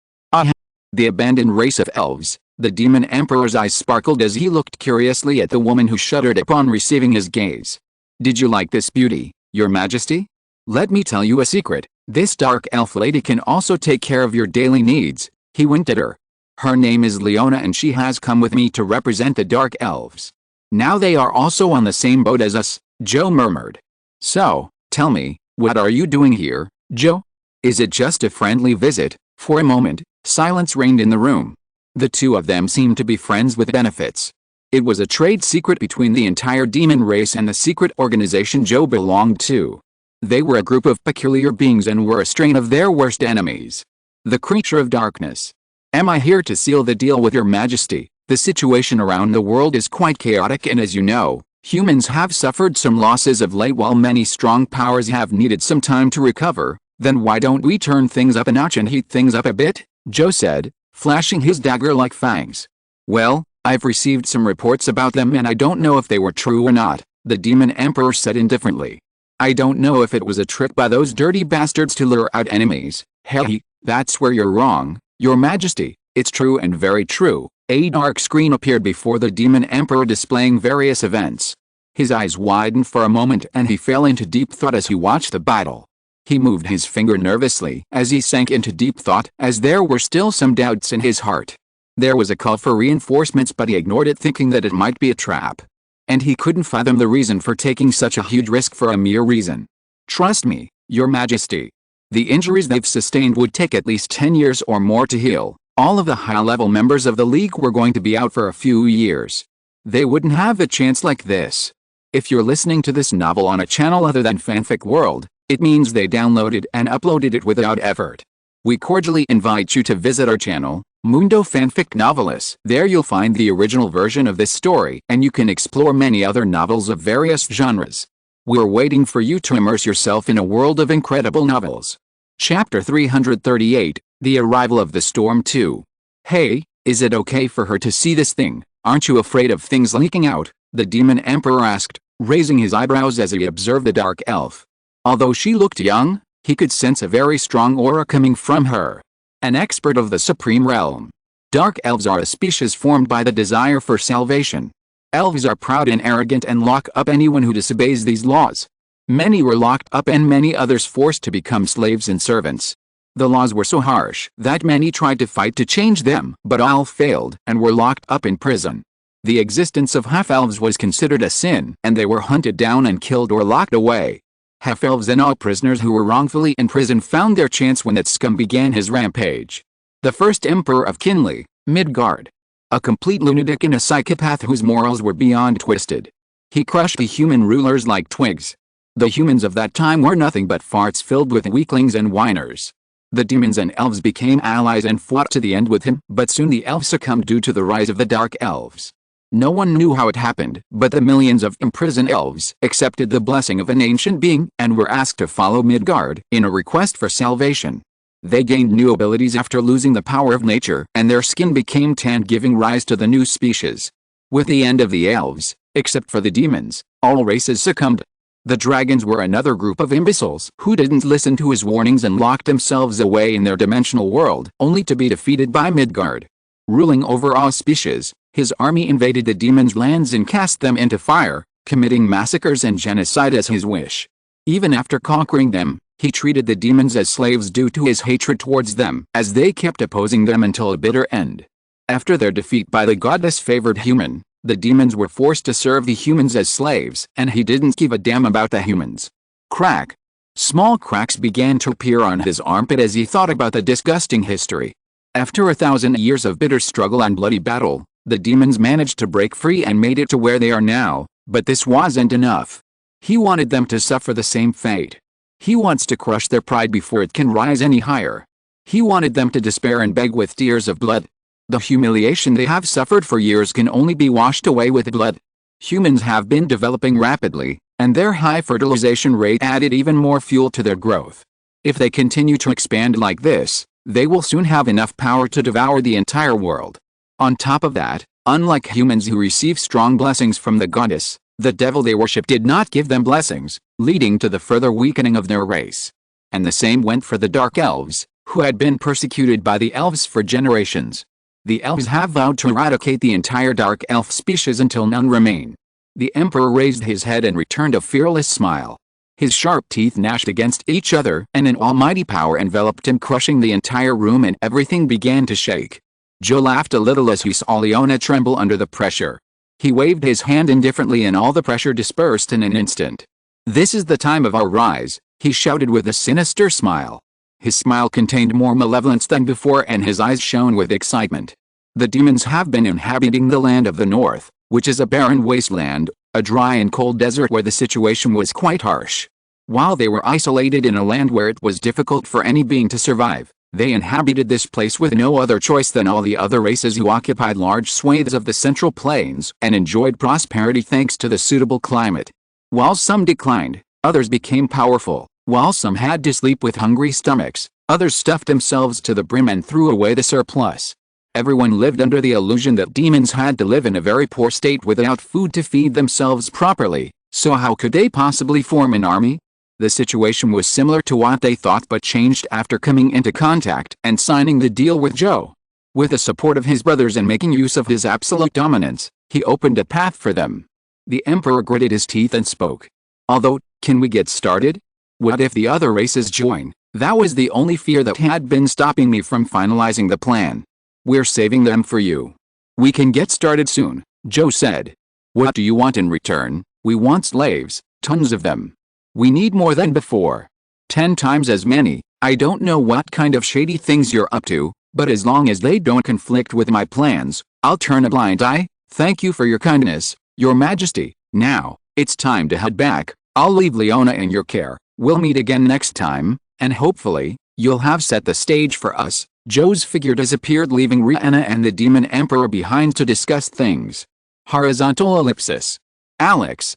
The abandoned race of elves. The demon emperor's eyes sparkled as he looked curiously at the woman, who shuddered upon receiving his gaze. "Did you like this beauty, Your Majesty? Let me tell you a secret. This dark elf lady can also take care of your daily needs." He winked at her. "Her name is Leona, and she has come with me to represent the dark elves." "Now they are also on the same boat as us," Joe murmured. "So, tell me, what are you doing here, Joe? Is it just a friendly visit?" For a moment, silence reigned in the room. The 2 of them seemed to be friends with benefits. It was a trade secret between the entire demon race and the secret organization Joe belonged to. They were a group of peculiar beings and were a strain of their worst enemies. The creature of darkness. "Am I here to seal the deal with Your Majesty? The situation around the world is quite chaotic, and as you know, humans have suffered some losses of late while many strong powers have needed some time to recover. Then why don't we turn things up a notch and heat things up a bit?" Joe said, flashing his dagger-like fangs. "Well, I've received some reports about them, and I don't know if they were true or not," the demon emperor said indifferently. "I don't know if it was a trick by those dirty bastards to lure out enemies." "Hey, that's where you're wrong, Your Majesty. It's true, and very true." A dark screen appeared before the demon emperor, displaying various events. His eyes widened for a moment, and he fell into deep thought as he watched the battle. He moved his finger nervously as he sank into deep thought, as there were still some doubts in his heart. There was a call for reinforcements, but he ignored it, thinking that it might be a trap. And he couldn't fathom the reason for taking such a huge risk for a mere reason. "Trust me, Your Majesty. The injuries they've sustained would take at least 10 years or more to heal. All of the high-level members of the League were going to be out for a few years. They wouldn't have a chance like this. If you're listening to this novel on a channel other than Fanfic World, it means they downloaded and uploaded it without effort. We cordially invite you to visit our channel, Mundo Fanfic Novelist. There you'll find the original version of this story, and you can explore many other novels of various genres. We're waiting for you to immerse yourself in a world of incredible novels. Chapter 338, The Arrival of the Storm 2. "Hey, is it okay for her to see this thing? Aren't you afraid of things leaking out?" the demon emperor asked, raising his eyebrows as he observed the dark elf. Although she looked young, he could sense a very strong aura coming from her. An expert of the supreme realm. Dark elves are a species formed by the desire for salvation. Elves are proud and arrogant and lock up anyone who disobeys these laws. Many were locked up and many others forced to become slaves and servants. The laws were so harsh that many tried to fight to change them, but all failed and were locked up in prison. The existence of half-elves was considered a sin, and they were hunted down and killed or locked away. Half-elves and all prisoners who were wrongfully imprisoned found their chance when that scum began his rampage. The first emperor of Kinley, Midgard. A complete lunatic and a psychopath whose morals were beyond twisted. He crushed the human rulers like twigs. The humans of that time were nothing but farts filled with weaklings and whiners. The demons and elves became allies and fought to the end with him, but soon the elves succumbed due to the rise of the dark elves. No one knew how it happened, but the millions of imprisoned elves accepted the blessing of an ancient being and were asked to follow Midgard in a request for salvation. They gained new abilities after losing the power of nature, and their skin became tanned, giving rise to the new species. With the end of the elves, except for the demons, all races succumbed. The dragons were another group of imbeciles who didn't listen to his warnings and locked themselves away in their dimensional world, only to be defeated by Midgard. Ruling over all species, his army invaded the demons' lands and cast them into fire, committing massacres and genocide as his wish. Even after conquering them, he treated the demons as slaves due to his hatred towards them, as they kept opposing them until a bitter end. After their defeat by the goddess-favored human, the demons were forced to serve the humans as slaves, and he didn't give a damn about the humans. Crack. Small cracks began to appear on his armpit as he thought about the disgusting history. After 1,000 years of bitter struggle and bloody battle, the demons managed to break free and made it to where they are now, but this wasn't enough. He wanted them to suffer the same fate. He wants to crush their pride before it can rise any higher. He wanted them to despair and beg with tears of blood. The humiliation they have suffered for years can only be washed away with blood. Humans have been developing rapidly, and their high fertilization rate added even more fuel to their growth. If they continue to expand like this, they will soon have enough power to devour the entire world. On top of that, unlike humans who receive strong blessings from the goddess, the devil they worship did not give them blessings, leading to the further weakening of their race. And the same went for the dark elves, who had been persecuted by the elves for generations. The elves have vowed to eradicate the entire dark elf species until none remain. The emperor raised his head and returned a fearless smile. His sharp teeth gnashed against each other, and an almighty power enveloped him, crushing the entire room, and everything began to shake. Joe laughed a little as he saw Leona tremble under the pressure. He waved his hand indifferently and all the pressure dispersed in an instant. "This is the time of our rise," he shouted with a sinister smile. His smile contained more malevolence than before, and his eyes shone with excitement. The demons have been inhabiting the land of the north, which is a barren wasteland, a dry and cold desert where the situation was quite harsh. While they were isolated in a land where it was difficult for any being to survive, they inhabited this place with no other choice than all the other races who occupied large swathes of the central plains and enjoyed prosperity thanks to the suitable climate. While some declined, others became powerful. While some had to sleep with hungry stomachs, others stuffed themselves to the brim and threw away the surplus. Everyone lived under the illusion that demons had to live in a very poor state without food to feed themselves properly, so how could they possibly form an army? The situation was similar to what they thought, but changed after coming into contact and signing the deal with Joe. With the support of his brothers and making use of his absolute dominance, he opened a path for them. The emperor gritted his teeth and spoke. "Although, can we get started? What if the other races join?" That was the only fear that had been stopping me from finalizing the plan. "We're saving them for you. We can get started soon," Joe said. "What do you want in return?" "We want slaves, tons of them. We need more than before. 10 times as many. I don't know what kind of shady things you're up to, but as long as they don't conflict with my plans, I'll turn a blind eye. Thank you for your kindness, Your Majesty. Now, it's time to head back. I'll leave Leona in your care. We'll meet again next time, and hopefully, you'll have set the stage for us." Joe's figure disappeared, leaving Rihanna and the Demon Emperor behind to discuss things. Horizontal ellipsis. Alex,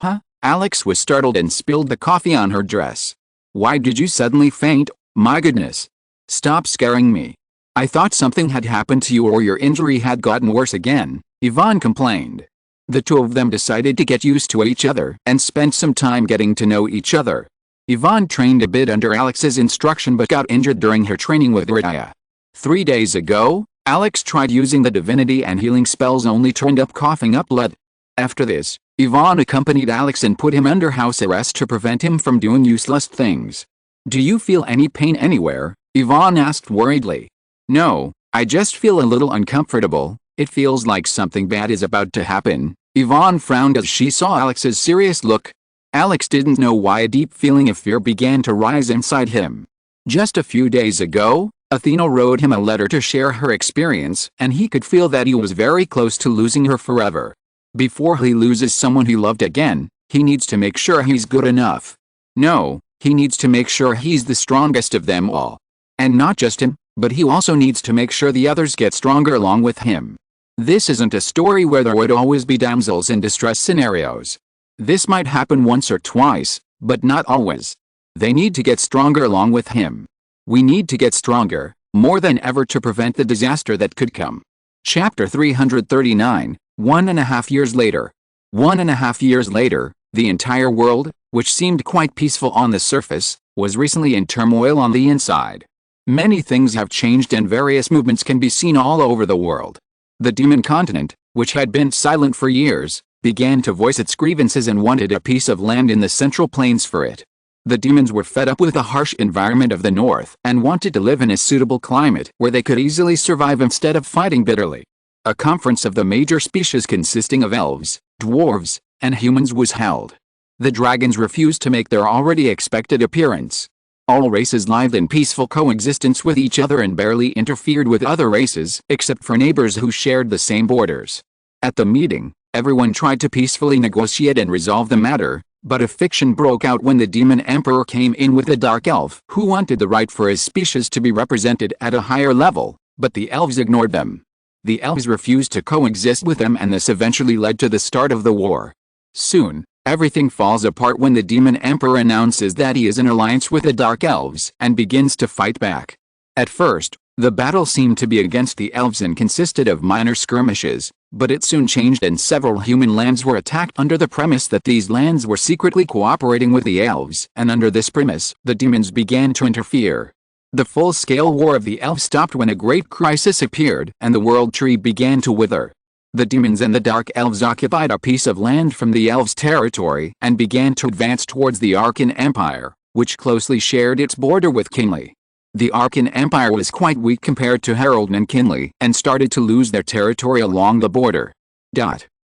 huh? Alex was startled and spilled the coffee on her dress. "Why did you suddenly faint? My goodness. Stop scaring me. I thought something had happened to you or your injury had gotten worse again," Yvonne complained. The two of them decided to get used to each other and spent some time getting to know each other. Yvonne trained a bit under Alex's instruction but got injured during her training with Rihanna. 3 days ago, Alex tried using the divinity and healing spells, only turned up coughing up blood. After this, Yvonne accompanied Alex and put him under house arrest to prevent him from doing useless things. "Do you feel any pain anywhere?" Yvonne asked worriedly. "No, I just feel a little uncomfortable," It feels like something bad is about to happen. Yvonne frowned as she saw Alex's serious look. Alex didn't know why a deep feeling of fear began to rise inside him. Just a few days ago, Athena wrote him a letter to share her experience, and he could feel that he was very close to losing her forever. Before he loses someone he loved again, he needs to make sure he's good enough. No, he needs to make sure he's the strongest of them all. And not just him, but he also needs to make sure the others get stronger along with him. This isn't a story where there would always be damsels in distress scenarios. This might happen once or twice, but not always. They need to get stronger along with him. We need to get stronger, more than ever, to prevent the disaster that could come. Chapter 339, 1.5 years later. 1.5 years later, the entire world, which seemed quite peaceful on the surface, was recently in turmoil on the inside. Many things have changed and various movements can be seen all over the world. The demon continent, which had been silent for years, began to voice its grievances and wanted a piece of land in the central plains for it. The demons were fed up with the harsh environment of the north and wanted to live in a suitable climate where they could easily survive instead of fighting bitterly. A conference of the major species consisting of elves, dwarves, and humans was held. The dragons refused to make their already expected appearance. All races lived in peaceful coexistence with each other and barely interfered with other races except for neighbors who shared the same borders. At the meeting, everyone tried to peacefully negotiate and resolve the matter, but a fiction broke out when the demon emperor came in with a dark elf who wanted the right for his species to be represented at a higher level, but the elves ignored them. The elves refused to coexist with them, and this eventually led to the start of the war. Soon, everything falls apart when the demon emperor announces that he is in alliance with the dark elves and begins to fight back. At first, the battle seemed to be against the elves and consisted of minor skirmishes, but it soon changed and several human lands were attacked under the premise that these lands were secretly cooperating with the elves, and under this premise, the demons began to interfere. The full-scale war of the elves stopped when a great crisis appeared and the world tree began to wither. The demons and the dark elves occupied a piece of land from the elves' territory and began to advance towards the Arkan Empire, which closely shared its border with Kinley. The Arkan Empire was quite weak compared to Harold and Kinley and started to lose their territory along the border.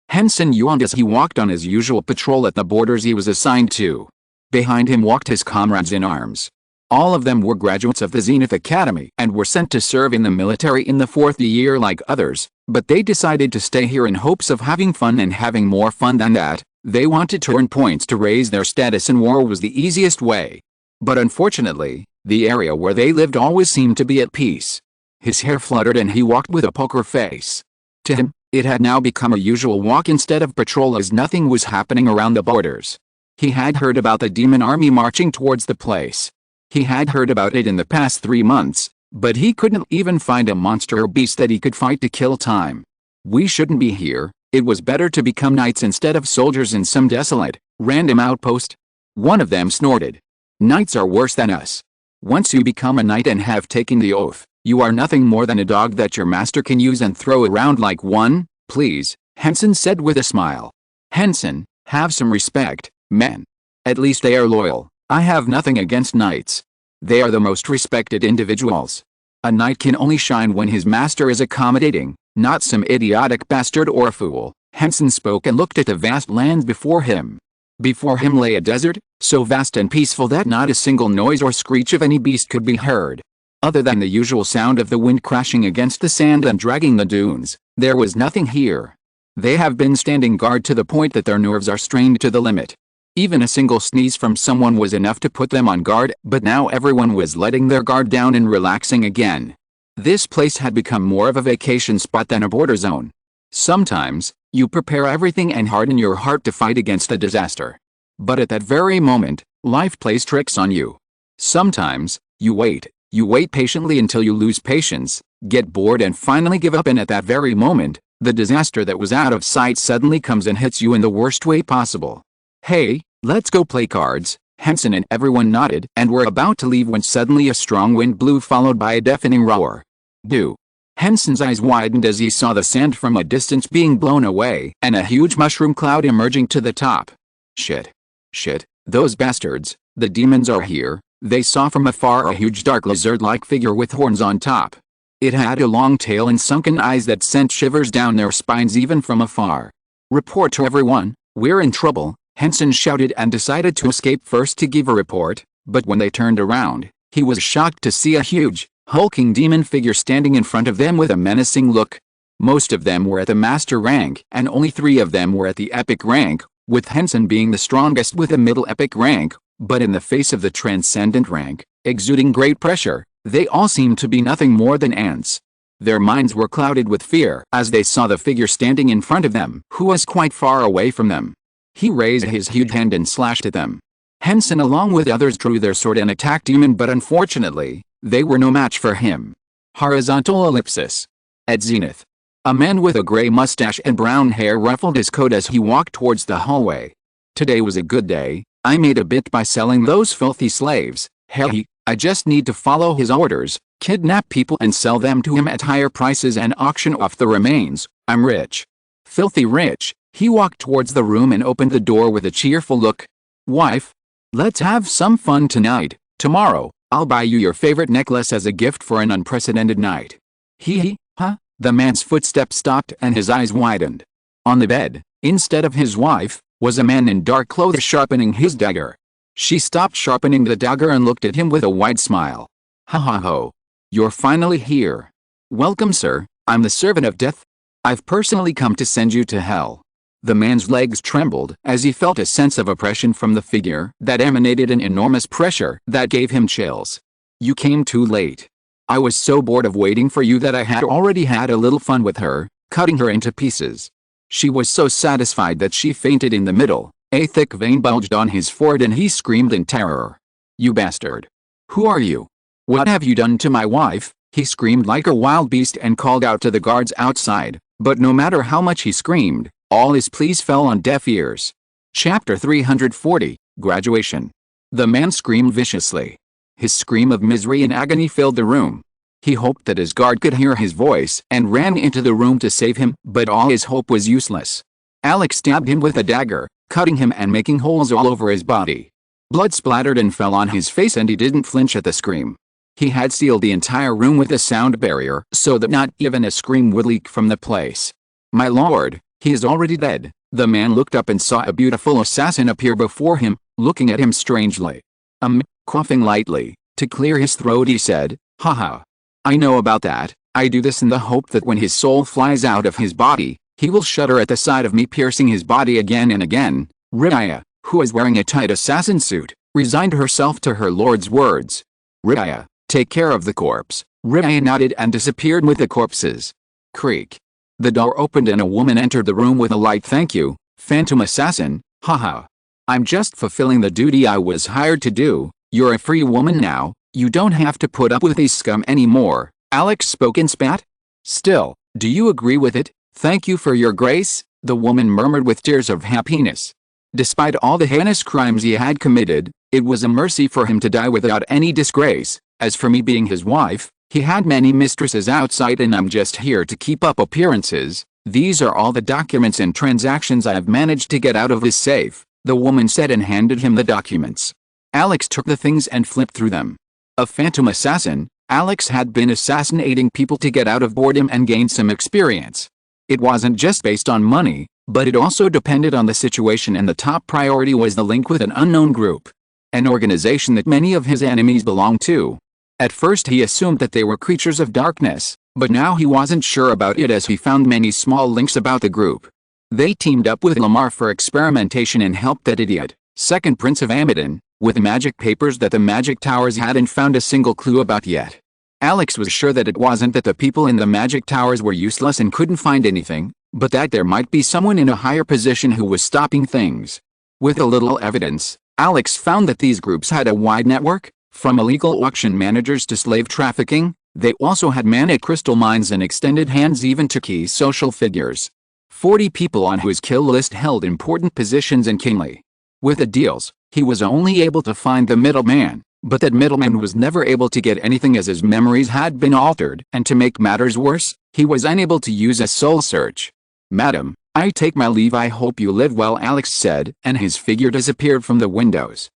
Henson yawned as he walked on his usual patrol at the borders he was assigned to. Behind him walked his comrades in arms. All of them were graduates of the Zenith Academy and were sent to serve in the military in the 4th year like others, but they decided to stay here in hopes of having fun, and having more fun than that, they wanted to earn points to raise their status in war was the easiest way. But unfortunately, the area where they lived always seemed to be at peace. His hair fluttered and he walked with a poker face. To him, it had now become a usual walk instead of patrol, as nothing was happening around the borders. He had heard about the demon army marching towards the place. He had heard about it in the past 3 months, but he couldn't even find a monster or beast that he could fight to kill time. We shouldn't be here. It was better to become knights instead of soldiers in some desolate, random outpost. One of them snorted. Knights are worse than us. Once you become a knight and have taken the oath, you are nothing more than a dog that your master can use and throw around like one. Please, Henson said with a smile. Henson, have some respect, man. At least they are loyal. I have nothing against knights. They are the most respected individuals. A knight can only shine when his master is accommodating, not some idiotic bastard or a fool. Henson spoke and looked at the vast lands before him. Before him lay a desert, so vast and peaceful that not a single noise or screech of any beast could be heard. Other than the usual sound of the wind crashing against the sand and dragging the dunes, there was nothing here. They have been standing guard to the point that their nerves are strained to the limit. Even a single sneeze from someone was enough to put them on guard, but now everyone was letting their guard down and relaxing again. This place had become more of a vacation spot than a border zone. Sometimes, you prepare everything and harden your heart to fight against a disaster. But at that very moment, life plays tricks on you. Sometimes, you wait patiently until you lose patience, get bored and finally give up, and at that very moment, the disaster that was out of sight suddenly comes and hits you in the worst way possible. Hey, let's go play cards. Henson and everyone nodded and were about to leave when suddenly a strong wind blew, followed by a deafening roar. Henson's eyes widened as he saw the sand from a distance being blown away and a huge mushroom cloud emerging to the top. Shit, those bastards, the demons are here. They saw from afar a huge dark lizard-like figure with horns on top. It had a long tail and sunken eyes that sent shivers down their spines even from afar. "Report to everyone, we're in trouble," Henson shouted and decided to escape first to give a report, but when they turned around, he was shocked to see a huge, hulking demon figure standing in front of them with a menacing look. Most of them were at the master rank, and only 3 of them were at the epic rank, with Henson being the strongest with a middle epic rank, but in the face of the transcendent rank, exuding great pressure, they all seemed to be nothing more than ants. Their minds were clouded with fear as they saw the figure standing in front of them, who was quite far away from them. He raised his huge hand and slashed at them. Henson along with others drew their sword and attacked Demon, but unfortunately, they were no match for him. Horizontal ellipsis. At zenith. A man with a gray mustache and brown hair ruffled his coat as he walked towards the hallway. "Today was a good day. I made a bit by selling those filthy slaves. Hey, I just need to follow his orders, kidnap people and sell them to him at higher prices and auction off the remains. I'm rich. Filthy rich." He walked towards the room and opened the door with a cheerful look. "Wife, let's have some fun tonight. Tomorrow, I'll buy you your favorite necklace as a gift for an unprecedented night." Huh? The man's footsteps stopped and his eyes widened. On the bed, instead of his wife, was a man in dark clothes sharpening his dagger. She stopped sharpening the dagger and looked at him with a wide smile. "Ha ha ho. You're finally here. Welcome, sir. I'm the servant of death. I've personally come to send you to hell." The man's legs trembled as he felt a sense of oppression from the figure that emanated an enormous pressure that gave him chills. "You came too late. I was so bored of waiting for you that I had already had a little fun with her, cutting her into pieces." She was so satisfied that she fainted in the middle. A thick vein bulged on his forehead and he screamed in terror. "You bastard! Who are you? What have you done to my wife?" He screamed like a wild beast and called out to the guards outside, but no matter how much he screamed, all his pleas fell on deaf ears. Chapter 340, Graduation. The man screamed viciously. His scream of misery and agony filled the room. He hoped that his guard could hear his voice and ran into the room to save him, but all his hope was useless. Alex stabbed him with a dagger, cutting him and making holes all over his body. Blood splattered and fell on his face and he didn't flinch at the scream. He had sealed the entire room with a sound barrier so that not even a scream would leak from the place. "My lord, he is already dead." The man looked up and saw a beautiful assassin appear before him, looking at him strangely. Coughing lightly, to clear his throat he said, "Haha. I know about that. I do this in the hope that when his soul flies out of his body, he will shudder at the sight of me piercing his body again and again." Riaya, who was wearing a tight assassin suit, resigned herself to her lord's words. "Riaya, take care of the corpse." Riaya nodded and disappeared with the corpses. Creak. The door opened and a woman entered the room with a light "Thank you, Phantom Assassin. Haha. I'm just fulfilling the duty I was hired to do. You're a free woman now. You don't have to put up with these scum anymore." Alex spoke and spat. "Still, do you agree with it?" "Thank you for your grace," the woman murmured with tears of happiness. Despite all the heinous crimes he had committed, it was a mercy for him to die without any disgrace. As for me being his wife, he had many mistresses outside and I'm just here to keep up appearances. These are all the documents and transactions I have managed to get out of his safe, the woman said and handed him the documents. Alex took the things and flipped through them. A phantom assassin, Alex had been assassinating people to get out of boredom and gain some experience. It wasn't just based on money, but it also depended on the situation, and the top priority was the link with an unknown group. An organization that many of his enemies belonged to. At first he assumed that they were creatures of darkness, but now he wasn't sure about it as he found many small links about the group. They teamed up with Lamar for experimentation and helped that idiot, second Prince of Amadon, with magic papers that the magic towers hadn't found a single clue about yet. Alex was sure that it wasn't that the people in the magic towers were useless and couldn't find anything, but that there might be someone in a higher position who was stopping things. With a little evidence, Alex found that these groups had a wide network, from illegal auction managers to slave trafficking. They also had mana crystal mines and extended hands even to key social figures. 40 people on whose kill list held important positions in Kingly. With the deals, he was only able to find the middleman, but that middleman was never able to get anything as his memories had been altered, and to make matters worse, he was unable to use a soul search. "Madam, I take my leave. I hope you live well," Alex said, and his figure disappeared from the windows.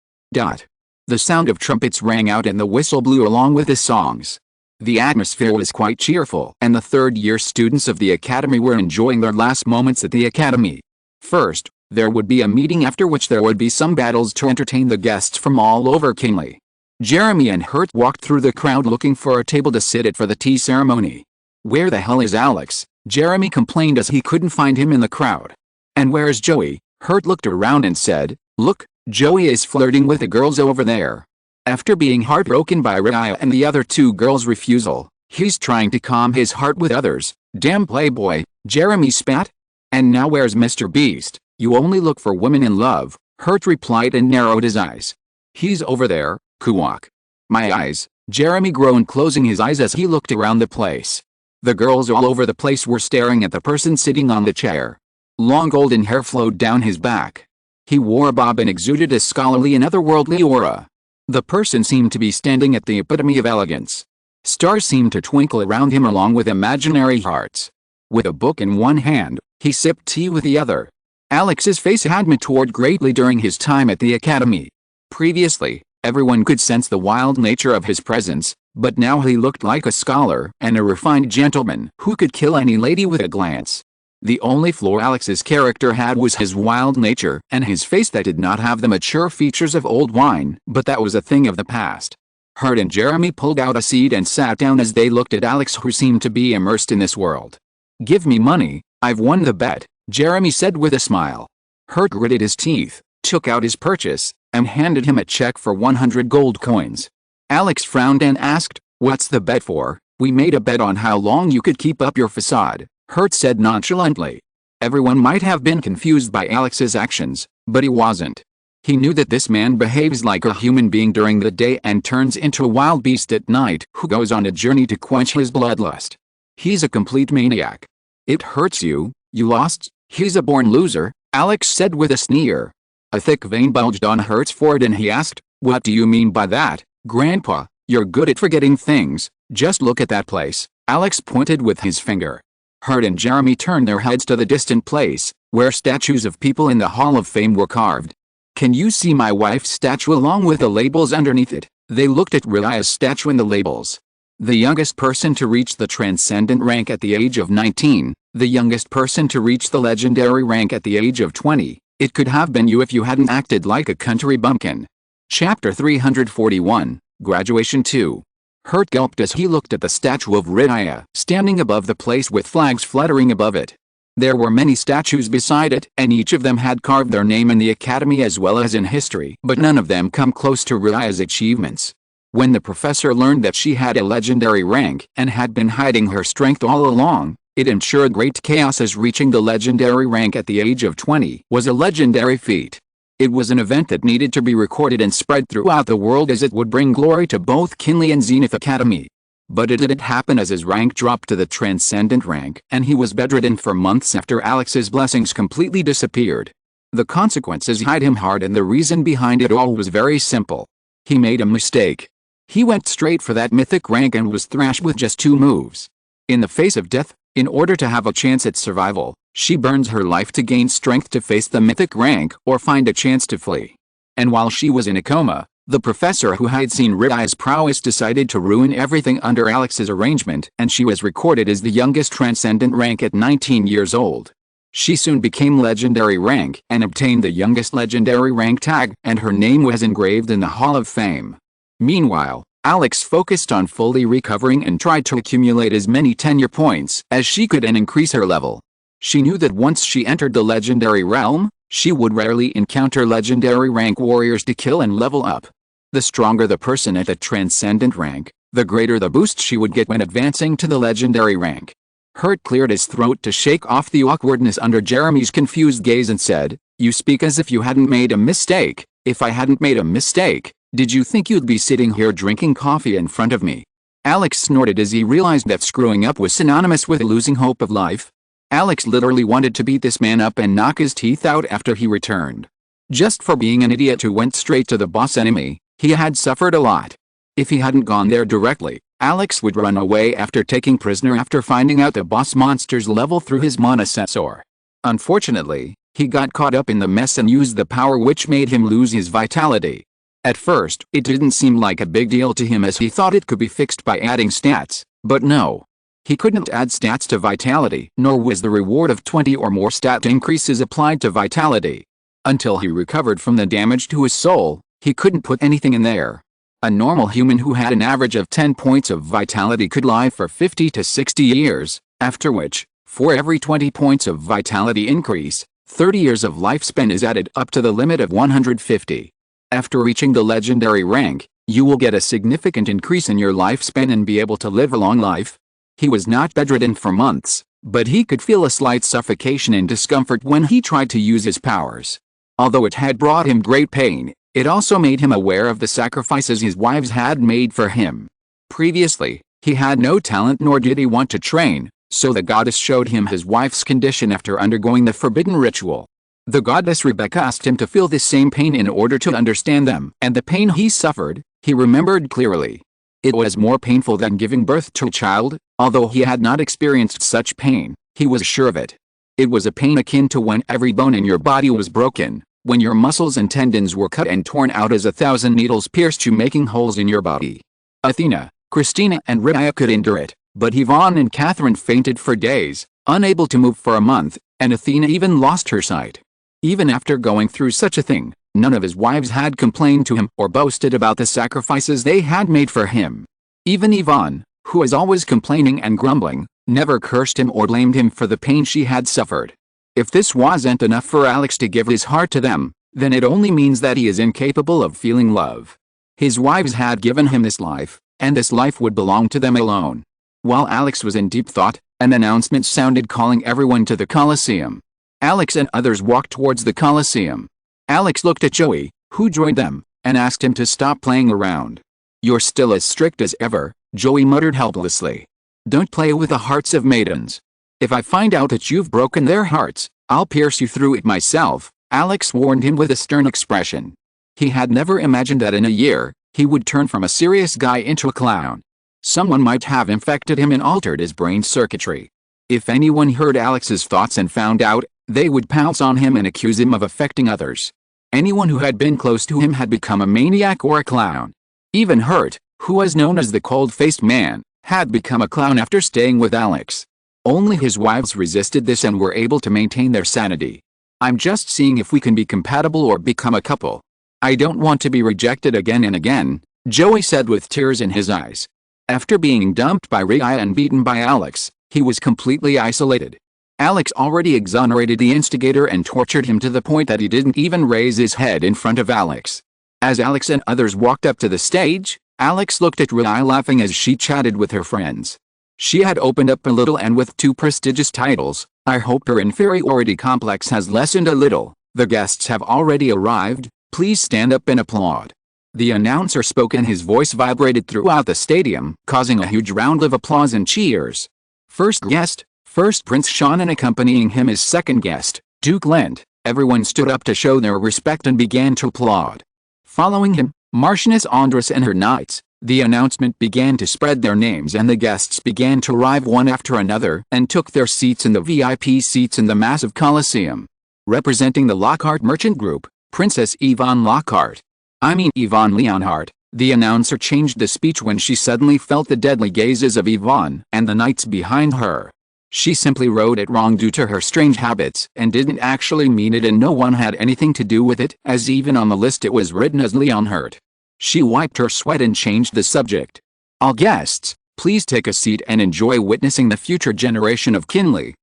The sound of trumpets rang out and the whistle blew along with the songs. The atmosphere was quite cheerful, and the third-year students of the academy were enjoying their last moments at the academy. First, there would be a meeting, after which there would be some battles to entertain the guests from all over Kingley. Jeremy and Hurt walked through the crowd looking for a table to sit at for the tea ceremony. "Where the hell is Alex?" Jeremy complained as he couldn't find him in the crowd. "And where's Joey?" Hurt looked around and said, "Look, Joey is flirting with the girls over there." After being heartbroken by Raya and the other two girls' refusal, he's trying to calm his heart with others. "Damn playboy," Jeremy spat. "And now where's Mr. Beast? You only look for women in love," Hurt replied and narrowed his eyes. "He's over there, Kuwak." "My eyes," Jeremy groaned, closing his eyes as he looked around the place. The girls all over the place were staring at the person sitting on the chair. Long golden hair flowed down his back. He wore a bob and exuded a scholarly and otherworldly aura. The person seemed to be standing at the epitome of elegance. Stars seemed to twinkle around him along with imaginary hearts. With a book in one hand, he sipped tea with the other. Alex's face had matured greatly during his time at the academy. Previously, everyone could sense the wild nature of his presence, but now he looked like a scholar and a refined gentleman who could kill any lady with a glance. The only flaw Alex's character had was his wild nature and his face that did not have the mature features of old wine, but that was a thing of the past. Hurt and Jeremy pulled out a seat and sat down as they looked at Alex, who seemed to be immersed in this world. "Give me money, I've won the bet," Jeremy said with a smile. Hurt gritted his teeth, took out his purchase, and handed him a check for 100 gold coins. Alex frowned and asked, "What's the bet for?" "We made a bet on how long you could keep up your facade," Hurt said nonchalantly. Everyone might have been confused by Alex's actions, but he wasn't. He knew that this man behaves like a human being during the day and turns into a wild beast at night who goes on a journey to quench his bloodlust. He's a complete maniac. "It hurts you, you lost." "He's a born loser," Alex said with a sneer. A thick vein bulged on Hurt's forehead and he asked, "What do you mean by that, Grandpa?" "You're good at forgetting things. Just look at that place," Alex pointed with his finger. Hurt and Jeremy turned their heads to the distant place, where statues of people in the Hall of Fame were carved. "Can you see my wife's statue along with the labels underneath it?" They looked at Raya's statue and the labels. The youngest person to reach the transcendent rank at the age of 19, the youngest person to reach the legendary rank at the age of 20. It could have been you if you hadn't acted like a country bumpkin. Chapter 341, Graduation 2. Hurt gulped as he looked at the statue of Raya standing above the place with flags fluttering above it. There were many statues beside it, and each of them had carved their name in the academy as well as in history, but none of them come close to Raya's achievements. When the professor learned that she had a legendary rank and had been hiding her strength all along, it ensured great chaos, as reaching the legendary rank at the age of 20 was a legendary feat. It was an event that needed to be recorded and spread throughout the world, as it would bring glory to both Kinley and Zenith Academy. But it didn't happen, as his rank dropped to the transcendent rank and he was bedridden for months after Alex's blessings completely disappeared. The consequences hit him hard, and the reason behind it all was very simple. He made a mistake. He went straight for that mythic rank and was thrashed with just 2 moves. In the face of death, in order to have a chance at survival, she burns her life to gain strength to face the mythic rank or find a chance to flee. And while she was in a coma, the professor who had seen Raya's prowess decided to ruin everything under Alex's arrangement, and she was recorded as the youngest transcendent rank at 19 years old. She soon became legendary rank and obtained the youngest legendary rank tag, and her name was engraved in the Hall of Fame. Meanwhile, Alex focused on fully recovering and tried to accumulate as many tenure points as she could and increase her level. She knew that once she entered the legendary realm, she would rarely encounter legendary rank warriors to kill and level up. The stronger the person at the transcendent rank, the greater the boost she would get when advancing to the legendary rank. Hurt cleared his throat to shake off the awkwardness under Jeremy's confused gaze and said, "You speak as if you hadn't made a mistake." "If I hadn't made a mistake, did you think you'd be sitting here drinking coffee in front of me?" Alex snorted as he realized that screwing up was synonymous with losing hope of life. Alex literally wanted to beat this man up and knock his teeth out after he returned. Just for being an idiot who went straight to the boss enemy, he had suffered a lot. If he hadn't gone there directly, Alex would run away after taking prisoner after finding out the boss monster's level through his mana sensor. Unfortunately, he got caught up in the mess and used the power, which made him lose his vitality. At first, it didn't seem like a big deal to him as he thought it could be fixed by adding stats, but no. He couldn't add stats to vitality, nor was the reward of 20 or more stat increases applied to vitality. Until he recovered from the damage to his soul, he couldn't put anything in there. A normal human who had an average of 10 points of vitality could live for 50 to 60 years, after which, for every 20 points of vitality increase, 30 years of lifespan is added up to the limit of 150. After reaching the legendary rank, you will get a significant increase in your lifespan and be able to live a long life. He was not bedridden for months, but he could feel a slight suffocation and discomfort when he tried to use his powers. Although it had brought him great pain, it also made him aware of the sacrifices his wives had made for him. Previously, he had no talent nor did he want to train, so the goddess showed him his wife's condition after undergoing the forbidden ritual. The goddess Rebecca asked him to feel this same pain in order to understand them, and the pain he suffered, he remembered clearly. It was more painful than giving birth to a child, although he had not experienced such pain, he was sure of it. It was a pain akin to when every bone in your body was broken, when your muscles and tendons were cut and torn out as 1,000 needles pierced you, making holes in your body. Athena, Christina and Rhea could endure it, but Yvonne and Catherine fainted for days, unable to move for a month, and Athena even lost her sight. Even after going through such a thing, none of his wives had complained to him or boasted about the sacrifices they had made for him. Even Yvonne, who was always complaining and grumbling, never cursed him or blamed him for the pain she had suffered. If this wasn't enough for Alex to give his heart to them, then it only means that he is incapable of feeling love. His wives had given him this life, and this life would belong to them alone. While Alex was in deep thought, an announcement sounded calling everyone to the Colosseum. Alex and others walked towards the Colosseum. Alex looked at Joey, who joined them, and asked him to stop playing around. "You're still as strict as ever," Joey muttered helplessly. "Don't play with the hearts of maidens. If I find out that you've broken their hearts, I'll pierce you through it myself," Alex warned him with a stern expression. He had never imagined that in a year, he would turn from a serious guy into a clown. Someone might have infected him and altered his brain circuitry. If anyone heard Alex's thoughts and found out, they would pounce on him and accuse him of affecting others. Anyone who had been close to him had become a maniac or a clown. Even Hurt, who was known as the cold-faced man, had become a clown after staying with Alex. Only his wives resisted this and were able to maintain their sanity. "I'm just seeing if we can be compatible or become a couple. I don't want to be rejected again and again," Joey said with tears in his eyes. After being dumped by Rhea and beaten by Alex, he was completely isolated. Alex already exonerated the instigator and tortured him to the point that he didn't even raise his head in front of Alex. As Alex and others walked up to the stage, Alex looked at Rhea laughing as she chatted with her friends. She had opened up a little, and with 2 prestigious titles, I hope her inferiority complex has lessened a little. "The guests have already arrived, please stand up and applaud." The announcer spoke and his voice vibrated throughout the stadium, causing a huge round of applause and cheers. First guest, first Prince Sean, and accompanying him his second guest, Duke Lent. Everyone stood up to show their respect and began to applaud. Following him, Marchioness Andress and her knights. The announcement began to spread their names and the guests began to arrive one after another and took their seats in the VIP seats in the massive Colosseum. Representing the Lockhart Merchant Group, Princess Yvonne Lockhart. Yvonne Leonhardt. The announcer changed the speech when she suddenly felt the deadly gazes of Yvonne and the knights behind her. She simply wrote it wrong due to her strange habits and didn't actually mean it, and no one had anything to do with it, as even on the list it was written as Leonhardt. She wiped her sweat and changed the subject. "All guests, please take a seat and enjoy witnessing the future generation of Kinley."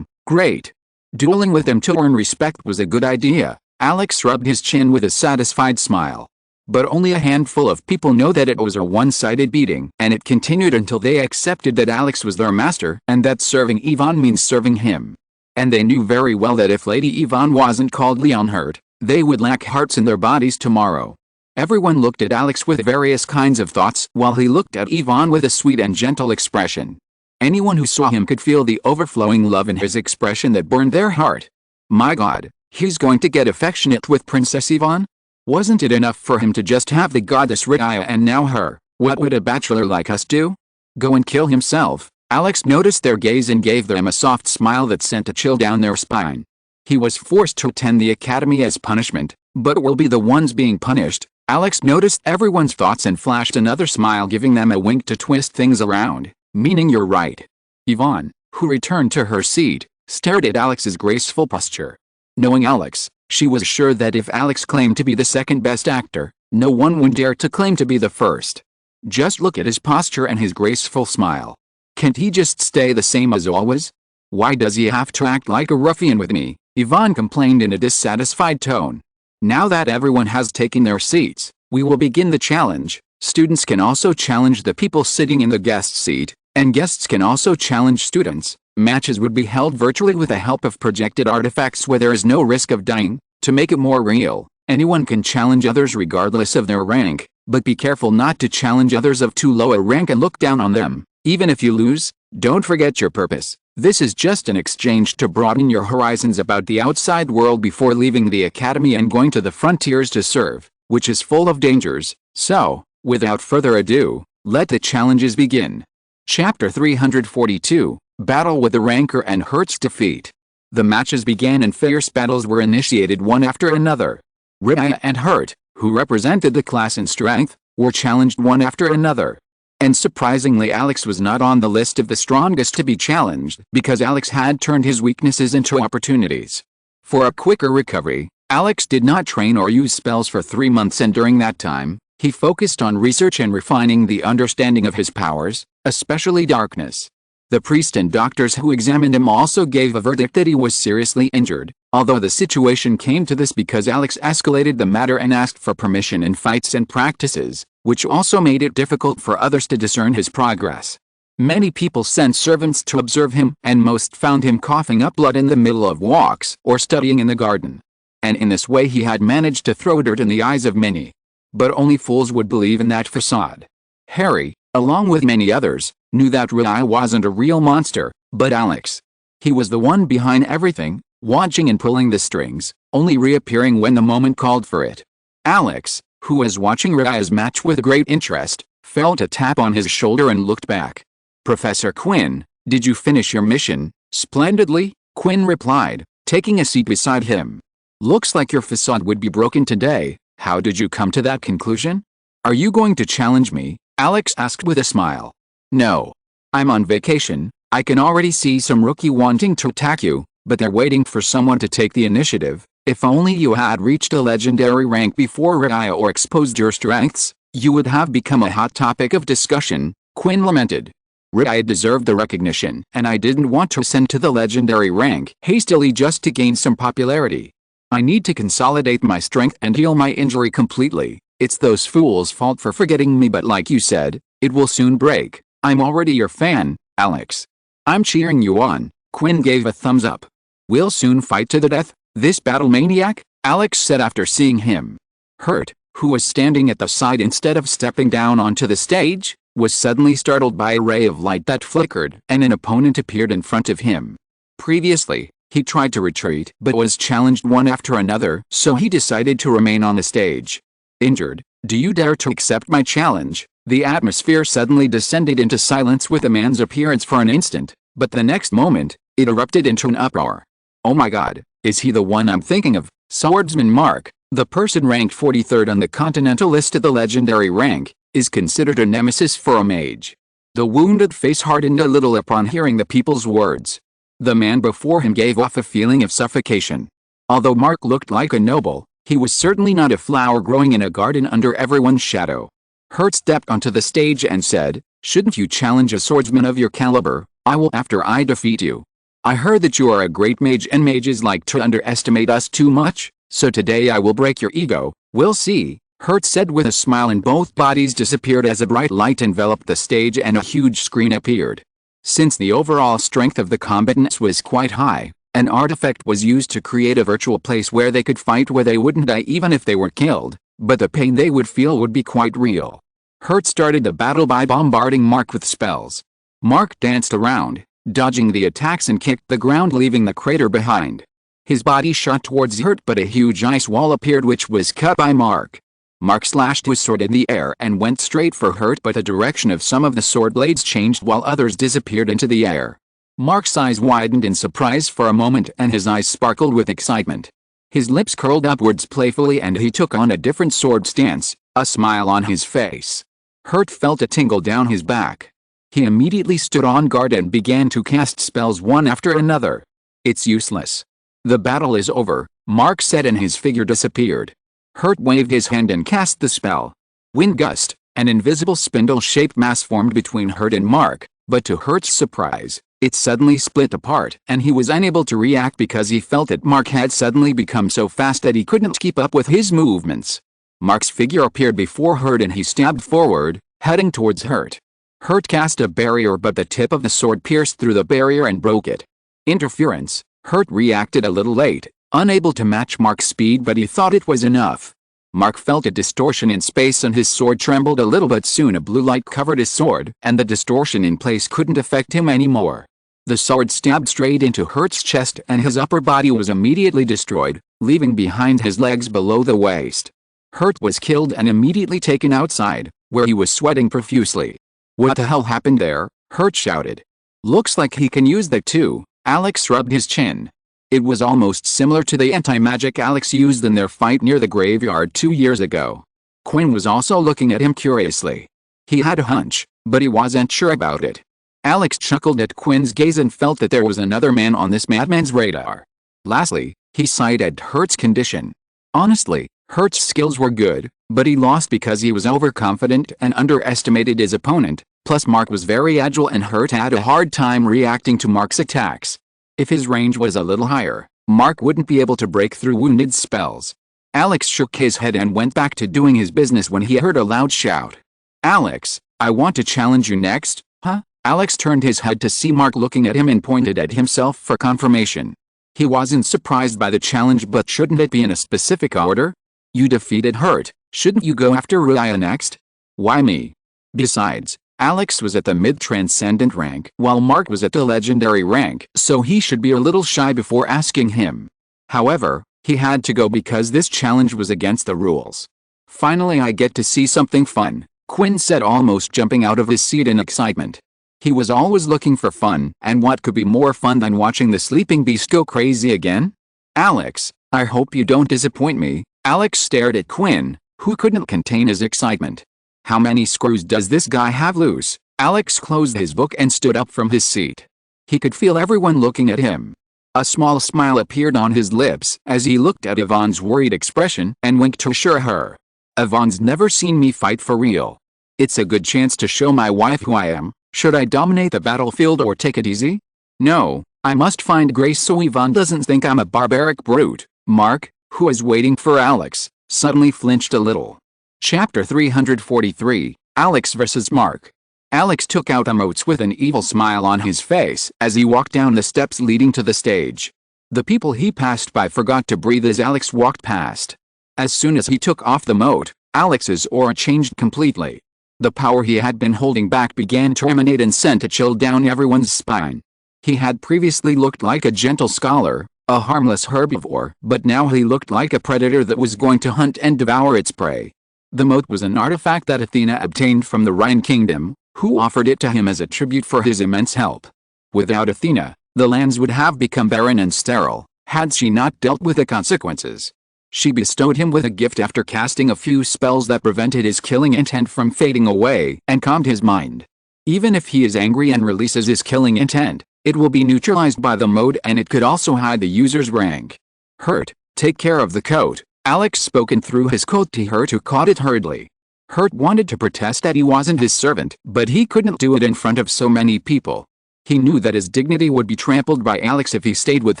Great. Dueling with them to earn respect was a good idea. Alex rubbed his chin with a satisfied smile. But only a handful of people know that it was a one-sided beating, and it continued until they accepted that Alex was their master and that serving Yvonne means serving him. And they knew very well that if Lady Yvonne wasn't called Leonhardt, they would lack hearts in their bodies tomorrow. Everyone looked at Alex with various kinds of thoughts while he looked at Yvonne with a sweet and gentle expression. Anyone who saw him could feel the overflowing love in his expression that burned their heart. My God, he's going to get affectionate with Princess Yvonne? Wasn't it enough for him to just have the goddess Rhea and now her? What would a bachelor like us do? Go and kill himself? Alex noticed their gaze and gave them a soft smile that sent a chill down their spine. He was forced to attend the academy as punishment, but we'll be the ones being punished. Alex noticed everyone's thoughts and flashed another smile, giving them a wink to twist things around, meaning you're right. Yvonne, who returned to her seat, stared at Alex's graceful posture. Knowing Alex, she was sure that if Alex claimed to be the second best actor, no one would dare to claim to be the first. Just look at his posture and his graceful smile. Can't he just stay the same as always? Why does he have to act like a ruffian with me? Yvonne complained in a dissatisfied tone. Now that everyone has taken their seats, we will begin the challenge. Students can also challenge the people sitting in the guest seat, and guests can also challenge students. Matches would be held virtually with the help of projected artifacts where there is no risk of dying. To make it more real, anyone can challenge others regardless of their rank, but be careful not to challenge others of too low a rank and look down on them. Even if you lose, don't forget your purpose. This is just an exchange to broaden your horizons about the outside world before leaving the academy and going to the frontiers to serve, which is full of dangers. So, without further ado, let the challenges begin. Chapter 342, Battle with the Rancor and Hurt's Defeat. The matches began and fierce battles were initiated one after another. Raya and Hurt, who represented the class in strength, were challenged one after another. And surprisingly, Alex was not on the list of the strongest to be challenged because Alex had turned his weaknesses into opportunities. For a quicker recovery, Alex did not train or use spells for 3 months, and during that time, he focused on research and refining the understanding of his powers, especially darkness. The priest and doctors who examined him also gave a verdict that he was seriously injured, although the situation came to this because Alex escalated the matter and asked for permission in fights and practices, which also made it difficult for others to discern his progress. Many people sent servants to observe him, and most found him coughing up blood in the middle of walks or studying in the garden. And in this way he had managed to throw dirt in the eyes of many. But only fools would believe in that facade. Harry, along with many others, knew that Raya wasn't a real monster, but Alex. He was the one behind everything, watching and pulling the strings, only reappearing when the moment called for it. Alex, who was watching Raya's match with great interest, felt a tap on his shoulder and looked back. "Professor Quinn, did you finish your mission?" "Splendidly," Quinn replied, taking a seat beside him. "Looks like your facade would be broken today. How did you come to that conclusion?" "Are you going to challenge me?" Alex asked with a smile. "No. I'm on vacation. I can already see some rookie wanting to attack you, but they're waiting for someone to take the initiative. If only you had reached a legendary rank before Raya or exposed your strengths, you would have become a hot topic of discussion," Quinn lamented. "Raya deserved the recognition, and I didn't want to ascend to the legendary rank hastily just to gain some popularity. I need to consolidate my strength and heal my injury completely. It's those fools' fault for forgetting me, but like you said, it will soon break. I'm already your fan, Alex. I'm cheering you on." Quinn gave a thumbs up. "We'll soon fight to the death, this battle maniac," Alex said after seeing him. Hurt, who was standing at the side instead of stepping down onto the stage, was suddenly startled by a ray of light that flickered, and an opponent appeared in front of him. Previously, he tried to retreat but was challenged one after another, so he decided to remain on the stage. "Injured, do you dare to accept my challenge?" The atmosphere suddenly descended into silence with the man's appearance for an instant, but the next moment, it erupted into an uproar. "Oh my god, is he the one I'm thinking of?" Swordsman Mark, the person ranked 43rd on the continental list of the legendary rank, is considered a nemesis for a mage. The wounded face hardened a little upon hearing the people's words. The man before him gave off a feeling of suffocation. Although Mark looked like a noble, he was certainly not a flower growing in a garden under everyone's shadow. Hurt stepped onto the stage and said, "Shouldn't you challenge a swordsman of your caliber? I will after I defeat you. I heard that you are a great mage and mages like to underestimate us too much, so today I will break your ego. We'll see," Hurt said with a smile, and both bodies disappeared as a bright light enveloped the stage and a huge screen appeared. Since the overall strength of the combatants was quite high, an artifact was used to create a virtual place where they could fight where they wouldn't die even if they were killed, but the pain they would feel would be quite real. Hurt started the battle by bombarding Mark with spells. Mark danced around, dodging the attacks and kicked the ground, leaving the crater behind. His body shot towards Hurt, but a huge ice wall appeared which was cut by Mark. Mark slashed his sword in the air and went straight for Hurt, but the direction of some of the sword blades changed while others disappeared into the air. Mark's eyes widened in surprise for a moment and his eyes sparkled with excitement. His lips curled upwards playfully and he took on a different sword stance, a smile on his face. Hurt felt a tingle down his back. He immediately stood on guard and began to cast spells one after another. It's useless. The battle is over, Mark said, and his figure disappeared. Hurt waved his hand and cast the spell. Wind gust, an invisible spindle-shaped mass formed between Hurt and Mark, but to Hurt's surprise, it suddenly split apart and he was unable to react because he felt that Mark had suddenly become so fast that he couldn't keep up with his movements. Mark's figure appeared before Hurt and he stabbed forward, heading towards Hurt. Hurt cast a barrier but the tip of the sword pierced through the barrier and broke it. Interference. Hurt reacted a little late, unable to match Mark's speed, but he thought it was enough. Mark felt a distortion in space and his sword trembled a little, but soon a blue light covered his sword and the distortion in place couldn't affect him anymore. The sword stabbed straight into Hurt's chest and his upper body was immediately destroyed, leaving behind his legs below the waist. Hurt was killed and immediately taken outside, where he was sweating profusely. "What the hell happened there?" Hurt shouted. "Looks like he can use that too." Alex rubbed his chin. It was almost similar to the anti-magic Alex used in their fight near the graveyard 2 years ago. Quinn was also looking at him curiously. He had a hunch, but he wasn't sure about it. Alex chuckled at Quinn's gaze and felt that there was another man on this madman's radar. Lastly, he sighed at Hurt's condition. Honestly, Hurt's skills were good, but he lost because he was overconfident and underestimated his opponent, plus Mark was very agile and Hurt had a hard time reacting to Mark's attacks. If his range was a little higher, Mark wouldn't be able to break through Wounded's spells. Alex shook his head and went back to doing his business when he heard a loud shout. "Alex, I want to challenge you next." "Huh?" Alex turned his head to see Mark looking at him and pointed at himself for confirmation. He wasn't surprised by the challenge, but shouldn't it be in a specific order? "You defeated Hurt, shouldn't you go after Raya next?" "Why me?" Besides, Alex was at the mid-transcendent rank while Mark was at the legendary rank, so he should be a little shy before asking him. However, he had to go because this challenge was against the rules. "Finally I get to see something fun," Quinn said, almost jumping out of his seat in excitement. He was always looking for fun, and what could be more fun than watching the sleeping beast go crazy again? "Alex, I hope you don't disappoint me." Alex stared at Quinn, who couldn't contain his excitement. "How many screws does this guy have loose?" Alex closed his book and stood up from his seat. He could feel everyone looking at him. A small smile appeared on his lips as he looked at Yvonne's worried expression and winked to assure her. "Yvonne's never seen me fight for real. It's a good chance to show my wife who I am. Should I dominate the battlefield or take it easy? No, I must find grace so Yvonne doesn't think I'm a barbaric brute." Mark, who was waiting for Alex, suddenly flinched a little. Chapter 343, Alex vs. Mark. Alex took out emotes with an evil smile on his face as he walked down the steps leading to the stage. The people he passed by forgot to breathe as Alex walked past. As soon as he took off the moat, Alex's aura changed completely. The power he had been holding back began to emanate and sent a chill down everyone's spine. He had previously looked like a gentle scholar, a harmless herbivore, but now he looked like a predator that was going to hunt and devour its prey. The moat was an artifact that Athena obtained from the Rhine Kingdom, who offered it to him as a tribute for his immense help. Without Athena, the lands would have become barren and sterile, had she not dealt with the consequences. She bestowed him with a gift after casting a few spells that prevented his killing intent from fading away and calmed his mind. Even if he is angry and releases his killing intent, it will be neutralized by the mode and it could also hide the user's rank. "Hurt, take care of the coat," Alex spoke and threw his coat to Hurt, who caught it hurriedly. Hurt wanted to protest that he wasn't his servant, but he couldn't do it in front of so many people. He knew that his dignity would be trampled by Alex if he stayed with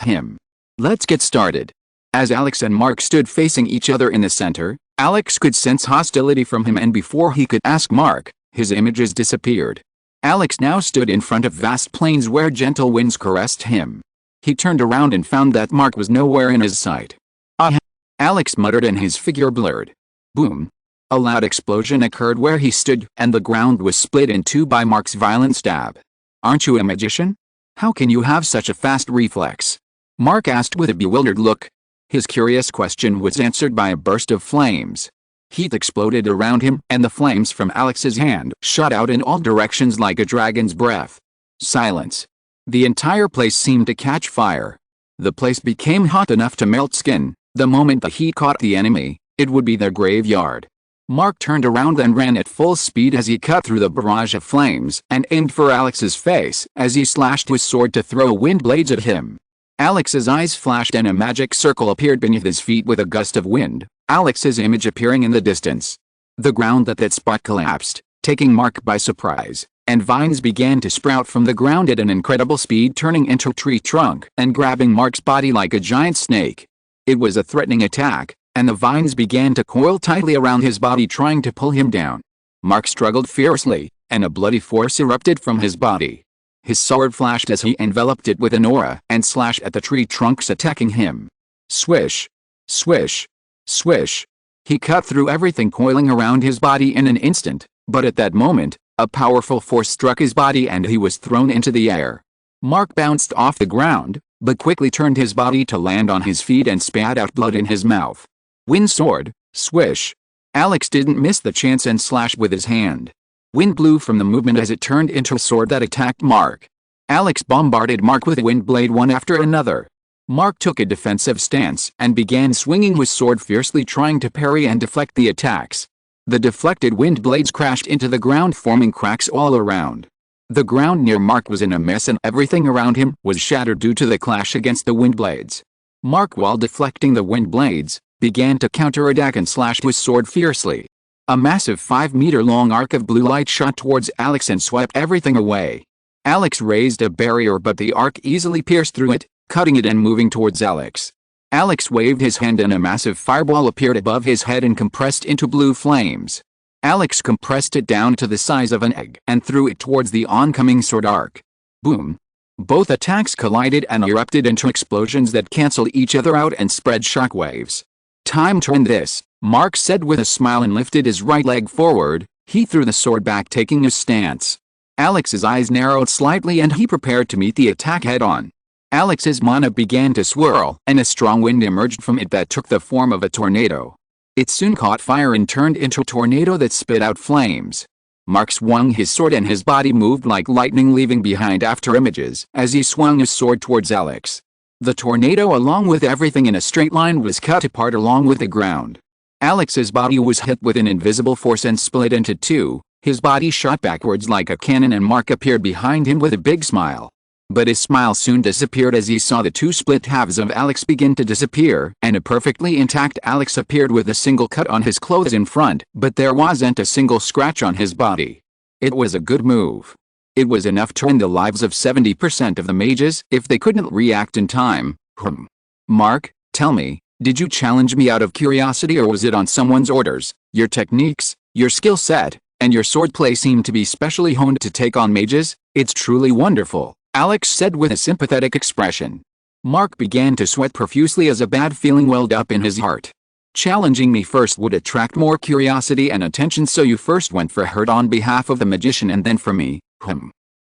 him. "Let's get started." As Alex and Mark stood facing each other in the center, Alex could sense hostility from him, and before he could ask Mark, his images disappeared. Alex now stood in front of vast plains where gentle winds caressed him. He turned around and found that Mark was nowhere in his sight. "Ah!" Alex muttered and his figure blurred. Boom! A loud explosion occurred where he stood, and the ground was split in two by Mark's violent stab. "Aren't you a magician? How can you have such a fast reflex?" Mark asked with a bewildered look. His curious question was answered by a burst of flames. Heat exploded around him, and the flames from Alex's hand shot out in all directions like a dragon's breath. Silence. The entire place seemed to catch fire. The place became hot enough to melt skin, The moment the heat caught the enemy, it would be their graveyard. Mark turned around and ran at full speed as he cut through the barrage of flames and aimed for Alex's face as he slashed his sword to throw wind blades at him. Alex's eyes flashed and a magic circle appeared beneath his feet with a gust of wind, Alex's image appearing in the distance. The ground at that spot collapsed, taking Mark by surprise, and vines began to sprout from the ground at an incredible speed, turning into a tree trunk and grabbing Mark's body like a giant snake. It was a threatening attack, and the vines began to coil tightly around his body trying to pull him down. Mark struggled fiercely, and a bloody force erupted from his body. His sword flashed as he enveloped it with an aura and slashed at the tree trunks attacking him. Swish! Swish! Swish! He cut through everything coiling around his body in an instant, but at that moment, a powerful force struck his body and he was thrown into the air. Mark bounced off the ground, but quickly turned his body to land on his feet and spat out blood in his mouth. Wind sword, swish! Alex didn't miss the chance and slashed with his hand. Wind blew from the movement as it turned into a sword that attacked Mark. Alex bombarded Mark with a wind blade one after another. Mark took a defensive stance and began swinging his sword fiercely, trying to parry and deflect the attacks. The deflected wind blades crashed into the ground, forming cracks all around. The ground near Mark was in a mess and everything around him was shattered due to the clash against the wind blades. Mark, while deflecting the wind blades, began to counterattack and slashed his sword fiercely. A massive 5-meter-long arc of blue light shot towards Alex and swept everything away. Alex raised a barrier, but the arc easily pierced through it, cutting it and moving towards Alex. Alex waved his hand and a massive fireball appeared above his head and compressed into blue flames. Alex compressed it down to the size of an egg and threw it towards the oncoming sword arc. Boom! Both attacks collided and erupted into explosions that canceled each other out and spread shockwaves. Time to end this, Mark said with a smile and lifted his right leg forward. He threw the sword back, taking a stance. Alex's eyes narrowed slightly and he prepared to meet the attack head-on. Alex's mana began to swirl and a strong wind emerged from it that took the form of a tornado. It soon caught fire and turned into a tornado that spit out flames. Mark swung his sword and his body moved like lightning, leaving behind after images as he swung his sword towards Alex. The tornado, along with everything in a straight line, was cut apart along with the ground. Alex's body was hit with an invisible force and split into two. His body shot backwards like a cannon and Mark appeared behind him with a big smile. But his smile soon disappeared as he saw the two split halves of Alex begin to disappear, and a perfectly intact Alex appeared with a single cut on his clothes in front, but there wasn't a single scratch on his body. It was a good move. It was enough to end the lives of 70% of the mages if they couldn't react in time. Mark, tell me, did you challenge me out of curiosity or was it on someone's orders? Your techniques, your skill set, and your swordplay seem to be specially honed to take on mages. It's truly wonderful, Alex said with a sympathetic expression. Mark began to sweat profusely as a bad feeling welled up in his heart. Challenging me first would attract more curiosity and attention, so you first went for hurt on behalf of the magician and then for me.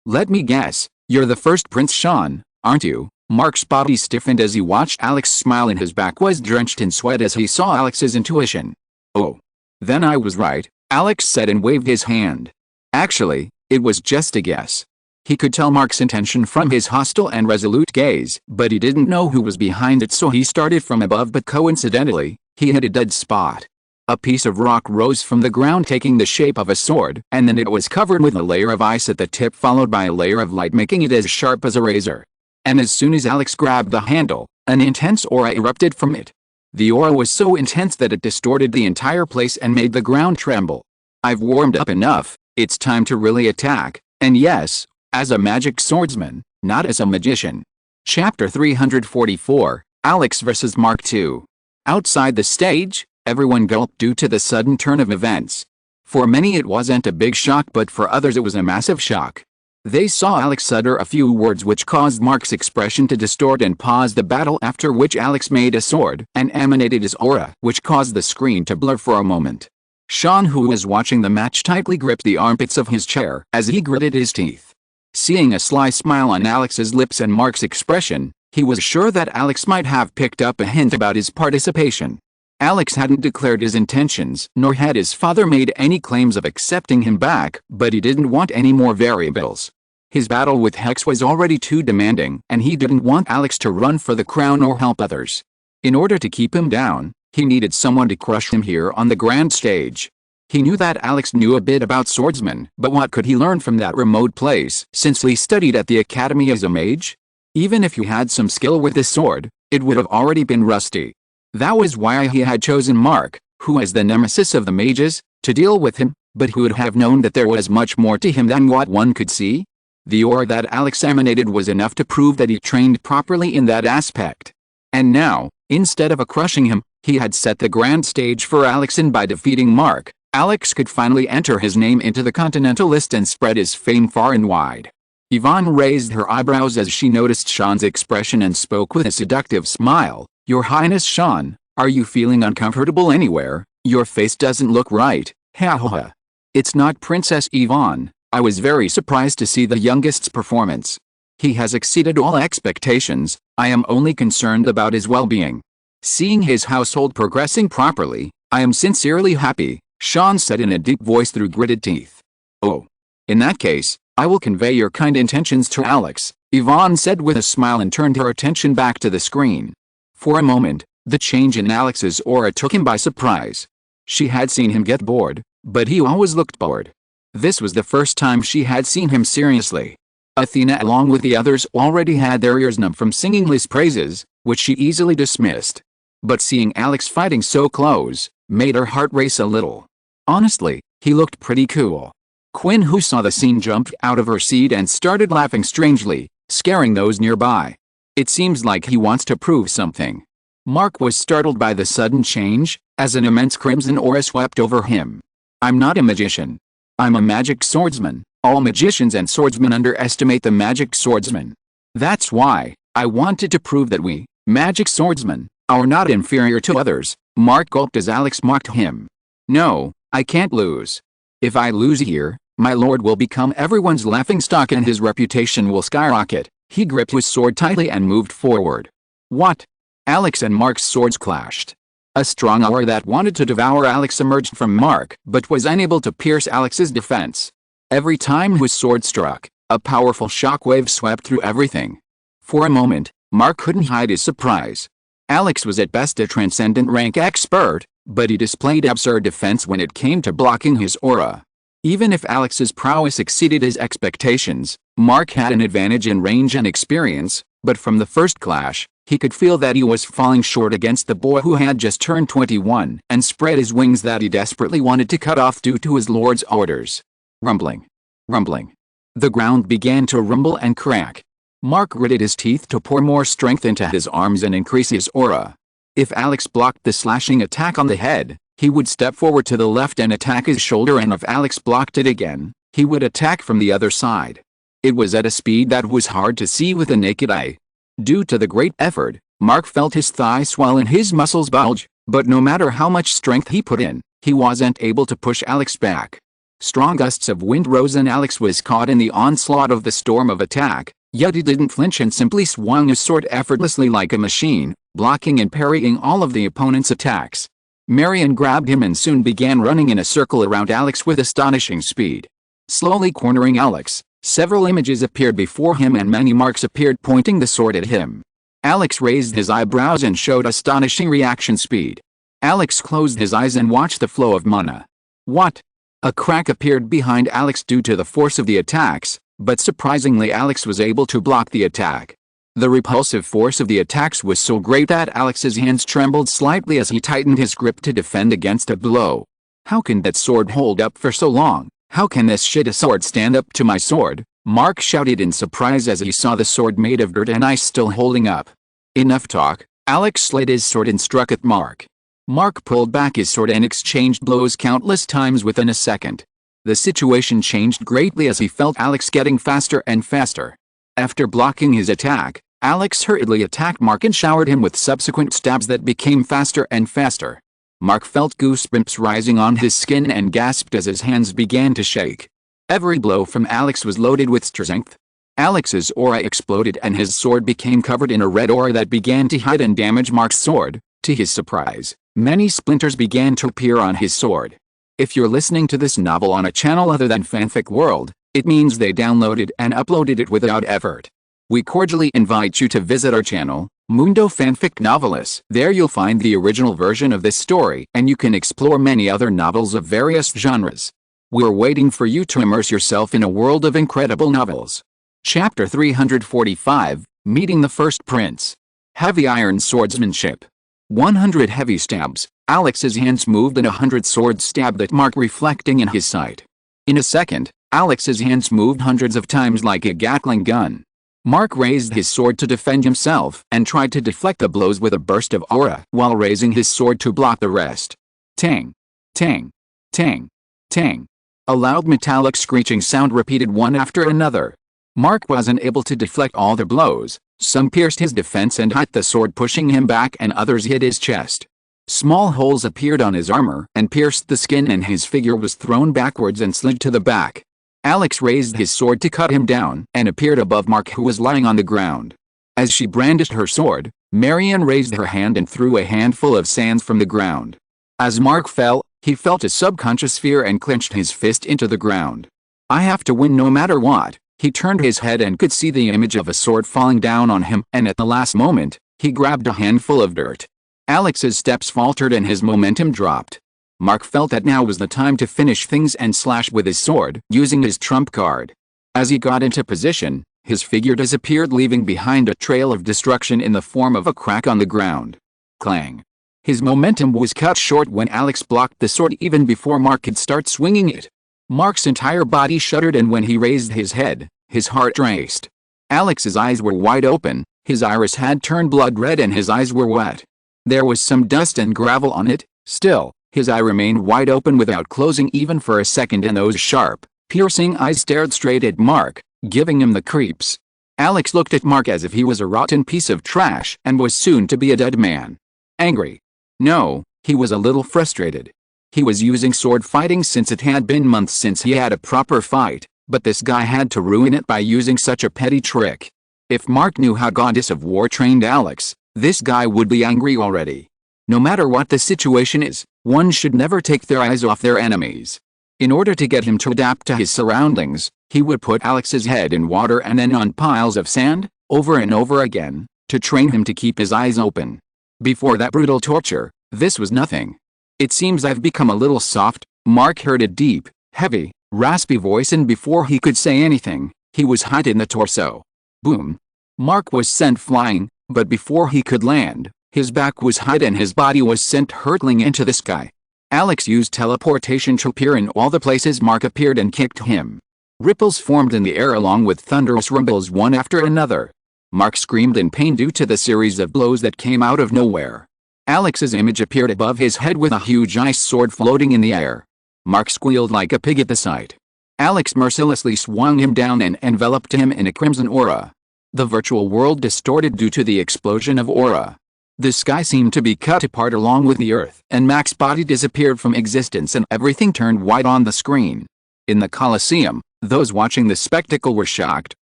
Let me guess, you're the first Prince Sean, aren't you? Mark's body stiffened as he watched Alex smile and his back was drenched in sweat as he saw Alex's intuition. Oh. Then I was right, Alex said and waved his hand. Actually, it was just a guess. He could tell Mark's intention from his hostile and resolute gaze, but he didn't know who was behind it, so he started from above, but coincidentally, he hit a dead spot. A piece of rock rose from the ground taking the shape of a sword, and then it was covered with a layer of ice at the tip followed by a layer of light making it as sharp as a razor. And as soon as Alex grabbed the handle, an intense aura erupted from it. The aura was so intense that it distorted the entire place and made the ground tremble. I've warmed up enough, it's time to really attack, and yes, as a magic swordsman, not as a magician. Chapter 344, Alex vs. Mark II. Outside the stage, everyone gulped due to the sudden turn of events. For many it wasn't a big shock, but for others it was a massive shock. They saw Alex utter a few words which caused Mark's expression to distort and pause the battle, after which Alex made a sword and emanated his aura, which caused the screen to blur for a moment. Sean, who was watching the match, tightly gripped the armpits of his chair as he gritted his teeth. Seeing a sly smile on Alex's lips and Mark's expression, he was sure that Alex might have picked up a hint about his participation. Alex hadn't declared his intentions, nor had his father made any claims of accepting him back, but he didn't want any more variables. His battle with Hex was already too demanding, and he didn't want Alex to run for the crown or help others. In order to keep him down, he needed someone to crush him here on the grand stage. He knew that Alex knew a bit about swordsmen, but what could he learn from that remote place since he studied at the academy as a mage? Even if he had some skill with this sword, it would have already been rusty. That was why he had chosen Mark, who is the nemesis of the mages, to deal with him, but who would have known that there was much more to him than what one could see? The aura that Alex emanated was enough to prove that he trained properly in that aspect. And now, instead of crushing him, he had set the grand stage for Alex, and by defeating Mark, Alex could finally enter his name into the continental list and spread his fame far and wide. Yvonne raised her eyebrows as she noticed Sean's expression and spoke with a seductive smile. "Your Highness Sean, are you feeling uncomfortable anywhere? Your face doesn't look right." "Ha ha ha. It's not Princess Yvonne. I was very surprised to see the youngest's performance. He has exceeded all expectations. I am only concerned about his well-being. Seeing his household progressing properly, I am sincerely happy," Sean said in a deep voice through gritted teeth. "Oh. In that case, I will convey your kind intentions to Alex," Yvonne said with a smile and turned her attention back to the screen. For a moment, the change in Alex's aura took him by surprise. She had seen him get bored, but he always looked bored. This was the first time she had seen him seriously. Athena along with the others already had their ears numb from singing his praises, which she easily dismissed. But seeing Alex fighting so close, made her heart race a little. Honestly, he looked pretty cool. Quinn, who saw the scene, jumped out of her seat and started laughing strangely, scaring those nearby. "It seems like he wants to prove something." Mark was startled by the sudden change, as an immense crimson aura swept over him. "I'm not a magician. I'm a magic swordsman. All magicians and swordsmen underestimate the magic swordsman. That's why I wanted to prove that we, magic swordsmen, are not inferior to others." Mark gulped as Alex mocked him. "No, I can't lose. If I lose here, my lord will become everyone's laughingstock and his reputation will skyrocket." He gripped his sword tightly and moved forward. "What?" Alex and Mark's swords clashed. A strong aura that wanted to devour Alex emerged from Mark, but was unable to pierce Alex's defense. Every time his sword struck, a powerful shockwave swept through everything. For a moment, Mark couldn't hide his surprise. Alex was at best a transcendent rank expert, but he displayed absurd defense when it came to blocking his aura. Even if Alex's prowess exceeded his expectations, Mark had an advantage in range and experience, but from the first clash, he could feel that he was falling short against the boy who had just turned 21 and spread his wings that he desperately wanted to cut off due to his lord's orders. Rumbling. Rumbling. The ground began to rumble and crack. Mark gritted his teeth to pour more strength into his arms and increase his aura. If Alex blocked the slashing attack on the head, he would step forward to the left and attack his shoulder, and if Alex blocked it again, he would attack from the other side. It was at a speed that was hard to see with the naked eye. Due to the great effort, Mark felt his thigh swell and his muscles bulge, but no matter how much strength he put in, he wasn't able to push Alex back. Strong gusts of wind rose and Alex was caught in the onslaught of the storm of attack, yet he didn't flinch and simply swung his sword effortlessly like a machine, blocking and parrying all of the opponent's attacks. Marion grabbed him and soon began running in a circle around Alex with astonishing speed. Slowly cornering Alex, several images appeared before him and many marks appeared pointing the sword at him. Alex raised his eyebrows and showed astonishing reaction speed. Alex closed his eyes and watched the flow of mana. What? A crack appeared behind Alex due to the force of the attacks, but surprisingly Alex was able to block the attack. The repulsive force of the attacks was so great that Alex's hands trembled slightly as he tightened his grip to defend against a blow. How can that sword hold up for so long? How can this shit sword stand up to my sword? Mark shouted in surprise as he saw the sword made of dirt and ice still holding up. Enough talk. Alex slid his sword and struck at Mark. Mark pulled back his sword and exchanged blows countless times within a second. The situation changed greatly as he felt Alex getting faster and faster. After blocking his attack, Alex hurriedly attacked Mark and showered him with subsequent stabs that became faster and faster. Mark felt goosebumps rising on his skin and gasped as his hands began to shake. Every blow from Alex was loaded with strength. Alex's aura exploded and his sword became covered in a red aura that began to hide and damage Mark's sword. To his surprise, many splinters began to appear on his sword. If you're listening to this novel on a channel other than Fanfic World, it means they downloaded and uploaded it without effort. We cordially invite you to visit our channel, Mundo Fanfic Novelist. There you'll find the original version of this story, and you can explore many other novels of various genres. We're waiting for you to immerse yourself in a world of incredible novels. Chapter 345, Meeting the First Prince. Heavy iron swordsmanship. 100 heavy stabs. Alex's hands moved and 100 swords stabbed at Mark, reflecting in his sight. In a second, Alex's hands moved hundreds of times like a Gatling gun. Mark raised his sword to defend himself and tried to deflect the blows with a burst of aura while raising his sword to block the rest. Tang! Tang! Tang! Tang! A loud metallic screeching sound repeated one after another. Mark wasn't able to deflect all the blows. Some pierced his defense and hit the sword, pushing him back, and others hit his chest. Small holes appeared on his armor and pierced the skin, and his figure was thrown backwards and slid to the back. Alex raised his sword to cut him down and appeared above Mark, who was lying on the ground. As she brandished her sword, Marianne raised her hand and threw a handful of sands from the ground. As Mark fell, he felt a subconscious fear and clenched his fist into the ground. I have to win no matter what. He turned his head and could see the image of a sword falling down on him, and at the last moment, he grabbed a handful of dirt. Alex's steps faltered and his momentum dropped. Mark felt that now was the time to finish things and slash with his sword, using his trump card. As he got into position, his figure disappeared, leaving behind a trail of destruction in the form of a crack on the ground. Clang! His momentum was cut short when Alex blocked the sword even before Mark could start swinging it. Mark's entire body shuddered, and when he raised his head, his heart raced. Alex's eyes were wide open, his iris had turned blood red and his eyes were wet. There was some dust and gravel on it. Still, his eye remained wide open without closing even for a second, and those sharp, piercing eyes stared straight at Mark, giving him the creeps. Alex looked at Mark as if he was a rotten piece of trash and was soon to be a dead man. Angry? No, he was a little frustrated. He was using sword fighting since it had been months since he had a proper fight, but this guy had to ruin it by using such a petty trick. If Mark knew how Goddess of War trained Alex, this guy would be angry already. No matter what the situation is, one should never take their eyes off their enemies. In order to get him to adapt to his surroundings, he would put Alex's head in water and then on piles of sand, over and over again, to train him to keep his eyes open. Before that brutal torture, this was nothing. It seems I've become a little soft. Mark heard a deep, heavy, raspy voice, and before he could say anything, he was hit in the torso. Boom! Mark was sent flying, but before he could land, his back was hit and his body was sent hurtling into the sky. Alex used teleportation to appear in all the places Mark appeared and kicked him. Ripples formed in the air along with thunderous rumbles one after another. Mark screamed in pain due to the series of blows that came out of nowhere. Alex's image appeared above his head with a huge ice sword floating in the air. Mark squealed like a pig at the sight. Alex mercilessly swung him down and enveloped him in a crimson aura. The virtual world distorted due to the explosion of aura. The sky seemed to be cut apart along with the earth, and Mac's body disappeared from existence and everything turned white on the screen. In the Colosseum, those watching the spectacle were shocked,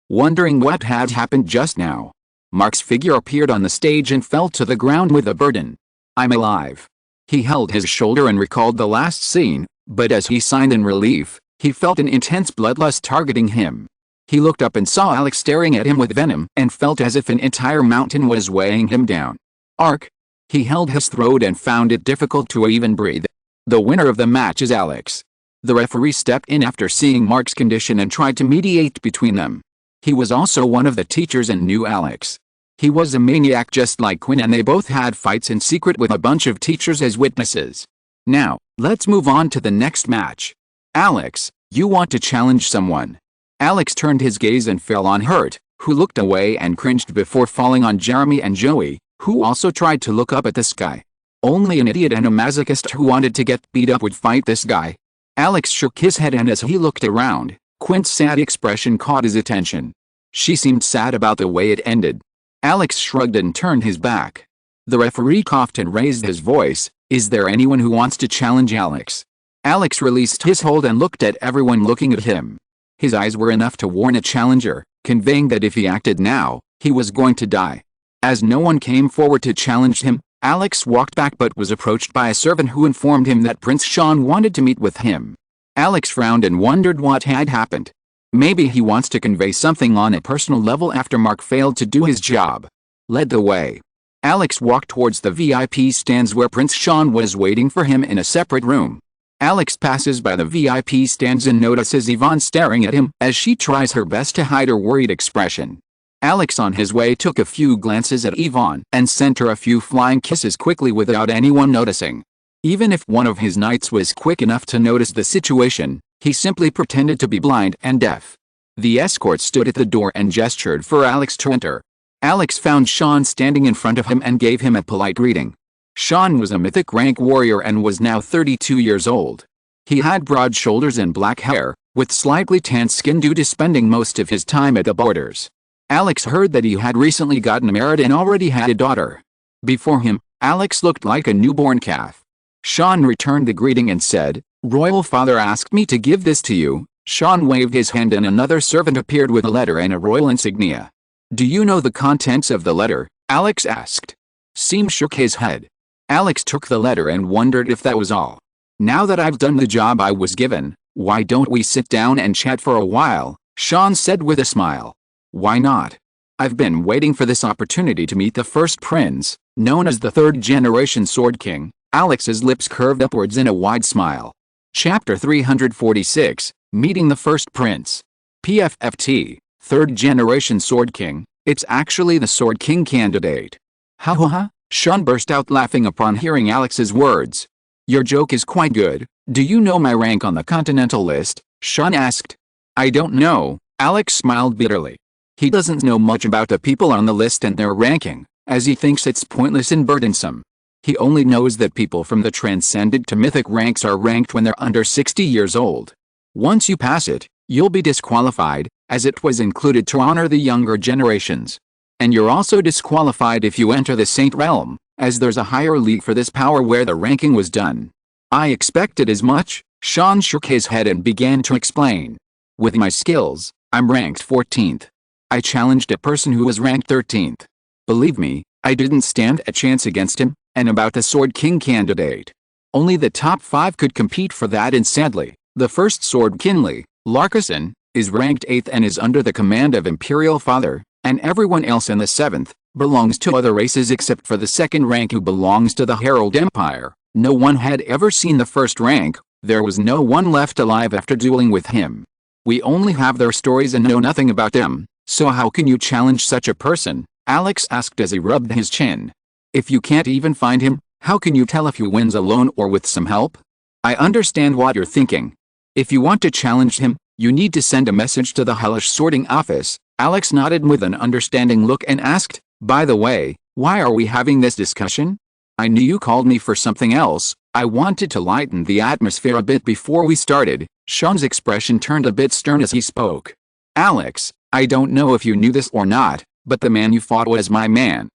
wondering what had happened just now. Mark's figure appeared on the stage and fell to the ground with a burden. I'm alive. He held his shoulder and recalled the last scene, but as he sighed in relief, he felt an intense bloodlust targeting him. He looked up and saw Alex staring at him with venom and felt as if an entire mountain was weighing him down. Ark! He held his throat and found it difficult to even breathe. The winner of the match is Alex. The referee stepped in after seeing Mark's condition and tried to mediate between them. He was also one of the teachers and knew Alex. He was a maniac just like Quinn, and they both had fights in secret with a bunch of teachers as witnesses. Now, let's move on to the next match. Alex, you want to challenge someone? Alex turned his gaze and fell on Hurt, who looked away and cringed before falling on Jeremy and Joey, who also tried to look up at the sky. Only an idiot and a masochist who wanted to get beat up would fight this guy. Alex shook his head, and as he looked around, Quinn's sad expression caught his attention. She seemed sad about the way it ended. Alex shrugged and turned his back. The referee coughed and raised his voice. Is there anyone who wants to challenge Alex? Alex released his hold and looked at everyone looking at him. His eyes were enough to warn a challenger, conveying that if he acted now, he was going to die. As no one came forward to challenge him, Alex walked back but was approached by a servant who informed him that Prince Sean wanted to meet with him. Alex frowned and wondered what had happened. Maybe he wants to convey something on a personal level after Mark failed to do his job. Led the way. Alex walked towards the VIP stands where Prince Sean was waiting for him in a separate room. Alex passes by the VIP stands and notices Yvonne staring at him as she tries her best to hide her worried expression. Alex on his way took a few glances at Yvonne and sent her a few flying kisses quickly without anyone noticing. Even if one of his knights was quick enough to notice the situation, he simply pretended to be blind and deaf. The escort stood at the door and gestured for Alex to enter. Alex found Sean standing in front of him and gave him a polite greeting. Sean was a mythic rank warrior and was now 32 years old. He had broad shoulders and black hair, with slightly tanned skin due to spending most of his time at the borders. Alex heard that he had recently gotten married and already had a daughter. Before him, Alex looked like a newborn calf. Sean returned the greeting and said, "Royal father asked me to give this to you." Sean waved his hand and another servant appeared with a letter and a royal insignia. "Do you know the contents of the letter?" Alex asked. Seem shook his head. Alex took the letter and wondered if that was all. "Now that I've done the job I was given, why don't we sit down and chat for a while?" Sean said with a smile. "Why not? I've been waiting for this opportunity to meet the first prince, known as the third-generation Sword King." Alex's lips curved upwards in a wide smile. Chapter 346, Meeting the First Prince. PFFT, Third-Generation Sword King, it's actually the Sword King candidate. Ha ha ha, Sean burst out laughing upon hearing Alex's words. "Your joke is quite good. Do you know my rank on the continental list?" Sean asked. "I don't know," Alex smiled bitterly. He doesn't know much about the people on the list and their ranking, as he thinks it's pointless and burdensome. He only knows that people from the transcendent to mythic ranks are ranked when they're under 60 years old. Once you pass it, you'll be disqualified, as it was included to honor the younger generations. And you're also disqualified if you enter the Saint Realm, as there's a higher league for this power where the ranking was done. "I expected as much," Sean shook his head and began to explain. "With my skills, I'm ranked 14th. I challenged a person who was ranked 13th. Believe me, I didn't stand a chance against him. And about the Sword King candidate, only the top 5 could compete for that, and sadly, the first Sword Kinley, Larkison, is ranked 8th and is under the command of Imperial Father, and everyone else in the 7th belongs to other races except for the second rank who belongs to the Herald Empire. No one had ever seen the first rank, there was no one left alive after dueling with him. We only have their stories and know nothing about them, so how can you challenge such a person?" Alex asked as he rubbed his chin. "If you can't even find him, how can you tell if he wins alone or with some help?" "I understand what you're thinking. If you want to challenge him, you need to send a message to the hellish sorting office." Alex nodded with an understanding look and asked, "By the way, why are we having this discussion?" "I knew you called me for something else. I wanted to lighten the atmosphere a bit before we started." Sean's expression turned a bit stern as he spoke. "Alex, I don't know if you knew this or not, but the man you fought was my man.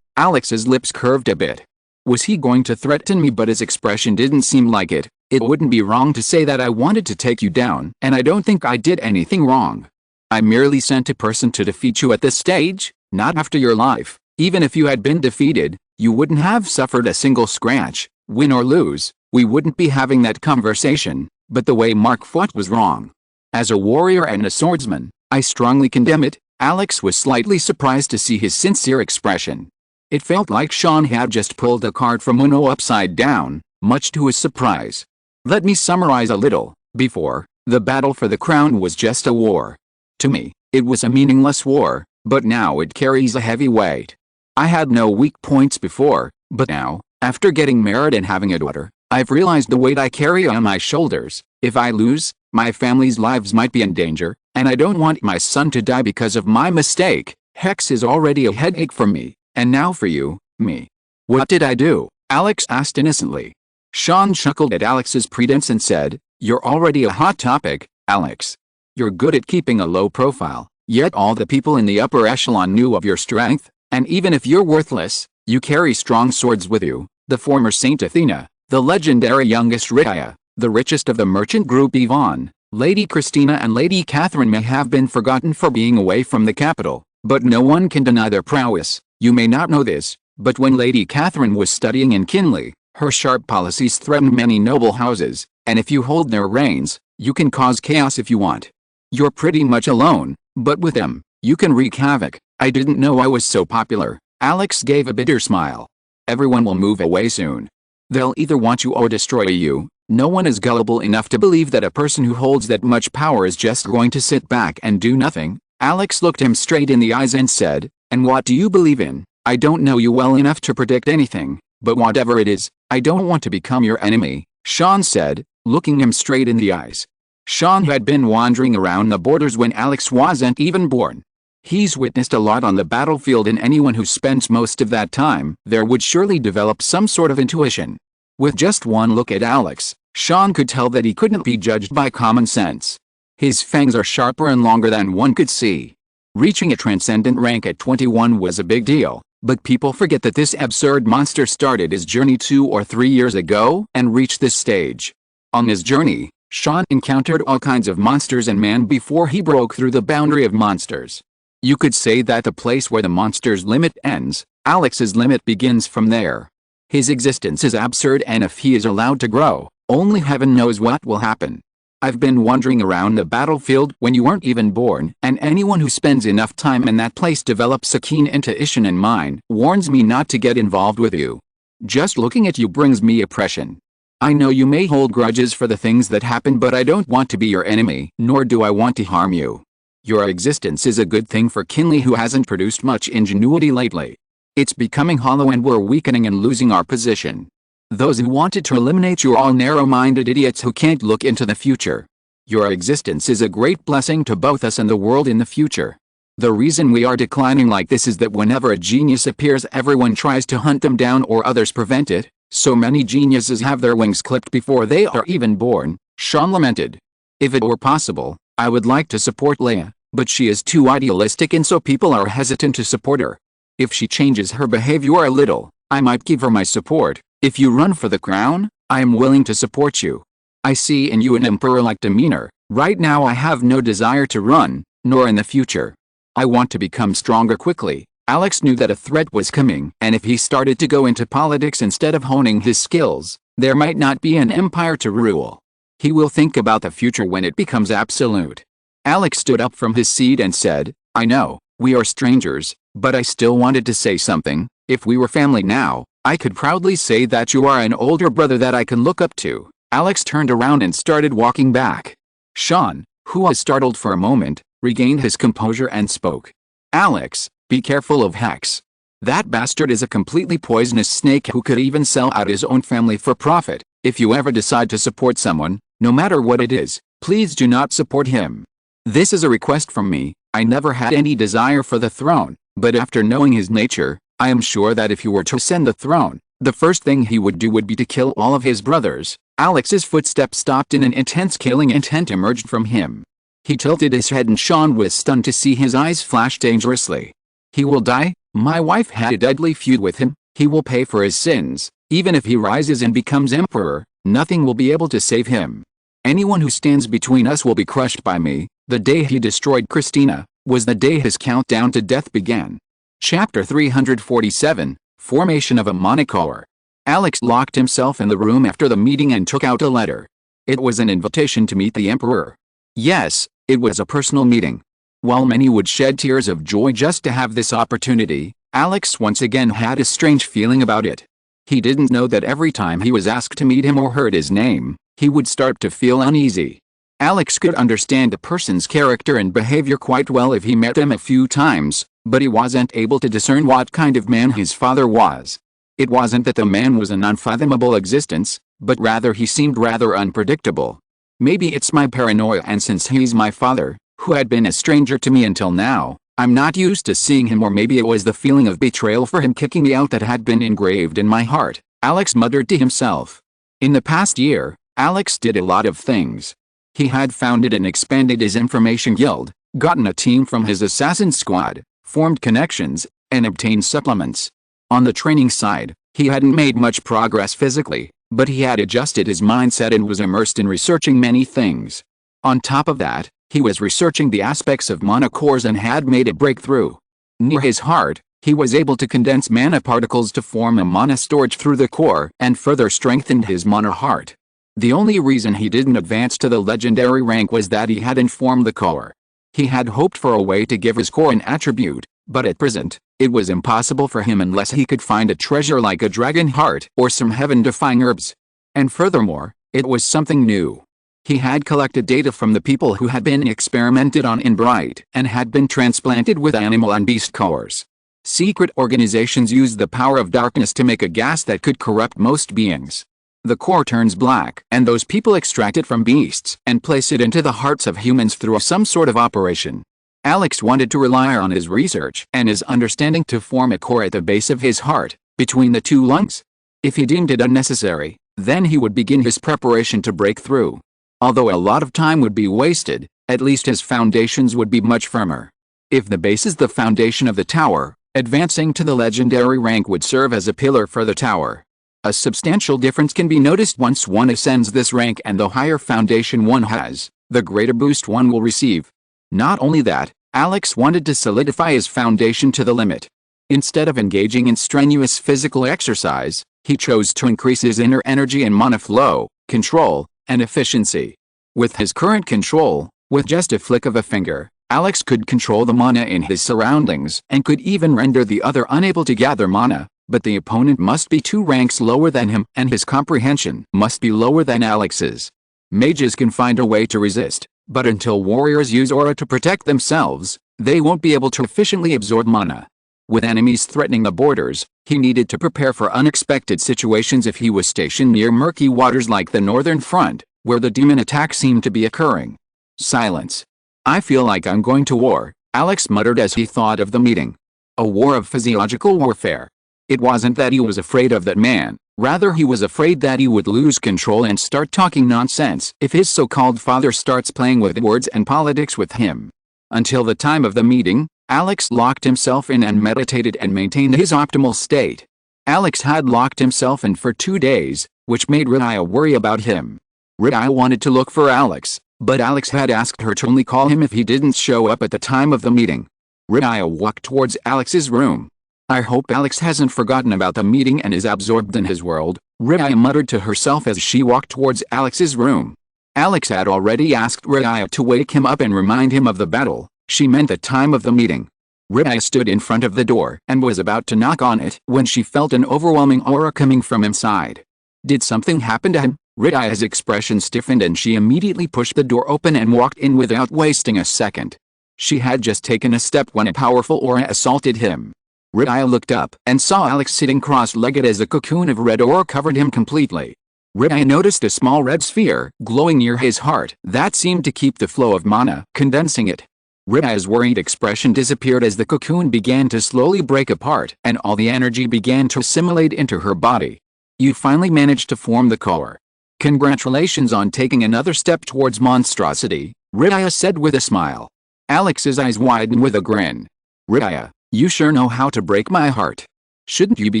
Alex's lips curved a bit. Was he going to threaten me? But his expression didn't seem like it. "It wouldn't be wrong to say that I wanted to take you down, and I don't think I did anything wrong. I merely sent a person to defeat you at this stage, not after your life. Even if you had been defeated, you wouldn't have suffered a single scratch. Win or lose, we wouldn't be having that conversation, but the way Mark fought was wrong. As a warrior and a swordsman, I strongly condemn it." Alex was slightly surprised to see his sincere expression. It felt like Sean had just pulled a card from Uno upside down, much to his surprise. "Let me summarize a little. Before, the battle for the crown was just a war. To me, it was a meaningless war, but now it carries a heavy weight. I had no weak points before, but now, after getting married and having a daughter, I've realized the weight I carry on my shoulders. If I lose, my family's lives might be in danger, and I don't want my son to die because of my mistake. Hex is already a headache for me. And now for you, me." "What did I do?" Alex asked innocently. Sean chuckled at Alex's pretense and said, "You're already a hot topic, Alex. You're good at keeping a low profile, yet all the people in the upper echelon knew of your strength, and even if you're worthless, you carry strong swords with you." The former Saint Athena, the legendary youngest Ritaya, the richest of the merchant group Yvonne, Lady Christina and Lady Catherine may have been forgotten for being away from the capital, but no one can deny their prowess. You may not know this, but when Lady Catherine was studying in Kinley, her sharp policies threatened many noble houses, and if you hold their reins, you can cause chaos if you want. You're pretty much alone, but with them, you can wreak havoc. I didn't know I was so popular. Alex gave a bitter smile. Everyone will move away soon. They'll either want you or destroy you. No one is gullible enough to believe that a person who holds that much power is just going to sit back and do nothing. Alex looked him straight in the eyes and said, "And what do you believe in? I don't know you well enough to predict anything, but whatever it is, I don't want to become your enemy," Sean said, looking him straight in the eyes. Sean had been wandering around the borders when Alex wasn't even born. He's witnessed a lot on the battlefield, and anyone who spends most of that time there would surely develop some sort of intuition. With just one look at Alex, Sean could tell that he couldn't be judged by common sense. His fangs are sharper and longer than one could see. Reaching a transcendent rank at 21 was a big deal, but people forget that this absurd monster started his journey 2 or 3 years ago and reached this stage. On his journey, Sean encountered all kinds of monsters and man before he broke through the boundary of monsters. You could say that the place where the monster's limit ends, Alex's limit begins from there. His existence is absurd, and if he is allowed to grow, only heaven knows what will happen. I've been wandering around the battlefield when you weren't even born, and anyone who spends enough time in that place develops a keen intuition, and mine warns me not to get involved with you. Just looking at you brings me oppression. I know you may hold grudges for the things that happened, but I don't want to be your enemy, nor do I want to harm you. Your existence is a good thing for Kinley, who hasn't produced much ingenuity lately. It's becoming hollow and we're weakening and losing our position. Those who wanted to eliminate you are all narrow-minded idiots who can't look into the future. Your existence is a great blessing to both us and the world in the future. The reason we are declining like this is that whenever a genius appears, everyone tries to hunt them down or others prevent it. So many geniuses have their wings clipped before they are even born," Sean lamented. "If it were possible, I would like to support Leia, but she is too idealistic and so people are hesitant to support her. If she changes her behavior a little, I might give her my support. If you run for the crown, I am willing to support you. I see in you an emperor-like demeanor. Right now I have no desire to run, nor in the future. I want to become stronger quickly." Alex knew that a threat was coming, and if he started to go into politics instead of honing his skills, there might not be an empire to rule. He will think about the future when it becomes absolute. Alex stood up from his seat and said, "I know, we are strangers, but I still wanted to say something. If we were family now, I could proudly say that you are an older brother that I can look up to." Alex turned around and started walking back. Sean, who was startled for a moment, regained his composure and spoke. "Alex, be careful of Hex. That bastard is a completely poisonous snake who could even sell out his own family for profit. If you ever decide to support someone, no matter what it is, please do not support him. This is a request from me. I never had any desire for the throne, but after knowing his nature, I am sure that if he were to ascend the throne, the first thing he would do would be to kill all of his brothers." Alex's footsteps stopped and an intense killing intent emerged from him. He tilted his head and Sean was stunned to see his eyes flash dangerously. "He will die? My wife had a deadly feud with him. He will pay for his sins. Even if he rises and becomes emperor, nothing will be able to save him. Anyone who stands between us will be crushed by me." The day he destroyed Christina was the day his countdown to death began. Chapter 347, Formation of a Monocore. Alex locked himself in the room after the meeting and took out a letter. It was an invitation to meet the Emperor. Yes, it was a personal meeting. While many would shed tears of joy just to have this opportunity, Alex once again had a strange feeling about it. He didn't know that every time he was asked to meet him or heard his name, he would start to feel uneasy. Alex could understand a person's character and behavior quite well if he met them a few times, but he wasn't able to discern what kind of man his father was. It wasn't that the man was an unfathomable existence, but rather he seemed rather unpredictable. Maybe it's my paranoia, and since he's my father, who had been a stranger to me until now, I'm not used to seeing him, or maybe it was the feeling of betrayal for him kicking me out that had been engraved in my heart, Alex muttered to himself. In the past year, Alex did a lot of things. He had founded and expanded his information guild, gotten a team from his assassin squad, formed connections, and obtained supplements. On the training side, he hadn't made much progress physically, but he had adjusted his mindset and was immersed in researching many things. On top of that, he was researching the aspects of monocores and had made a breakthrough. Near his heart, he was able to condense mana particles to form a mana storage through the core and further strengthened his mana heart. The only reason he didn't advance to the legendary rank was that he hadn't formed the core. He had hoped for a way to give his core an attribute, But at present, it was impossible for him unless he could find a treasure like a dragon heart or some heaven-defying herbs. And furthermore, it was something new. He had collected data from the people who had been experimented on in Bright and had been transplanted with animal and beast cores. Secret organizations used the power of darkness to make a gas that could corrupt most beings. The core turns black, and those people extract it from beasts and place it into the hearts of humans through some sort of operation. Alex wanted to rely on his research and his understanding to form a core at the base of his heart, between the two lungs. If he deemed it unnecessary, then he would begin his preparation to break through. Although a lot of time would be wasted, at least his foundations would be much firmer. If the base is the foundation of the tower, advancing to the legendary rank would serve as a pillar for the tower. A substantial difference can be noticed once one ascends this rank, and the higher foundation one has, the greater boost one will receive. Not only that, Alex wanted to solidify his foundation to the limit. Instead of engaging in strenuous physical exercise, he chose to increase his inner energy and mana flow, control, and efficiency. With his current control, with just a flick of a finger, Alex could control the mana in his surroundings and could even render the other unable to gather mana, but the opponent must be 2 ranks lower than him and his comprehension must be lower than Alex's. Mages can find a way to resist, but until warriors use aura to protect themselves, they won't be able to efficiently absorb mana. With enemies threatening the borders, he needed to prepare for unexpected situations if he was stationed near murky waters like the northern front, where the demon attack seemed to be occurring. Silence. I feel like I'm going to war, Alex muttered as he thought of the meeting. A war of physiological warfare. It wasn't that he was afraid of that man, rather he was afraid that he would lose control and start talking nonsense if his so-called father starts playing with words and politics with him. Until the time of the meeting, Alex locked himself in and meditated and maintained his optimal state. Alex had locked himself in for 2 days, which made Riya worry about him. Riya wanted to look for Alex, but Alex had asked her to only call him if he didn't show up at the time of the meeting. Riya walked towards Alex's room. I hope Alex hasn't forgotten about the meeting and is absorbed in his world, Riya muttered to herself as she walked towards Alex's room. Alex had already asked Riya to wake him up and remind him of the battle. She meant the time of the meeting. Riya stood in front of the door and was about to knock on it when she felt an overwhelming aura coming from inside. Did something happen to him? Riya's expression stiffened and she immediately pushed the door open and walked in without wasting a second. She had just taken a step when a powerful aura assaulted him. Riya looked up and saw Alex sitting cross-legged as a cocoon of red aura covered him completely. Riya noticed a small red sphere glowing near his heart that seemed to keep the flow of mana, condensing it. Riya's worried expression disappeared as the cocoon began to slowly break apart and all the energy began to assimilate into her body. You finally managed to form the core. Congratulations on taking another step towards monstrosity, Riya said with a smile. Alex's eyes widened with a grin. Riya, you sure know how to break my heart. Shouldn't you be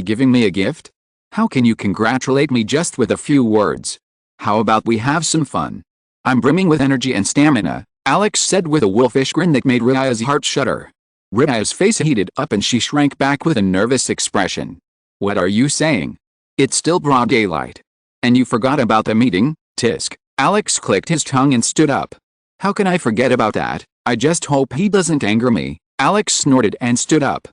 giving me a gift? How can you congratulate me just with a few words? How about we have some fun? I'm brimming with energy and stamina, Alex said with a wolfish grin that made Riya's heart shudder. Riya's face heated up and she shrank back with a nervous expression. What are you saying? It's still broad daylight. And you forgot about the meeting, Tisk. Alex clicked his tongue and stood up. How can I forget about that? I just hope he doesn't anger me. Alex snorted and stood up.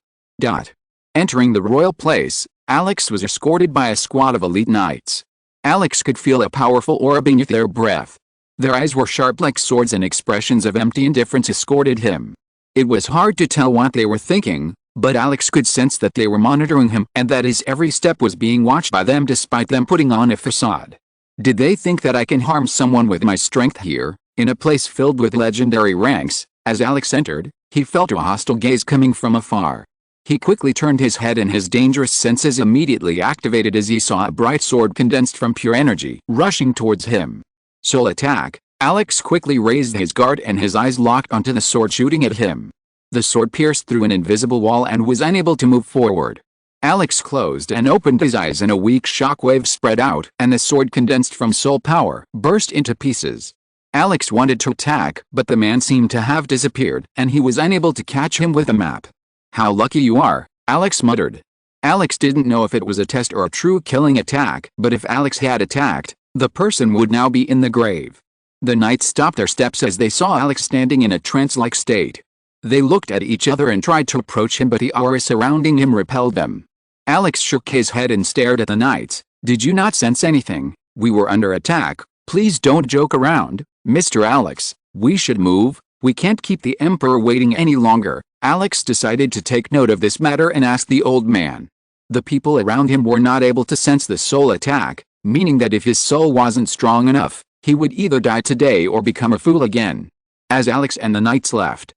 Entering the royal place, Alex was escorted by a squad of elite knights. Alex could feel a powerful aura beneath their breath. Their eyes were sharp like swords and expressions of empty indifference escorted him. It was hard to tell what they were thinking, but Alex could sense that they were monitoring him and that his every step was being watched by them despite them putting on a facade. Did they think that I can harm someone with my strength here, in a place filled with legendary ranks? As Alex entered, he felt a hostile gaze coming from afar. He quickly turned his head and his dangerous senses immediately activated as he saw a bright sword condensed from pure energy rushing towards him. Soul attack. Alex quickly raised his guard and his eyes locked onto the sword shooting at him. The sword pierced through an invisible wall and was unable to move forward. Alex closed and opened his eyes and a weak shockwave spread out and the sword condensed from soul power burst into pieces. Alex wanted to attack, but the man seemed to have disappeared and he was unable to catch him with a map. How lucky you are, Alex muttered. Alex didn't know if it was a test or a true killing attack, but if Alex had attacked, the person would now be in the grave. The knights stopped their steps as they saw Alex standing in a trance-like state. They looked at each other and tried to approach him, but the aura surrounding him repelled them. Alex shook his head and stared at the knights. Did you not sense anything? We were under attack. Please don't joke around, Mr. Alex. We should move. We can't keep the Emperor waiting any longer. Alex decided to take note of this matter and asked the old man. The people around him were not able to sense the soul attack, meaning that if his soul wasn't strong enough, he would either die today or become a fool again. As Alex and the knights left,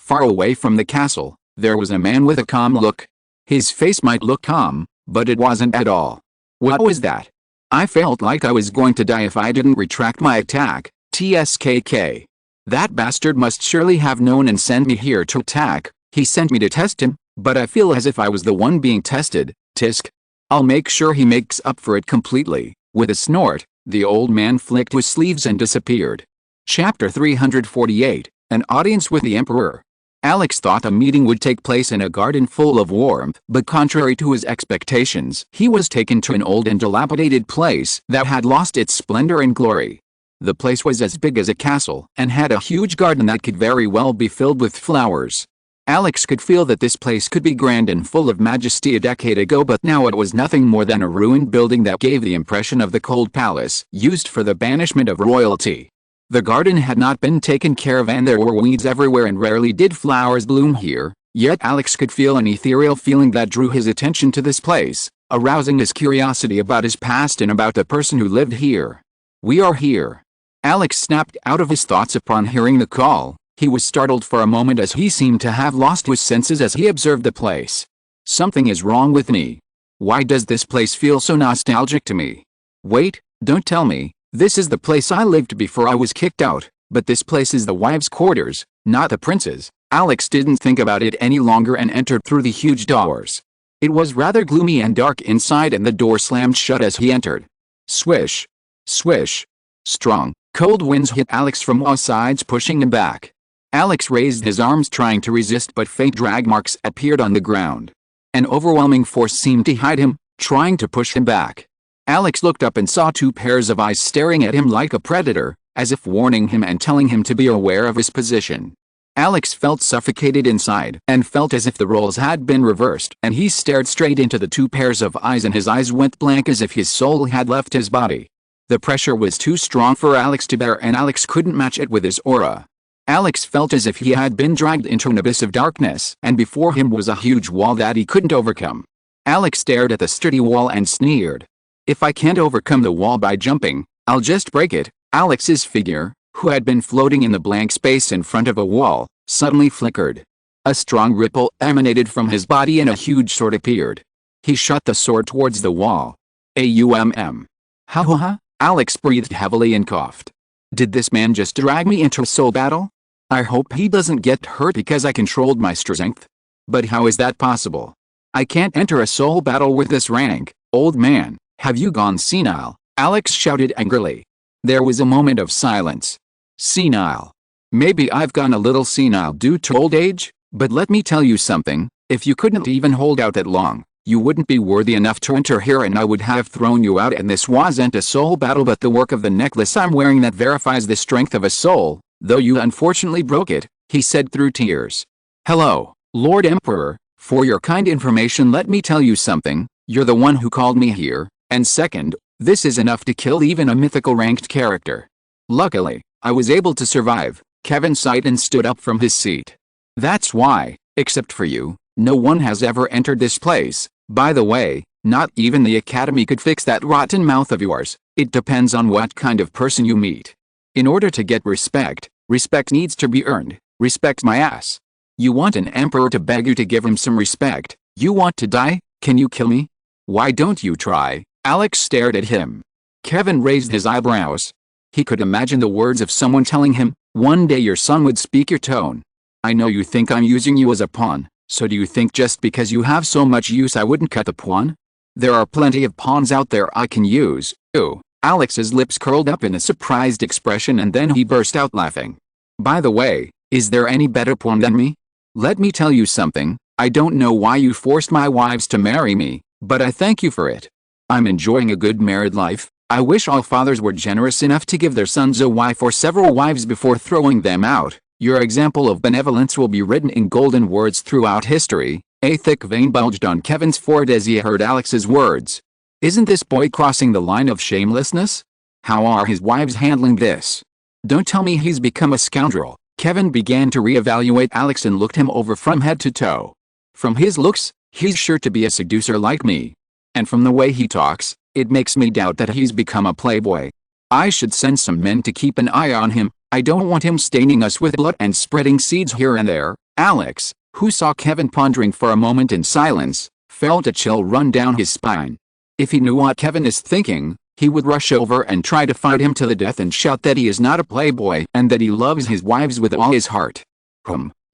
far away from the castle, there was a man with a calm look. His face might look calm, but it wasn't at all. What was that? I felt like I was going to die if I didn't retract my attack. TSKK. That bastard must surely have known and sent me here to attack. He sent me to test him, but I feel as if I was the one being tested. Tisk. I'll make sure he makes up for it completely. With a snort, the old man flicked his sleeves and disappeared. Chapter 348, An Audience with the Emperor. Alex thought a meeting would take place in a garden full of warmth, but contrary to his expectations, he was taken to an old and dilapidated place that had lost its splendor and glory. The place was as big as a castle, and had a huge garden that could very well be filled with flowers. Alex could feel that this place could be grand and full of majesty a decade ago, but now it was nothing more than a ruined building that gave the impression of the cold palace used for the banishment of royalty. The garden had not been taken care of and there were weeds everywhere and rarely did flowers bloom here, yet Alex could feel an ethereal feeling that drew his attention to this place, arousing his curiosity about his past and about the person who lived here. We are here. Alex snapped out of his thoughts upon hearing the call. He was startled for a moment as he seemed to have lost his senses as he observed the place. Something is wrong with me. Why does this place feel so nostalgic to me? Wait, don't tell me. This is the place I lived before I was kicked out, but this place is the wives' quarters, not the prince's. Alex didn't think about it any longer and entered through the huge doors. It was rather gloomy and dark inside and the door slammed shut as he entered. Swish. Swish. Strong, cold winds hit Alex from all sides, pushing him back. Alex raised his arms trying to resist, but faint drag marks appeared on the ground. An overwhelming force seemed to hide him, trying to push him back. Alex looked up and saw two pairs of eyes staring at him like a predator, as if warning him and telling him to be aware of his position. Alex felt suffocated inside and felt as if the roles had been reversed, and he stared straight into the two pairs of eyes and his eyes went blank as if his soul had left his body. The pressure was too strong for Alex to bear and Alex couldn't match it with his aura. Alex felt as if he had been dragged into an abyss of darkness, and before him was a huge wall that he couldn't overcome. Alex stared at the sturdy wall and sneered. If I can't overcome the wall by jumping, I'll just break it. Alex's figure, who had been floating in the blank space in front of a wall, suddenly flickered. A strong ripple emanated from his body and a huge sword appeared. He shot the sword towards the wall. Ha. Ha. Alex breathed heavily and coughed. Did this man just drag me into a soul battle? I hope he doesn't get hurt because I controlled my strength. But how is that possible? I can't enter a soul battle with this rank. Old man, have you gone senile? Alex shouted angrily. There was a moment of silence. Senile. Maybe I've gone a little senile due to old age, but let me tell you something, if you couldn't even hold out that long, you wouldn't be worthy enough to enter here and I would have thrown you out, and this wasn't a soul battle but the work of the necklace I'm wearing that verifies the strength of a soul, though you unfortunately broke it, he said through tears. Hello, Lord Emperor, for your kind information let me tell you something, you're the one who called me here, and second, this is enough to kill even a mythical ranked character. Luckily, I was able to survive. Kevin sighed and stood up from his seat. That's why, except for you, no one has ever entered this place. By the way, not even the academy could fix that rotten mouth of yours. It depends on what kind of person you meet. In order to get respect, respect needs to be earned. Respect my ass. You want an emperor to beg you to give him some respect? You want to die? Can you kill me? Why don't you try? Alex stared at him. Kevin raised his eyebrows. He could imagine the words of someone telling him, one day your son would speak your tone. I know you think I'm using you as a pawn, so do you think just because you have so much use I wouldn't cut the pawn? There are plenty of pawns out there I can use. Ooh. Alex's lips curled up in a surprised expression and then he burst out laughing. By the way, is there any better pawn than me? Let me tell you something, I don't know why you forced my wives to marry me, but I thank you for it. I'm enjoying a good married life. I wish all fathers were generous enough to give their sons a wife or several wives before throwing them out. Your example of benevolence will be written in golden words throughout history." A thick vein bulged on Kevin's forehead as he heard Alex's words. Isn't this boy crossing the line of shamelessness? How are his wives handling this? Don't tell me he's become a scoundrel. Kevin began to reevaluate Alex and looked him over from head to toe. From his looks, he's sure to be a seducer like me. And from the way he talks, it makes me doubt that he's become a playboy. I should send some men to keep an eye on him. I don't want him staining us with blood and spreading seeds here and there. Alex, who saw Kevin pondering for a moment in silence, felt a chill run down his spine. If he knew what Kevin is thinking, he would rush over and try to fight him to the death and shout that he is not a playboy and that he loves his wives with all his heart.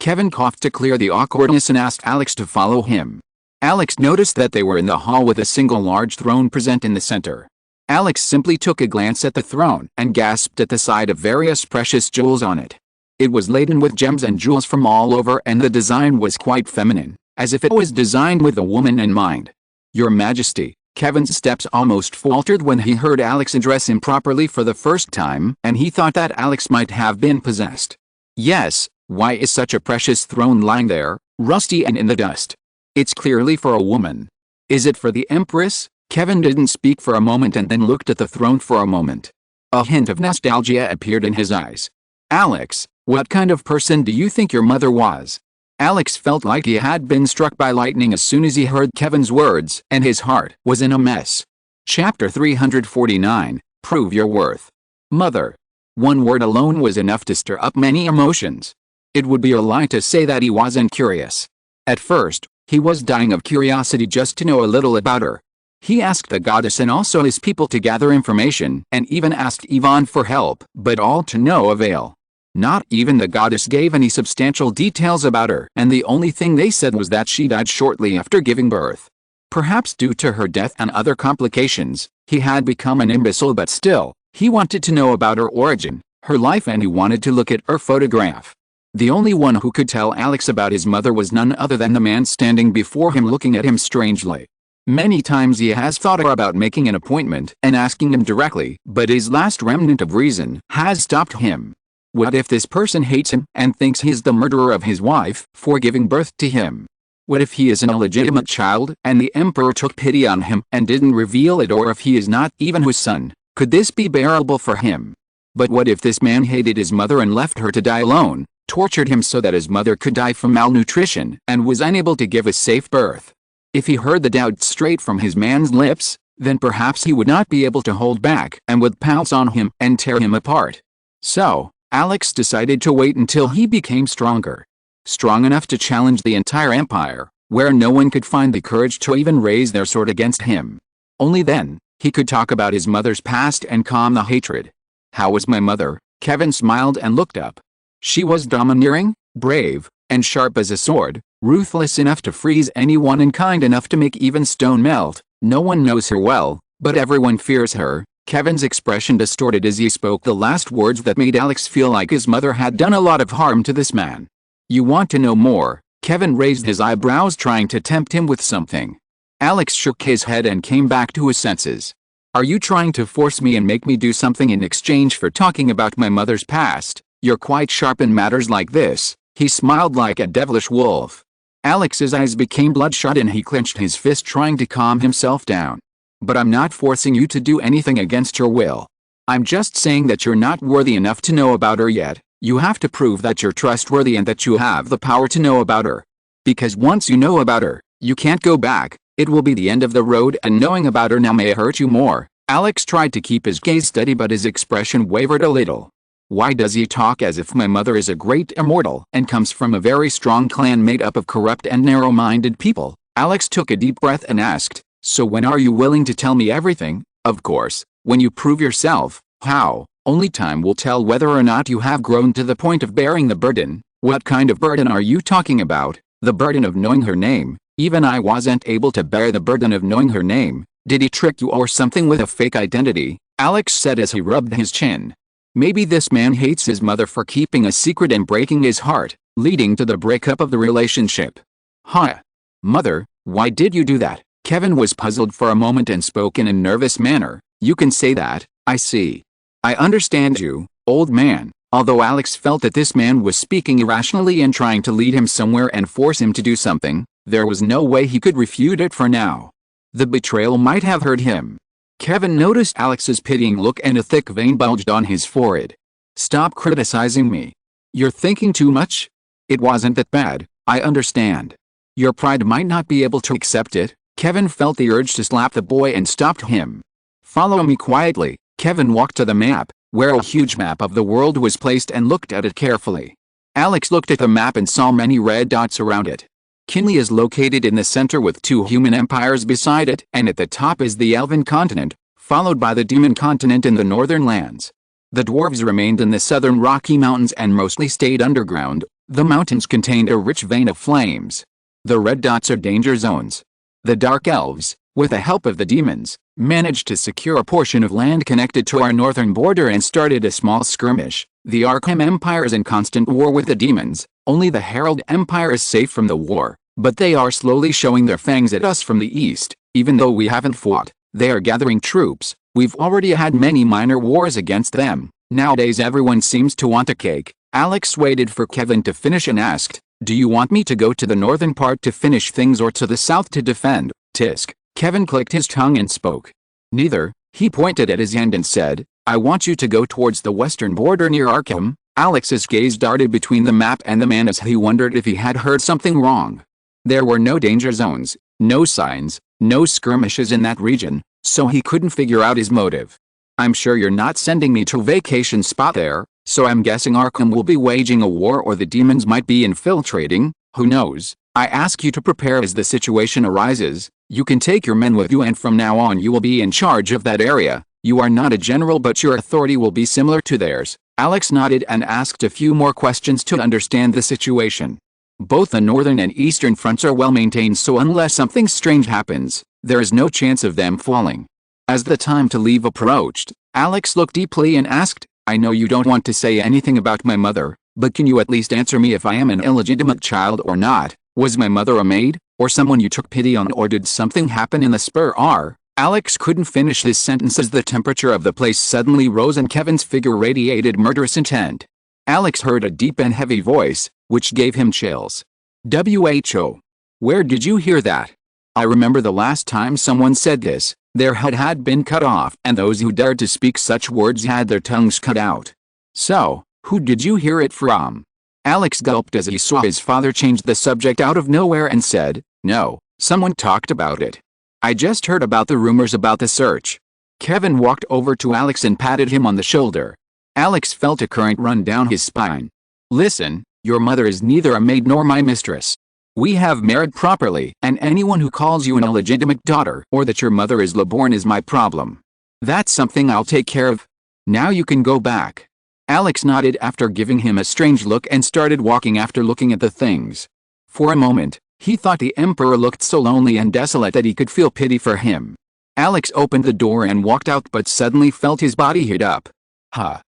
Kevin coughed to clear the awkwardness and asked Alex to follow him. Alex noticed that they were in the hall with a single large throne present in the center. Alex simply took a glance at the throne and gasped at the sight of various precious jewels on it. It was laden with gems and jewels from all over, and the design was quite feminine, as if it was designed with a woman in mind. "Your Majesty." Kevin's steps almost faltered when he heard Alex address him properly for the first time, and he thought that Alex might have been possessed. "Yes, why is such a precious throne lying there, rusty and in the dust? It's clearly for a woman. Is it for the Empress?" Kevin didn't speak for a moment and then looked at the throne for a moment. A hint of nostalgia appeared in his eyes. "Alex, what kind of person do you think your mother was?" Alex felt like he had been struck by lightning as soon as he heard Kevin's words, and his heart was in a mess. Chapter 349, Prove Your Worth. Mother. One word alone was enough to stir up many emotions. It would be a lie to say that he wasn't curious. At first, he was dying of curiosity just to know a little about her. He asked the goddess and also his people to gather information, and even asked Yvonne for help, but all to no avail. Not even the goddess gave any substantial details about her, and the only thing they said was that she died shortly after giving birth. Perhaps due to her death and other complications, he had become an imbecile, but still, he wanted to know about her origin, her life, and he wanted to look at her photograph. The only one who could tell Alex about his mother was none other than the man standing before him, looking at him strangely. Many times he has thought about making an appointment and asking him directly, but his last remnant of reason has stopped him. What if this person hates him and thinks he is the murderer of his wife for giving birth to him? What if he is an illegitimate child and the Emperor took pity on him and didn't reveal it, or if he is not even his son? Could this be bearable for him? But what if this man hated his mother and left her to die alone, tortured him so that his mother could die from malnutrition and was unable to give a safe birth? If he heard the doubt straight from his man's lips, then perhaps he would not be able to hold back and would pounce on him and tear him apart. So, Alex decided to wait until he became stronger. Strong enough to challenge the entire empire, where no one could find the courage to even raise their sword against him. Only then, he could talk about his mother's past and calm the hatred. "How was my mother?" Kevin smiled and looked up. "She was domineering, brave, and sharp as a sword, ruthless enough to freeze anyone and kind enough to make even stone melt. No one knows her well, but everyone fears her." Kevin's expression distorted as he spoke the last words that made Alex feel like his mother had done a lot of harm to this man. "You want to know more?" Kevin raised his eyebrows, trying to tempt him with something. Alex shook his head and came back to his senses. "Are you trying to force me and make me do something in exchange for talking about my mother's past? You're quite sharp in matters like this." He smiled like a devilish wolf. Alex's eyes became bloodshot and he clenched his fist, trying to calm himself down. "But I'm not forcing you to do anything against your will. I'm just saying that you're not worthy enough to know about her yet. You have to prove that you're trustworthy and that you have the power to know about her. Because once you know about her, you can't go back. It will be the end of the road, and knowing about her now may hurt you more." Alex tried to keep his gaze steady, but his expression wavered a little. "Why does he talk as if my mother is a great immortal and comes from a very strong clan made up of corrupt and narrow-minded people?" Alex took a deep breath and asked, "So when are you willing to tell me everything?" "Of course, when you prove yourself." "How?" "Only time will tell whether or not you have grown to the point of bearing the burden." "What kind of burden are you talking about?" "The burden of knowing her name. Even I wasn't able to bear the burden of knowing her name." "Did he trick you or something with a fake identity?" Alex said as he rubbed his chin. Maybe this man hates his mother for keeping a secret and breaking his heart, leading to the breakup of the relationship. "Huh? Mother, why did you do that?" Kevin was puzzled for a moment and spoke in a nervous manner. "You can say that, I see. I understand you, old man. Although Alex felt that this man was speaking irrationally and trying to lead him somewhere and force him to do something, there was no way he could refute it for now. The betrayal might have hurt him. Kevin noticed Alex's pitying look and a thick vein bulged on his forehead. "Stop criticizing me. You're thinking too much? It wasn't that bad, I understand. Your pride might not be able to accept it." Kevin felt the urge to slap the boy and stopped him. "Follow me quietly." Kevin walked to the map, where a huge map of the world was placed, and looked at it carefully. Alex looked at the map and saw many red dots around it. Kinley is located in the center with 2 human empires beside it, and at the top is the Elven continent, followed by the Demon continent in the northern lands. The dwarves remained in the southern Rocky Mountains and mostly stayed underground. The mountains contained a rich vein of flames. The red dots are danger zones. The Dark Elves, with the help of the demons, managed to secure a portion of land connected to our northern border and started a small skirmish. The Arkham Empire is in constant war with the demons. Only the Herald Empire is safe from the war, but they are slowly showing their fangs at us from the east. Even though we haven't fought, they are gathering troops. We've already had many minor wars against them. Nowadays everyone seems to want a cake. Alex waited for Kevin to finish and asked, "Do you want me to go to the northern part to finish things or to the south to defend?" Tisk. Kevin clicked his tongue and spoke. "Neither." He pointed at his hand and said, "I want you to go towards the western border near Arkham." Alex's gaze darted between the map and the man as he wondered if he had heard something wrong. There were no danger zones, no signs, no skirmishes in that region, so he couldn't figure out his motive. "I'm sure you're not sending me to a vacation spot there, so I'm guessing Arkham will be waging a war or the demons might be infiltrating. Who knows? I ask you to prepare as the situation arises. You can take your men with you, and from now on you will be in charge of that area. You are not a general, but your authority will be similar to theirs." Alex nodded and asked a few more questions to understand the situation. Both the northern and eastern fronts are well maintained, so unless something strange happens, there is no chance of them falling. As the time to leave approached, Alex looked deeply and asked, "I know you don't want to say anything about my mother, but can you at least answer me if I am an illegitimate child or not? Was my mother a maid, or someone you took pity on, or did something happen in the spur R?" Alex couldn't finish his sentence as the temperature of the place suddenly rose and Kevin's figure radiated murderous intent. Alex heard a deep and heavy voice, which gave him chills. "Who? Where did you hear that?" "I remember the last time someone said this, their head had been cut off, and those who dared to speak such words had their tongues cut out." "So, who did you hear it from?" Alex gulped as he saw his father change the subject out of nowhere and said, "No, someone talked about it. I just heard about the rumors about the search." Kevin walked over to Alex and patted him on the shoulder. Alex felt a current run down his spine. "Listen, your mother is neither a maid nor my mistress. We have married properly, and anyone who calls you an illegitimate daughter or that your mother is low-born is my problem. That's something I'll take care of. Now you can go back." Alex nodded after giving him a strange look and started walking after looking at the things. For a moment, he thought the Emperor looked so lonely and desolate that he could feel pity for him. Alex opened the door and walked out, but suddenly felt his body heat up.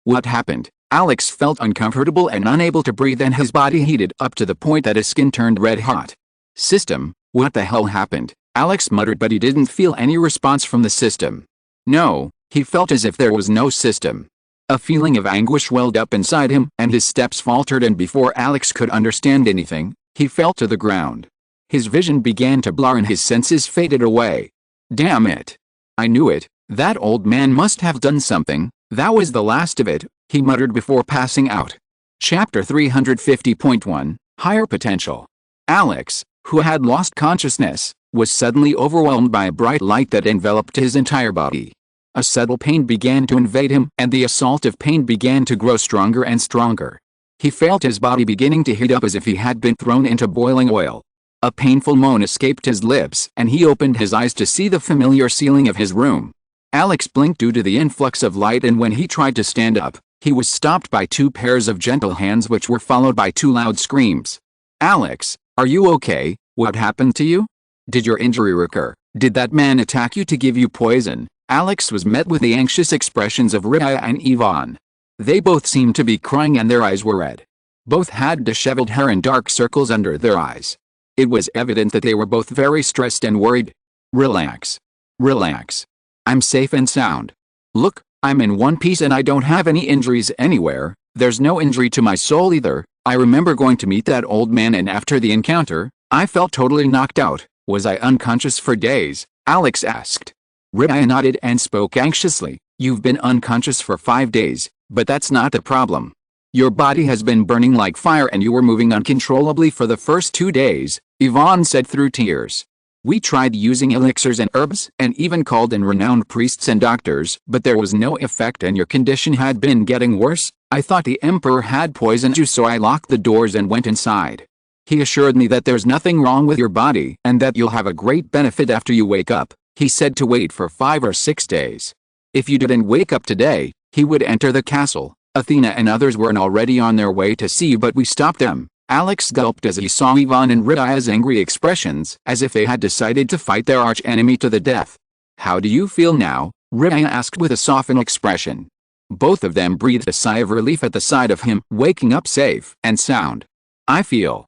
What happened? Alex felt uncomfortable and unable to breathe, and his body heated up to the point that his skin turned red hot. "System, what the hell happened?" Alex muttered, but he didn't feel any response from the system. No, he felt as if there was no system. A feeling of anguish welled up inside him, and his steps faltered, and before Alex could understand anything, he fell to the ground. His vision began to blur and his senses faded away. "Damn it. I knew it. That old man must have done something. That was the last of it," he muttered before passing out. Chapter 350.1 Higher Potential. Alex, who had lost consciousness, was suddenly overwhelmed by a bright light that enveloped his entire body. A subtle pain began to invade him, and the assault of pain began to grow stronger and stronger. He felt his body beginning to heat up as if he had been thrown into boiling oil. A painful moan escaped his lips, and he opened his eyes to see the familiar ceiling of his room. Alex blinked due to the influx of light, and when he tried to stand up, he was stopped by 2 pairs of gentle hands, which were followed by 2 loud screams. "Alex, are you okay? What happened to you? Did your injury recur? Did that man attack you to give you poison?" Alex was met with the anxious expressions of Rhea and Yvonne. They both seemed to be crying and their eyes were red. Both had disheveled hair and dark circles under their eyes. It was evident that they were both very stressed and worried. "Relax. Relax. I'm safe and sound. Look, I'm in one piece and I don't have any injuries anywhere. There's no injury to my soul either. I remember going to meet that old man, and after the encounter, I felt totally knocked out. Was I unconscious for days? Alex asked. Riaya nodded and spoke anxiously. You've been unconscious for 5 days, but that's not the problem. Your body has been burning like fire and you were moving uncontrollably for the first 2 days, Yvonne said through tears. We tried using elixirs and herbs and even called in renowned priests and doctors, but there was no effect and your condition had been getting worse. I thought the Emperor had poisoned you, so I locked the doors and went inside. He assured me that there's nothing wrong with your body and that you'll have a great benefit after you wake up. He said to wait for 5 or 6 days. If you didn't wake up today, he would enter the castle. Athena and others were already on their way to see you, but we stopped them. Alex gulped as he saw Yvonne and Riaya's angry expressions, as if they had decided to fight their arch-enemy to the death. How do you feel now? Riaya asked with a softened expression. Both of them breathed a sigh of relief at the sight of him waking up safe and sound. I feel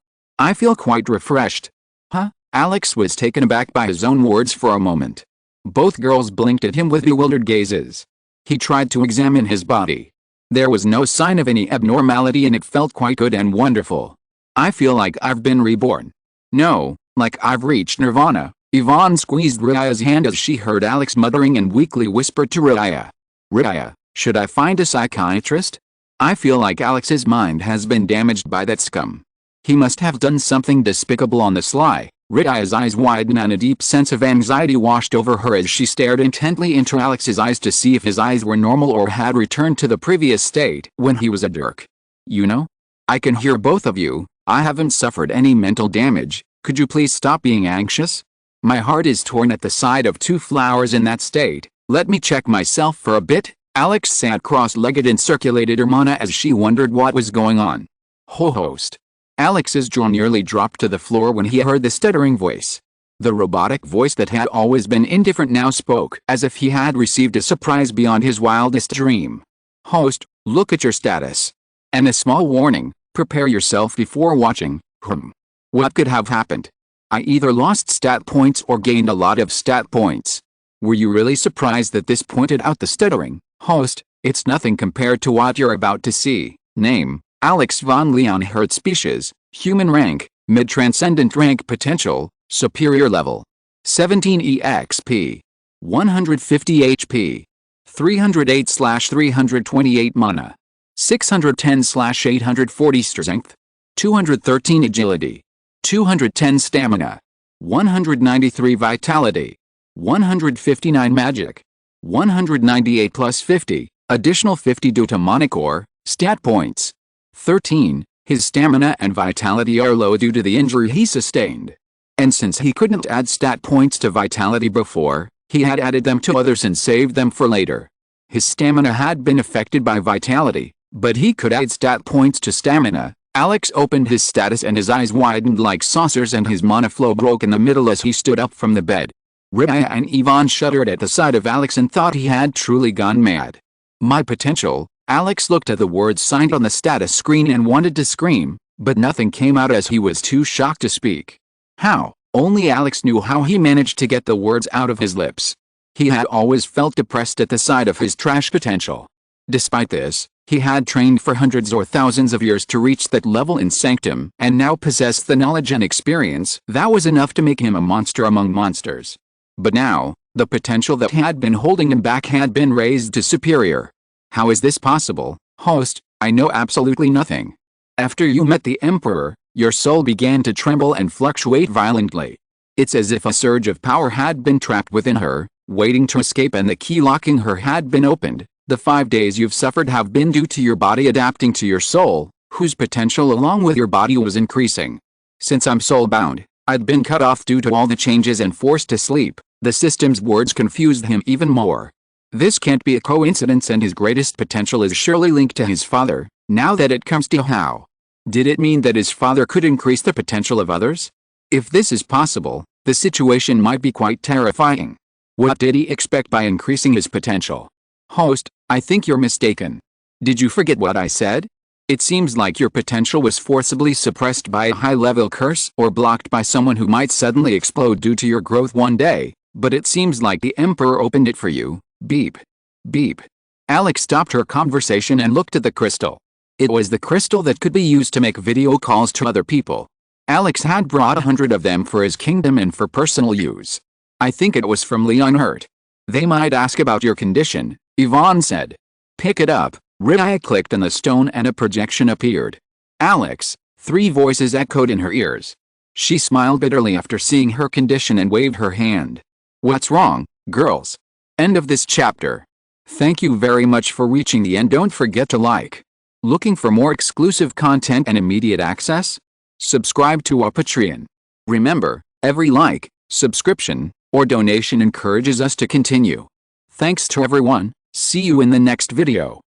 quite refreshed. Huh? Alex was taken aback by his own words for a moment. Both girls blinked at him with bewildered gazes. He tried to examine his body. There was no sign of any abnormality and it felt quite good and wonderful. I feel like I've been reborn. No, like I've reached nirvana. Yvonne squeezed Riaya's hand as she heard Alex muttering and weakly whispered to Riaya. Riaya, should I find a psychiatrist? I feel like Alex's mind has been damaged by that scum. He must have done something despicable on the sly. Riaya's eyes widened and a deep sense of anxiety washed over her as she stared intently into Alex's eyes to see if his eyes were normal or had returned to the previous state when he was a dirk. You know? I can hear both of you. I haven't suffered any mental damage. Could you please stop being anxious? My heart is torn at the sight of 2 flowers in that state. Let me check myself for a bit. Alex sat cross-legged and circulated her mana as she wondered what was going on. Host. Alex's jaw nearly dropped to the floor when he heard the stuttering voice. The robotic voice that had always been indifferent now spoke as if he had received a surprise beyond his wildest dream. Host, look at your status. And a small warning, prepare yourself before watching. What could have happened? I either lost stat points or gained a lot of stat points. Were you really surprised that this pointed out the stuttering? Host, it's nothing compared to what you're about to see. Name, Alex von Leon Hertz. Species, human. Rank, mid-transcendent. Rank potential, superior level. 17 EXP. 150 HP. 308/328 mana. 610/840 strength. 213 agility. 210 stamina. 193 vitality. 159 magic. 198 plus 50, additional 50 due to demonic ore, stat points. 13, his stamina and vitality are low due to the injury he sustained. And since he couldn't add stat points to vitality before, he had added them to others and saved them for later. His stamina had been affected by vitality, but he could add stat points to stamina. Alex opened his status and his eyes widened like saucers and his mana flow broke in the middle as he stood up from the bed. Riaya and Yvonne shuddered at the sight of Alex and thought he had truly gone mad. My potential. Alex looked at the words signed on the status screen and wanted to scream, but nothing came out as he was too shocked to speak. How? Only Alex knew how he managed to get the words out of his lips. He had always felt depressed at the sight of his trash potential. Despite this, he had trained for hundreds or thousands of years to reach that level in Sanctum and now possessed the knowledge and experience that was enough to make him a monster among monsters. But now, the potential that had been holding him back had been raised to superior. How is this possible? Host, I know absolutely nothing. After you met the Emperor, your soul began to tremble and fluctuate violently. It's as if a surge of power had been trapped within her, waiting to escape, and the key locking her had been opened. The 5 days you've suffered have been due to your body adapting to your soul, whose potential along with your body was increasing. Since I'm soul-bound, I'd been cut off due to all the changes and forced to sleep. The system's words confused him even more. This can't be a coincidence, and his greatest potential is surely linked to his father. Now that it comes to how. Did it mean that his father could increase the potential of others? If this is possible, the situation might be quite terrifying. What did he expect by increasing his potential? Host, I think you're mistaken. Did you forget what I said? It seems like your potential was forcibly suppressed by a high-level curse or blocked by someone who might suddenly explode due to your growth one day, but it seems like the Emperor opened it for you. Beep. Beep. Alex stopped her conversation and looked at the crystal. It was the crystal that could be used to make video calls to other people. Alex had brought 100 of them for his kingdom and for personal use. I think it was from Leon Hurt. They might ask about your condition, Yvonne said. Pick it up. Rhea clicked on the stone and a projection appeared. Alex, 3 voices echoed in her ears. She smiled bitterly after seeing her condition and waved her hand. What's wrong, girls? End of this chapter. Thank you very much for reaching the end. Don't forget to like. Looking for more exclusive content and immediate access? Subscribe to our Patreon. Remember, every like, subscription, or donation encourages us to continue. Thanks to everyone. See you in the next video.